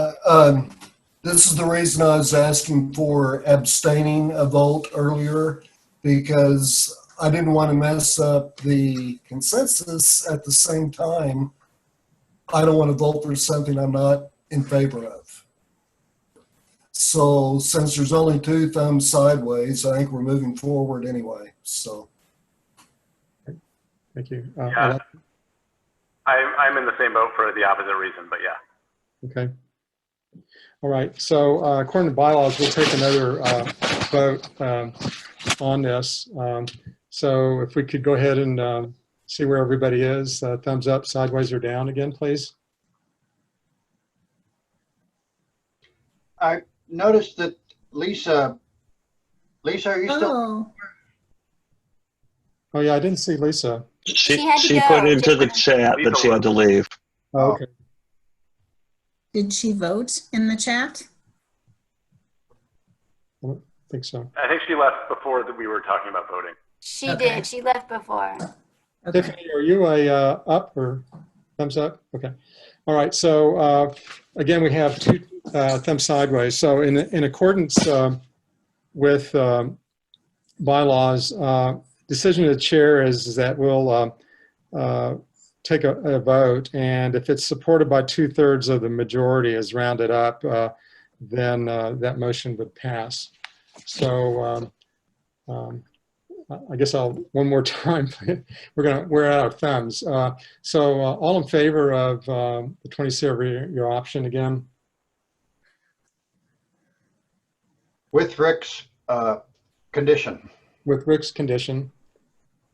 This is the reason I was asking for abstaining a vote earlier, because I didn't want to mess up the consensus at the same time. I don't want to vote for something I'm not in favor of. So since there's only 2 thumbs sideways, I think we're moving forward anyway. So. Thank you. Yeah. I'm in the same boat for the opposite reason, but yeah. Okay. All right. So according to bylaws, we'll take another vote on this. So if we could go ahead and see where everybody is, thumbs up, sideways, or down again, please. I noticed that Lisa, are you still? Oh yeah, I didn't see Lisa. She put into the chat that she had to leave. Oh, okay. Did she vote in the chat? I don't think so. I think she left before we were talking about voting. She did. She left before. Okay. Tiffany, are you a up or thumbs up? Okay. All right. So again, we have 2 thumbs sideways. So in accordance with bylaws, decision of the chair is that we'll take a vote, and if it's supported by 2/3 of the majority as rounded up, then that motion would pass. So I guess I'll one more time. We're out of thumbs. So all in favor of the 27-year option again? With Rick's condition. With Rick's condition.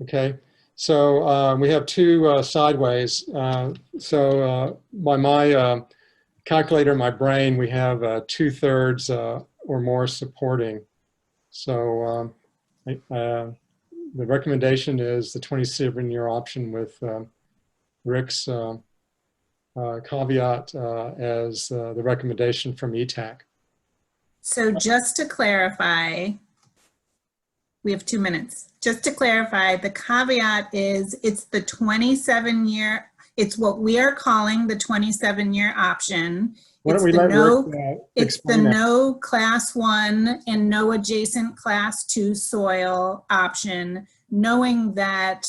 Okay. So we have 2 sideways. So by my calculator in my brain, we have 2/3 or more supporting. So the recommendation is the 27-year option with Rick's caveat as the recommendation from EETAC. So just to clarify, we have 2 minutes. Just to clarify, the caveat is it's the 27-year, it's what we are calling the 27-year option. Why don't we let Rick explain that? No class 1 and no adjacent class 2 soil option, knowing that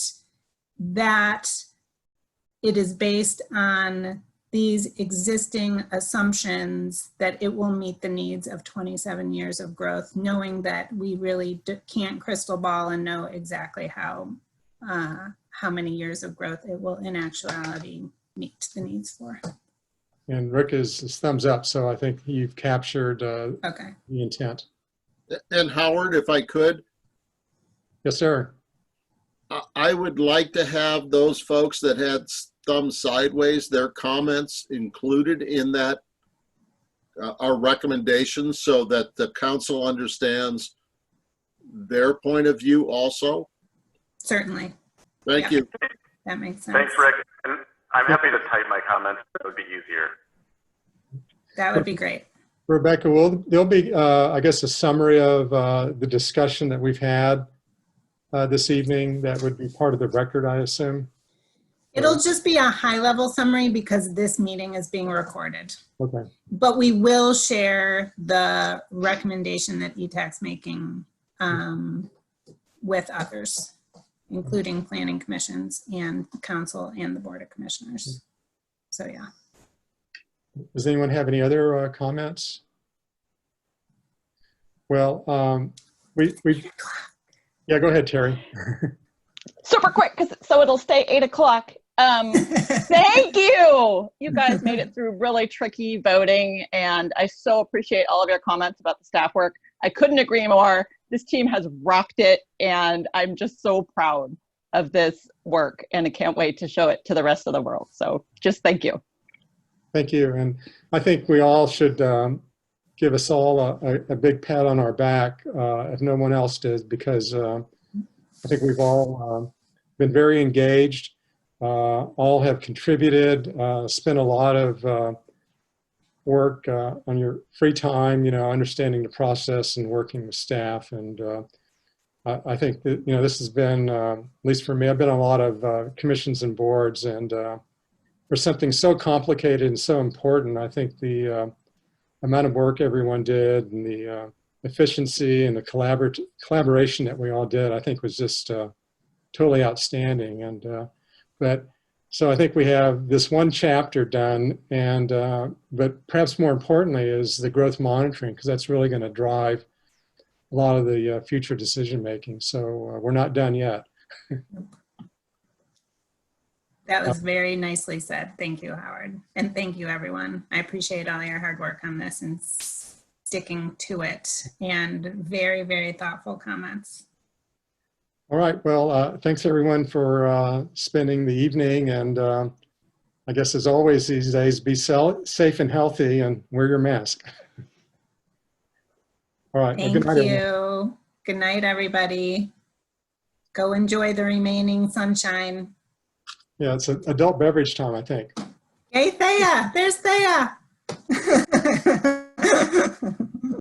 it is based on these existing assumptions that it will meet the needs of 27 years of growth, knowing that we really can't crystal ball and know exactly how many years of growth it will in actuality meet the needs for. And Rick is thumbs up, so I think you've captured the intent. And Howard, if I could. Yes, sir. I would like to have those folks that had thumbs sideways, their comments included in that, our recommendations, so that the council understands their point of view also. Certainly. Thank you. That makes sense. Thanks, Rick. And I'm happy to type my comments. That would be easier. That would be great. Rebecca, there'll be, I guess, a summary of the discussion that we've had this evening that would be part of the record, I assume? It'll just be a high-level summary because this meeting is being recorded. Okay. But we will share the recommendation that EETAC's making with others, including planning commissions and council and the board of commissioners. So yeah. Does anyone have any other comments? Well, yeah, go ahead, Terry. Super quick, so it'll stay 8 o'clock. Thank you. You guys made it through really tricky voting, and I so appreciate all of your comments about the staff work. I couldn't agree more. This team has rocked it, and I'm just so proud of this work, and I can't wait to show it to the rest of the world. So just thank you. Thank you. And I think we all should give us all a big pat on our back if no one else did, because I think we've all been very engaged, all have contributed, spent a lot of work on your free time, understanding the process and working with staff. And I think that, this has been, at least for me, I've been on a lot of commissions and boards, and for something so complicated and so important, I think the amount of work everyone did and the efficiency and the collaboration that we all did, I think was just totally outstanding. And so I think we have this one chapter done, and but perhaps more importantly is the growth monitoring, because that's really going to drive a lot of the future decision making. So we're not done yet. That was very nicely said. Thank you, Howard. And thank you, everyone. I appreciate all your hard work on this and sticking to it, and very, very thoughtful comments. All right. Well, thanks everyone for spending the evening. And I guess as always these days, be safe and healthy and wear your mask. All right. Thank you. Good night, everybody. Go enjoy the remaining sunshine. Yeah, it's an adult beverage time, I think. Hey, Thea. There's Thea.